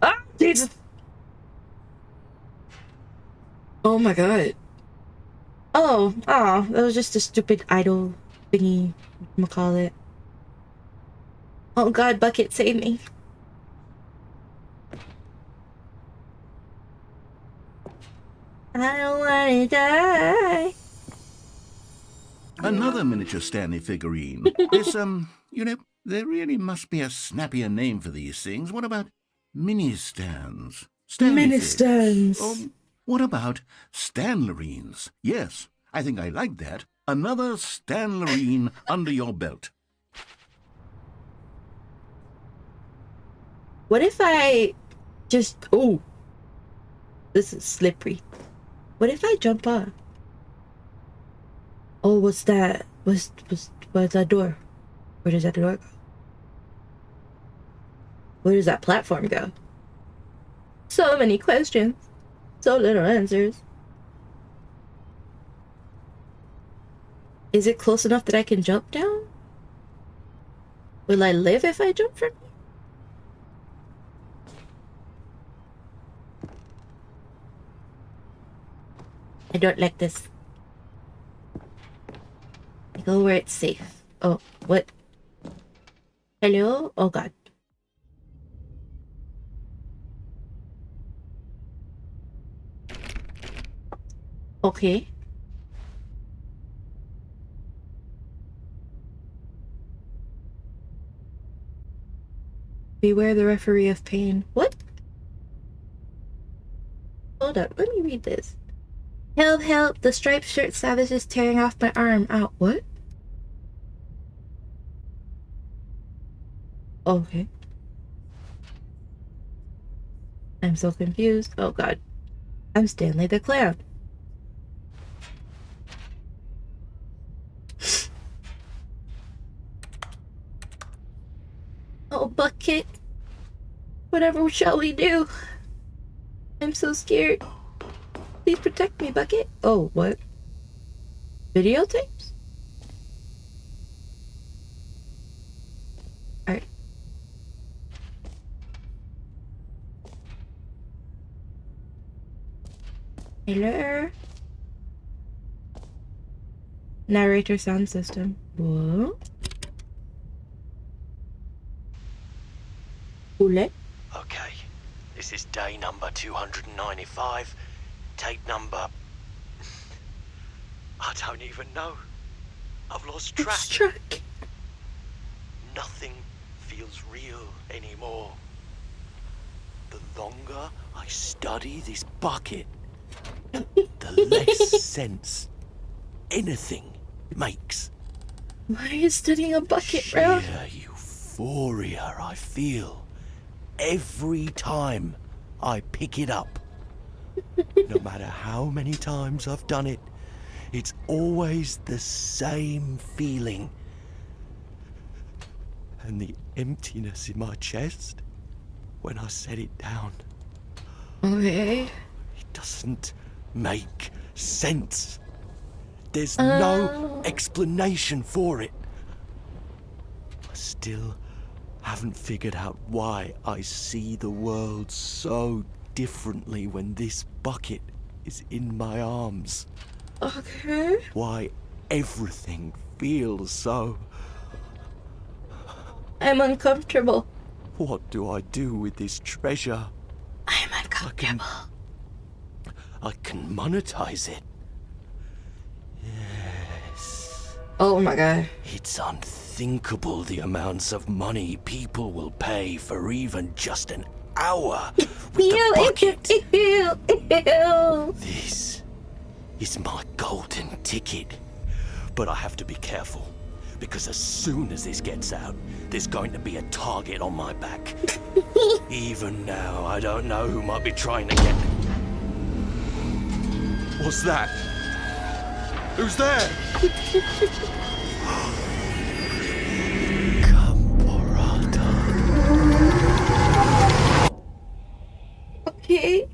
Ah, Jesus. Oh my god. Oh, that was just a stupid idol thingy. I'ma call it. Oh god, bucket, save me. I don't wanna die. Another miniature Stanley figurine. This, there really must be a snappier name for these things. What about mini-stands? Mini-stands. What about Stanlerines? Yes, I think I like that. Another Stanlerine under your belt. What if I just... Oh. This is slippery. What if I jump off? Oh, what's that? Where's that door? Where does that door go? Where does that platform go? So many questions. So little answers. Is it close enough that I can jump down? Will I live if I jump from here? I don't like this. I go where it's safe. Oh, what? Hello? Oh god. Okay. Beware the referee of pain. What? Hold up, let me read this. Help, help, the striped shirt savage is tearing off my arm. Ow, what? Okay. I'm so confused. Oh god. I'm Stanley the Clown. Oh, bucket. Whatever shall we do? I'm so scared. Please protect me, bucket. Oh, what? Videotapes? Alright. Hello? Narrator sound system. Whoa. Oule. Okay, this is day number 295. Tape number... I don't even know. I've lost track. Lost track. Nothing feels real anymore. The longer I study this bucket, the less sense anything makes. Why are you studying a bucket, bro? Sheer euphoria I feel every time I pick it up. No matter how many times I've done it, it's always the same feeling. And the emptiness in my chest when I set it down. Okay. It doesn't make sense. There's no explanation for it. I still haven't figured out why I see the world so differently when this bucket is in my arms. Okay. Why everything feels so... I'm uncomfortable. What do I do with this treasure? I'm uncomfortable. I can monetize it. Yes. Oh my god. It's unthinkable the amounts of money people will pay for even just an hour with the bucket. This is my golden ticket. But I have to be careful. Because as soon as this gets out, there's going to be a target on my back. Even now, I don't know who might be trying to get... What's that? Who's there? Caporata. Okay.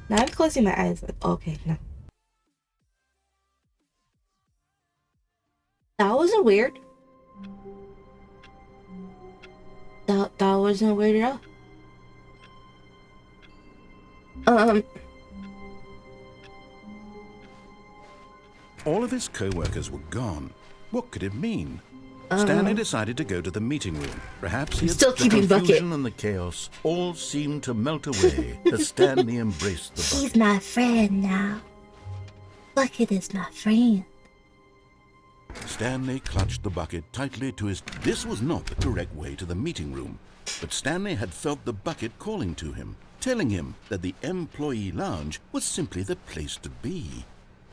Now I'm closing my eyes. Okay, no. That wasn't weird. That wasn't weird at all. All of his co-workers were gone. What could it mean? Stanley decided to go to the meeting room. Perhaps he had still keeping the Bucket. confusion and the chaos all seemed to melt away as Stanley embraced the bucket. He's my friend now. Bucket is my friend. Stanley clutched the bucket tightly to his... This was not the correct way to the meeting room, but Stanley had felt the bucket calling to him, telling him that the employee lounge was simply the place to be.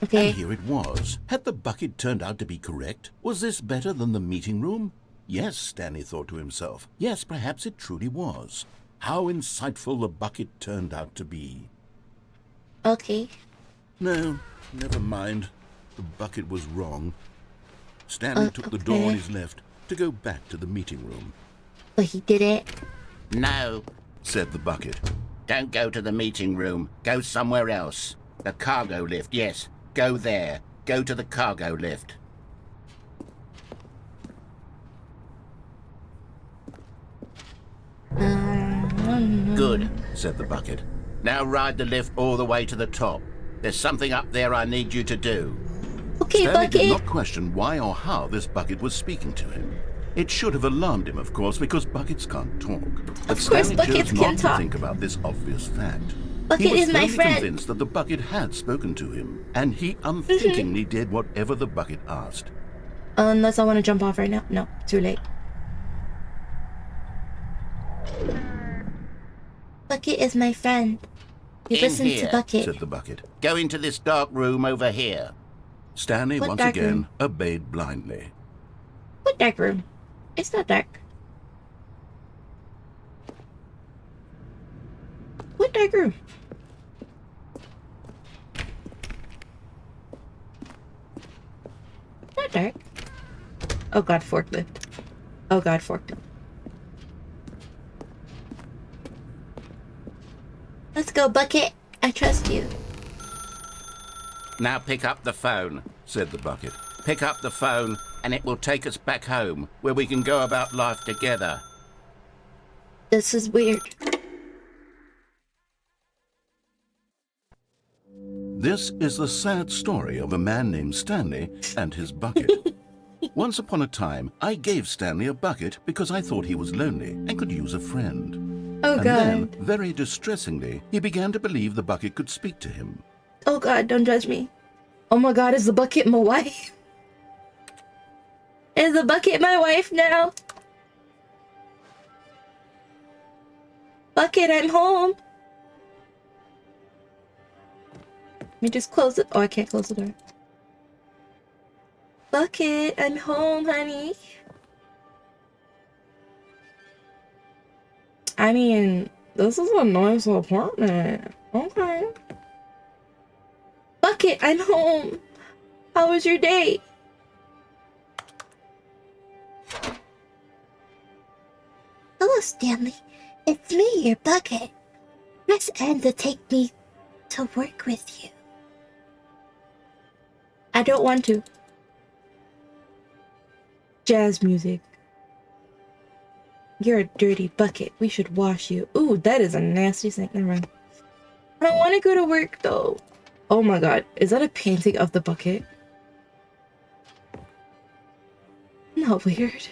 Okay. And here it was. Had the bucket turned out to be correct? Was this better than the meeting room? Yes, Stanley thought to himself. Yes, perhaps it truly was. How insightful the bucket turned out to be. Okay. No, never mind. The bucket was wrong. Stanley took the door on his left to go back to the meeting room. But he did it. No, Said the bucket. don't go to the meeting room. Go somewhere else. The cargo lift, yes. Go there. Go to the cargo lift. Good, Said the bucket. now ride the lift all the way to the top. There's something up there I need you to do. Okay, Stanley did Bucket. not question why or how this bucket was speaking to him. It should have alarmed him, of course, because buckets can't talk. But Of course, Stanley buckets chose can not talk. to think about this obvious fact. Bucket He was is my firmly friend. convinced that the bucket had spoken to him, and he unthinkingly did whatever the bucket asked. Unless I want to jump off right now. No, too late. Bucket is my friend. You In listen here, to Bucket. Said the bucket. Go into this dark room over here. Stanley What once dark again room? obeyed blindly. What dark room? It's not dark. What dark room? Not dark. Oh god, forklift. Oh god, forklift. Let's go, Bucket. I trust you. Now pick up the phone. Said the bucket. Pick up the phone and it will take us back home, where we can go about life together. This is weird. This is the sad story of a man named Stanley and his bucket. Once upon a time, I gave Stanley a bucket because I thought he was lonely and could use a friend. Oh And god. then, very distressingly, he began to believe the bucket could speak to him. Oh god, don't judge me. Oh my god, is the bucket my wife? Is the bucket my wife now? Bucket, I'm home. Let me just close it. Oh, I can't close the door. Bucket, I'm home, honey. I mean, this is a nice apartment. Okay. Bucket, I'm home. How was your day? Hello, Stanley. It's me, your Bucket. Press N to take me to work with you. I don't want to. Jazz music. You're a dirty bucket. We should wash you. Ooh, that is a nasty thing. Never mind. I don't want to go to work though. Oh my god. Is that a painting of the bucket? Not weird.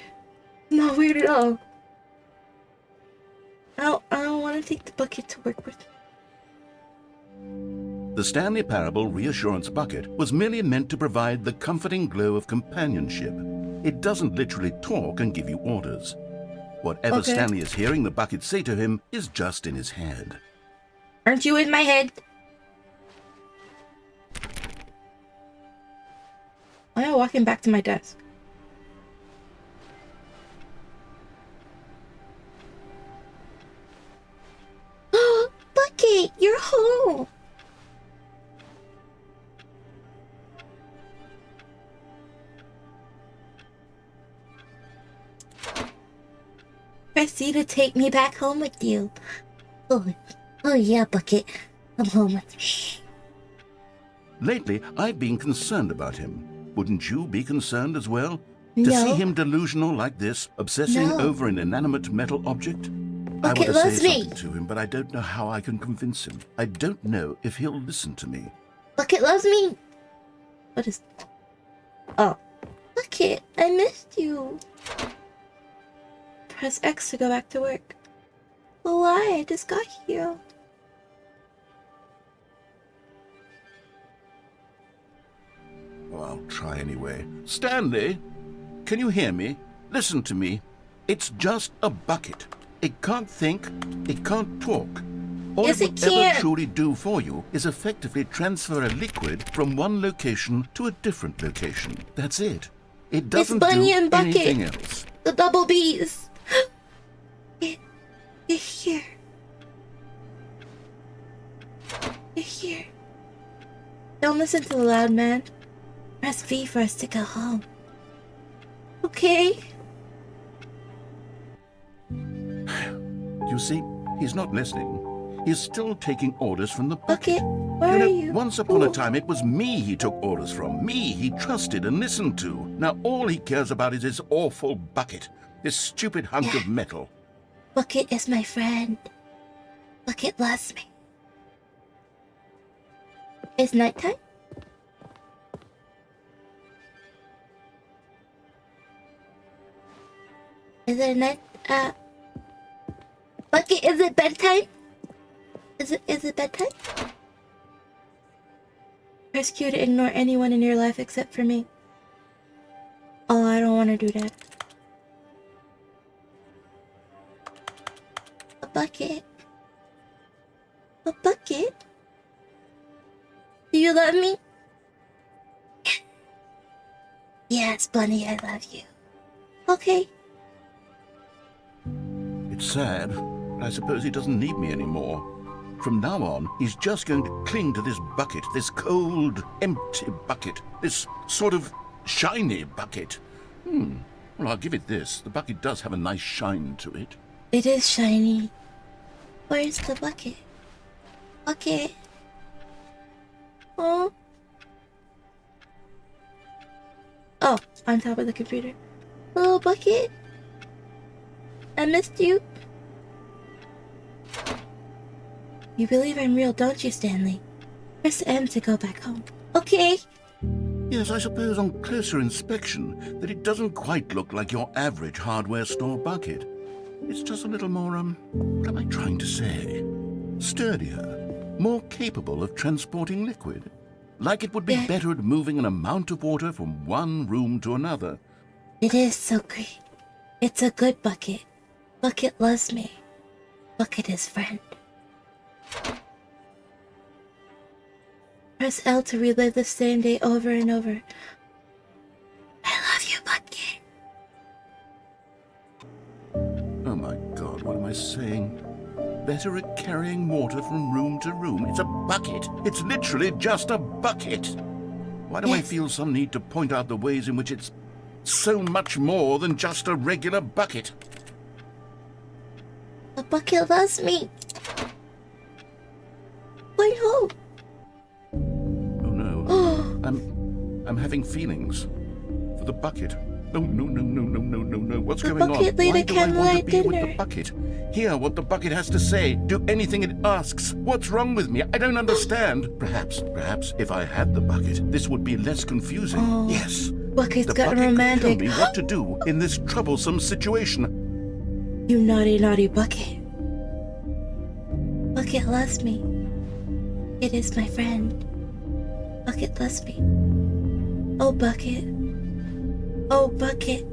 Not weird at all. I don't want to take the bucket to work with. The Stanley Parable Reassurance Bucket was merely meant to provide the comforting glow of companionship. It doesn't literally talk and give you orders. Whatever Okay. Stanley is hearing the bucket say to him is just in his head. Aren't you in my head? Why am I walking back to my desk? Bucket, you're home. Press C to take me back home with you. Oh yeah, Bucket. Come home with me. Lately, I've been concerned about him. Wouldn't you be concerned as well? To No. see him delusional like this, obsessing No. over an inanimate metal object? I Bucket want to say loves me. something to him, but I don't know how I can convince him. I don't know if he'll listen to me. Bucket loves me. What is... Oh. Bucket, I missed you. Press X to go back to work. Well, why? I just got here. Oh, I'll try anyway. Stanley, can you hear me? Listen to me. It's just a bucket. It can't think. It can't talk. All Yes, it it would ever can. truly do for you is effectively transfer a liquid from one location to a different location. That's it. It doesn't Bunny do and Bucket. anything else. The double B's. You're here. You're here. Don't listen to the loud man. Press V for us to go home. Okay. You see, he's not listening. He's still taking orders from the Bucket, bucket. where are you? Once upon a Ooh. time, it was me he took orders from. Me he trusted and listened to. Now all he cares about is his awful bucket. This stupid hunk of metal. Bucket is my friend. Bucket loves me. It's nighttime? Is it night? Bucket, is it bedtime? Is it bedtime? Press Q to ignore anyone in your life except for me. Oh, I don't want to do that. A bucket. A bucket? Do you love me? Yes, Bunny, I love you. Okay. It's sad, but I suppose he doesn't need me anymore. From now on, he's just going to cling to this bucket, this cold, empty bucket, this sort of shiny bucket. Well, I'll give it this. The bucket does have a nice shine to it. It is shiny. Where's the bucket? Bucket. Oh. Oh, on top of the computer. Little bucket. I missed you. You believe I'm real, don't you, Stanley? Press M to go back home. Okay. Yes, I suppose on closer inspection that it doesn't quite look like your average hardware store bucket. It's just a little more, what am I trying to say? Sturdier, more capable of transporting liquid. Like it would be Yeah. better at moving an amount of water from one room to another. It is so great. It's a good bucket. Bucket loves me. Bucket is friend. Press L to relive the same day over and over. I love you, Bucket. Oh my God, what am I saying? Better at carrying water from room to room. It's a bucket. It's literally just a bucket. Why do I Yes. feel some need to point out the ways in which it's so much more than just a regular bucket? The bucket loves me. Going home. Oh no. I'm having feelings for the bucket. No. What's The going on? bucket laid Why a do I want to candlelight be with the dinner. bucket? Hear what the bucket has to say. Do anything it asks. What's wrong with me? I don't understand. Perhaps if I had the bucket, this would be less confusing. Oh. Yes. Bucket's The gotten bucket romantic. could tell me what to do in this troublesome situation. You naughty, naughty bucket. Bucket loves me. It is my friend. Bucket loves me. Oh, Bucket. Oh, Bucket.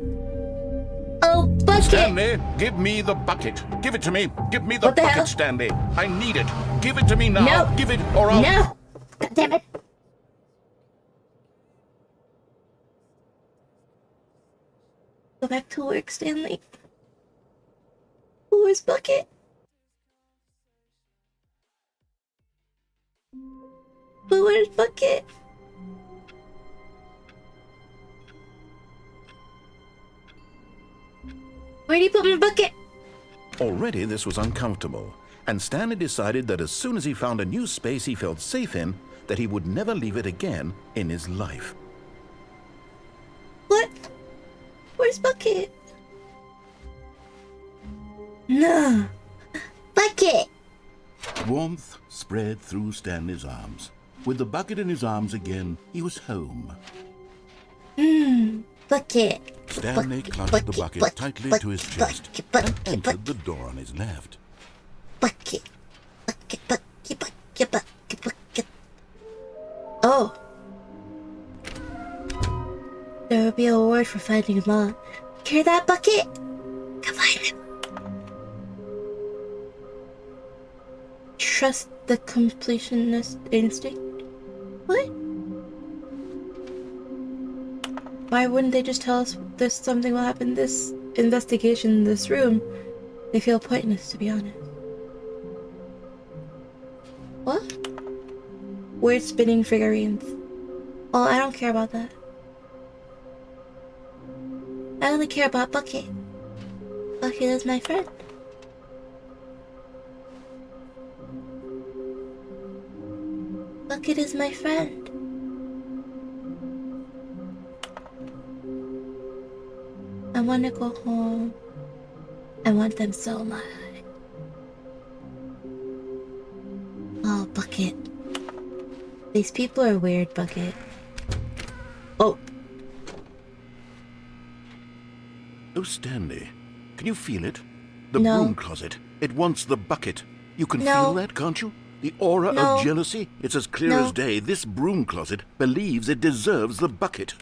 Oh, bucket. Stanley, give me the bucket. Give it to me. Give me the What the bucket, hell? Stanley. I need it. Give it to me now. No. Give it or I'll... No. God damn it. Go back to work, Stanley. Who is bucket? Who is bucket? Where do you put my bucket? Already this was uncomfortable, and Stanley decided that as soon as he found a new space he felt safe in, that he would never leave it again in his life. What? Where's bucket? No. Bucket! Warmth spread through Stanley's arms. With the bucket in his arms again, he was home. Bucket. Stanley clutched the bucket tightly to his chest and entered the door on his left. Bucket. Bucket, bucket, bucket, bucket, bucket. Oh. There will be a reward for finding him all. Hear that, bucket? Come find him. Trust the completionist instinct? What? Why wouldn't they just tell us there's something will happen in this investigation in this room? They feel pointless, to be honest. What? Weird spinning figurines. Oh, I don't care about that. I only care about Bucket. Bucket is my friend. Bucket is my friend. I want to go home. I want them so much. Oh, Bucket. These people are weird, Bucket. Oh. Oh, Stanley, can you feel it? The No. broom closet. It wants the bucket. You can No. feel that, can't you? The aura No. of jealousy? It's as clear No. as day. This broom closet believes it deserves the bucket.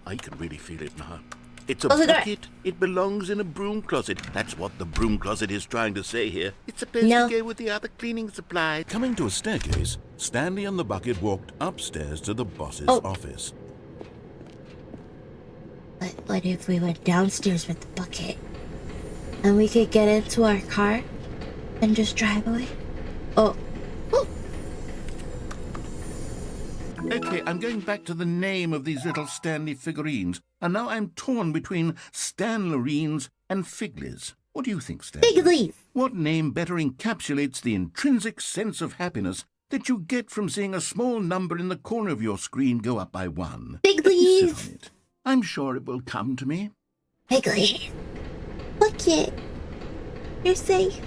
I can really feel it now. It's a Close the door. bucket. It belongs in a broom closet. That's what the broom closet is trying to say here. It's supposed No. to go with the other cleaning supplies. Coming to a staircase, Stanley and the bucket walked upstairs to the boss's Oh. office. But what if we went downstairs with the Bucket? And we could get into our car and just drive away? Oh. Oh. Okay, I'm going back to the name of these little Stanley figurines. And now I'm torn between Stanlerines and Figlies. What do you think, Stanley? Figlies. What name better encapsulates the intrinsic sense of happiness that you get from seeing a small number in the corner of your screen go up by one? Let me sit Figlies. on it. I'm sure it will come to me. Figlies. Bucket. You're safe.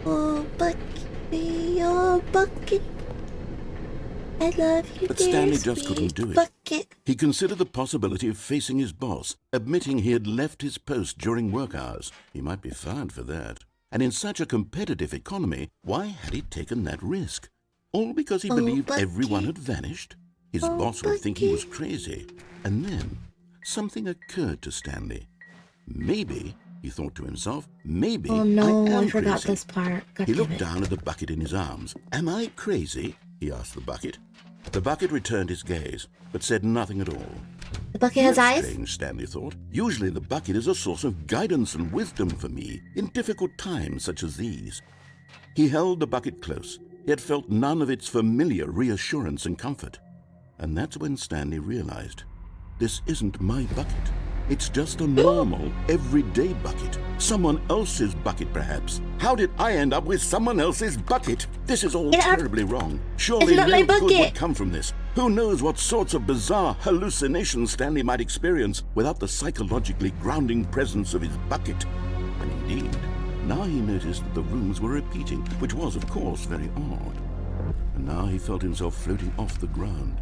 Oh, Bucket. Oh, Bucket. I love you, But dear Stanley just sweet couldn't do it. Bucket. He considered the possibility of facing his boss, admitting he had left his post during work hours. He might be fired for that. And in such a competitive economy, why had he taken that risk? All because he Oh, believed Bucket. everyone had vanished? His Oh, boss would think he was Bucket. crazy. And then something occurred to Stanley. Maybe, he thought to himself, maybe Oh no, I am I forgot crazy. this part. God He damn looked it. down at the bucket in his arms. Am I crazy? He asked the bucket. The bucket returned his gaze, but said nothing at all. The Bucket has That's eyes? strange, Stanley thought. Usually the bucket is a source of guidance and wisdom for me in difficult times such as these. He held the bucket close, yet felt none of its familiar reassurance and comfort. And that's when Stanley realized, this isn't my bucket. It's just a normal, everyday bucket. Someone else's bucket, perhaps. How did I end up with someone else's bucket? This is all Get out. terribly wrong. Surely It's not my no good bucket. would come from this. Who knows what sorts of bizarre hallucinations Stanley might experience without the psychologically grounding presence of his bucket. And indeed, now he noticed that the rooms were repeating, which was, of course, very odd. And now he felt himself floating off the ground.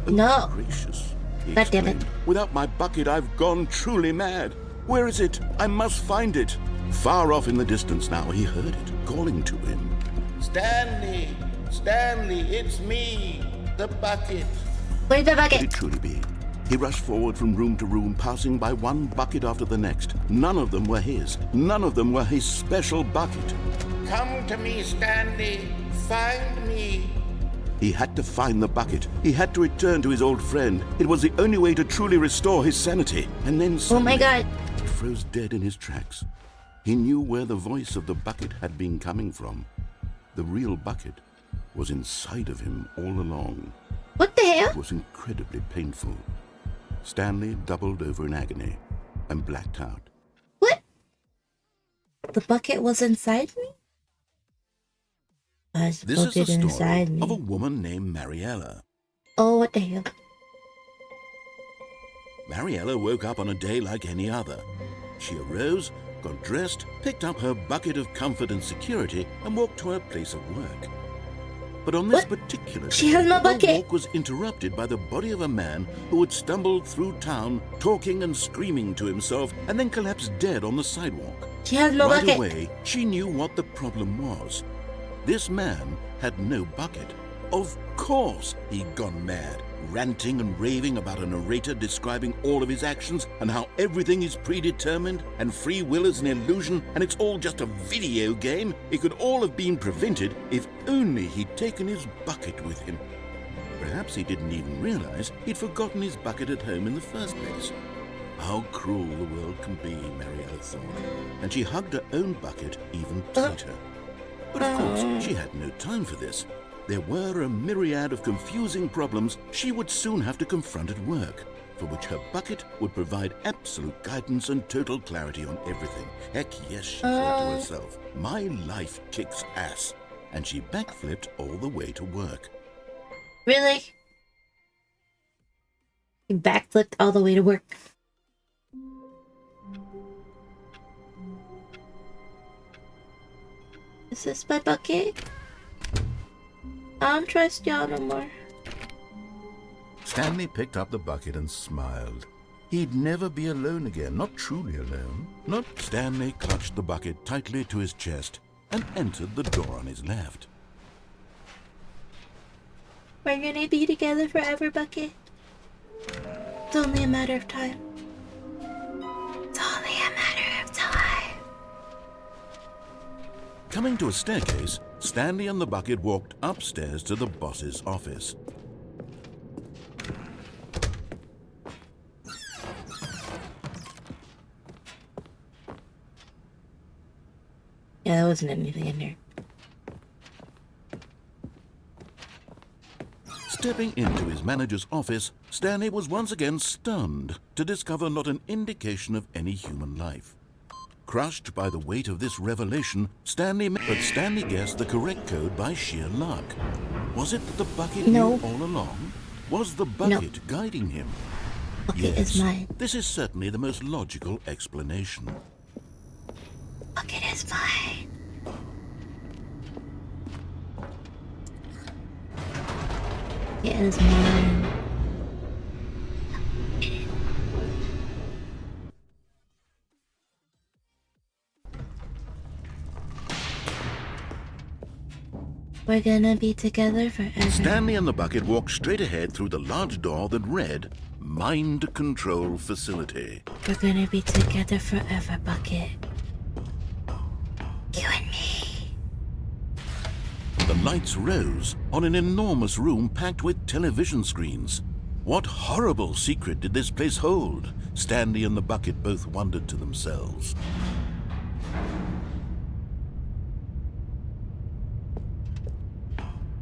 Oh, No. gracious, he God damn it. exclaimed. Without my bucket, I've gone truly mad. Where is it? I must find it. Far off in the distance now, he heard it, calling to him. Stanley! Stanley, it's me, the bucket. Where's the Could Bucket? it truly be? He rushed forward from room to room, passing by one bucket after the next. None of them were his. None of them were his special bucket. Come to me, Stanley. Find me. He had to find the bucket. He had to return to his old friend. It was the only way to truly restore his sanity. And then suddenly, oh my God, he froze dead in his tracks. He knew where the voice of the bucket had been coming from. The real bucket was inside of him all along. what the hell? It was incredibly painful. Stanley doubled over in agony and blacked out. What? The bucket was inside me? This is the story of a woman named Mariella. Oh, what the hell? Mariella woke up on a day like any other. She arose, got dressed, picked up her bucket of comfort and security, and walked to her place of work. But on this particular day, She has no her bucket. walk was interrupted by the body of a man who had stumbled through town, talking and screaming to himself, and then collapsed dead on the sidewalk. She has no Right bucket. away, she knew what the problem was. This man had no bucket. Of course he'd gone mad, ranting and raving about a narrator describing all of his actions and how everything is predetermined and free will is an illusion and it's all just a video game. It could all have been prevented if only he'd taken his bucket with him. Perhaps he didn't even realize he'd forgotten his bucket at home in the first place. How cruel the world can be, Mariella thought, and she hugged her own bucket even tighter. But of course, she had no time for this. There were a myriad of confusing problems she would soon have to confront at work, for which her bucket would provide absolute guidance and total clarity on everything. Heck yes, she thought to herself, my life kicks ass. And she backflipped all the way to work. Really? You backflipped all the way to work. Is this my bucket? I don't trust y'all no more. Stanley picked up the bucket and smiled. He'd never be alone again, not truly alone. Not Stanley clutched the bucket tightly to his chest and entered the door on his left. We're gonna be together forever, bucket. It's only a matter of time. It's only a matter of time. Coming to a staircase, Stanley and the bucket walked upstairs to the boss's office. Yeah, there wasn't anything in there. Stepping into his manager's office, Stanley was once again stunned to discover not an indication of any human life. Crushed by the weight of this revelation, Stanley guessed the correct code by sheer luck. Was it that the bucket knew all along? Was the bucket guiding him? Bucket is mine. This is certainly the most logical explanation. Bucket is mine. Bucket is mine. We're gonna be together forever. Stanley and the bucket walked straight ahead through the large door that read, Mind Control Facility. We're gonna be together forever, bucket. You and me. The lights rose on an enormous room packed with television screens. What horrible secret did this place hold? Stanley and the bucket both wondered to themselves.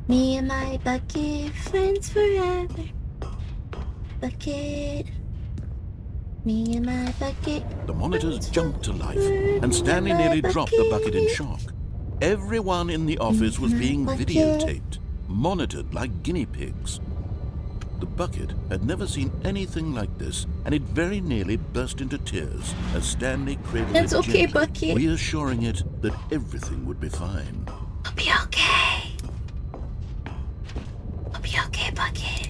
Me and my bucket, friends forever. Bucket. Me and my bucket. The monitors jumped to life, and Stanley nearly dropped the bucket in shock. Everyone in the office was being videotaped, monitored like guinea pigs. The bucket had never seen anything like this, and it very nearly burst into tears as Stanley cradled it gently, bucket. reassuring it that everything would be fine. I'll be okay. I'll be okay, bucket.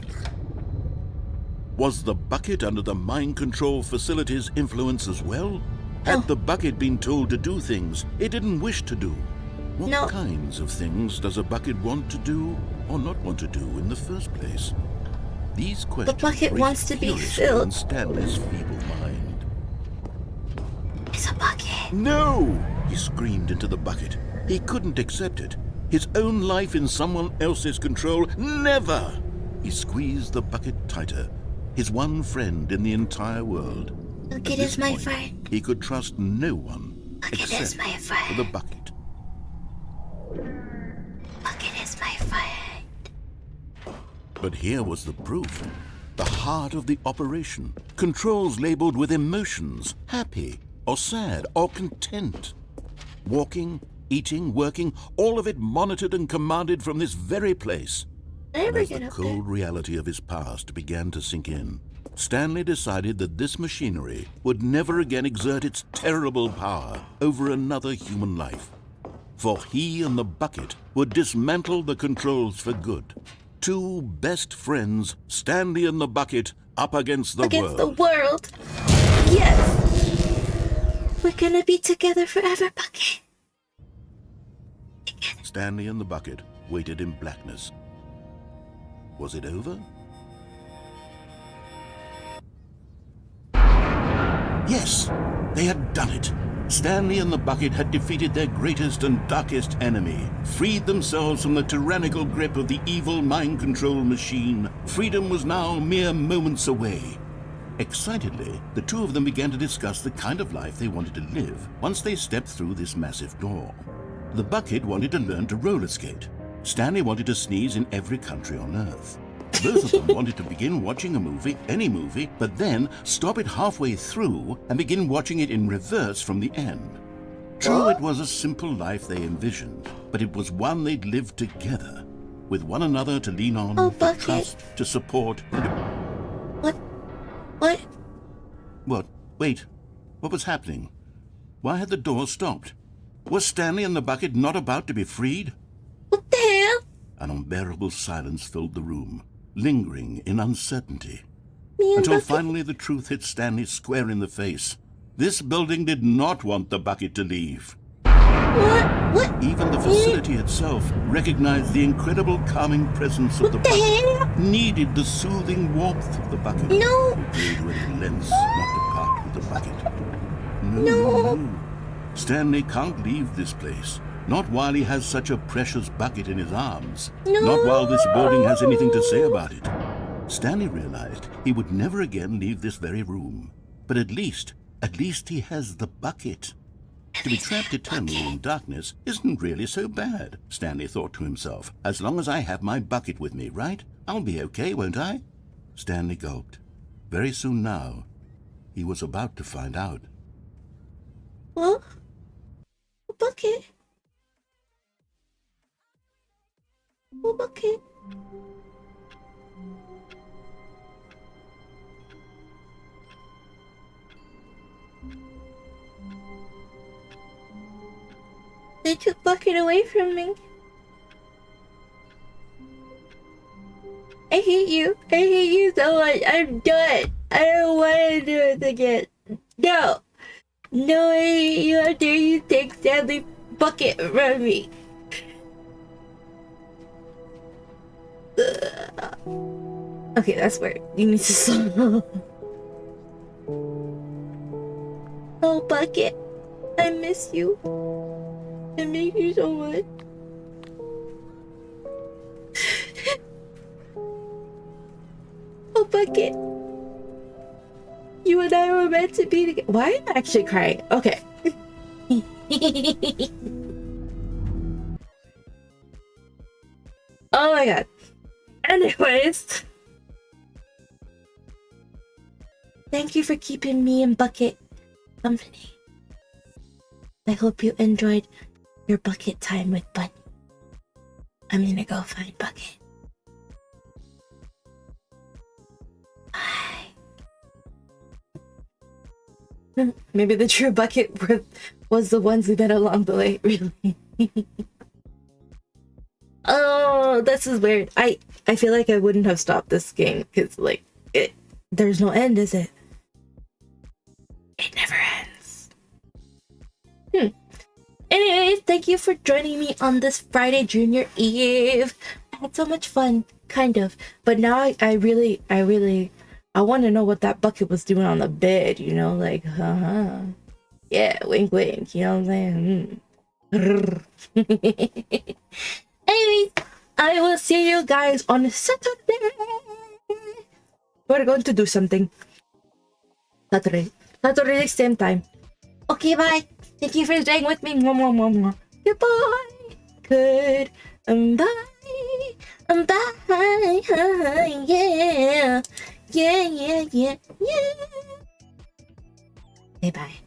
Was the bucket under the mind control facility's influence as well? Had the bucket been told to do things it didn't wish to do? What kinds of things does a bucket want to do or not want to do in the first place? These questions bucket raced wants to be furiously filled. in Stanley's feeble mind. It's a bucket. No! He screamed into the bucket. He couldn't accept it. His own life in someone else's control. Never! He squeezed the bucket tighter. His one friend in the entire world. Bucket At this is my point, friend. he could trust no one Bucket except is my for friend. the bucket. Bucket is my friend. But here was the proof. The heart of the operation. Controls labeled with emotions. Happy, or sad, or content. Walking, eating, working, all of it monitored and commanded from this very place. And as the cold reality of his past began to sink in, Stanley decided that this machinery would never again exert its terrible power over another human life. For he and the bucket would dismantle the controls for good. Two best friends, Stanley and the bucket, up against the world. Against the world. Yes. We're gonna be together forever, bucket. Stanley and the bucket waited in blackness. Was it over? Yes, they had done it. Stanley and the bucket had defeated their greatest and darkest enemy, freed themselves from the tyrannical grip of the evil mind control machine. Freedom was now mere moments away. Excitedly, the two of them began to discuss the kind of life they wanted to live once they stepped through this massive door. The bucket wanted to learn to roller skate. Stanley wanted to sneeze in every country on Earth. Both of them wanted to begin watching a movie, any movie, but then stop it halfway through and begin watching it in reverse from the end. True, it was a simple life they envisioned, but it was one they'd lived together, with one another to lean on, to trust, to support. What? What? What? Wait. What was happening? Why had the door stopped? Was Stanley and the bucket not about to be freed? What the hell? An unbearable silence filled the room, lingering in uncertainty. Me and Until bucket. finally the truth hit Stanley square in the face. This building did not want the bucket to leave. What? Even the facility itself recognized the incredible calming presence of the bucket. Needed the soothing warmth of the bucket. No. It would go to any lengths not to part with the bucket. No. Stanley can't leave this place. Not while he has such a precious bucket in his arms. No. Not while this building has anything to say about it. Stanley realized he would never again leave this very room. But at least he has the bucket. To be trapped eternally in darkness isn't really so bad, Stanley thought to himself. As long as I have my bucket with me, right? I'll be okay, won't I? Stanley gulped. Very soon now, he was about to find out. What? A bucket? A bucket? They took bucket away from me. I hate you. I hate you so much. I'm done. I don't want to do it again. No. No, I hate you. How dare you take Stanley bucket from me? Okay, that's weird. You need to stop. Oh, bucket. I miss you. I miss you so much. Oh, bucket. You and I were meant to be together. Why am I actually crying? Okay. Oh my god. Anyways. Thank you for keeping me and Bucket company. I hope you enjoyed your bucket time with Bunny. I'm gonna go find Bucket. Bye. Maybe the true Bucket was the ones who met along the way, really. Oh, this is weird. I feel like I wouldn't have stopped this game because, like, there's no end, is it? It never ends. Anyways, thank you for joining me on this Friday Junior Eve. I had so much fun kind of. But now I really want to know what that bucket was doing on the bed, you know, like, yeah, wink, wink, you know what I'm saying? Anyways, I will see you guys on Saturday. We're going to do something. Saturday, same time. Okay, bye. Thank you for staying with me. Mwah, mwah, mwah, mwah. Goodbye. Good. Bye. Bye. Yeah. Yeah. Bye bye.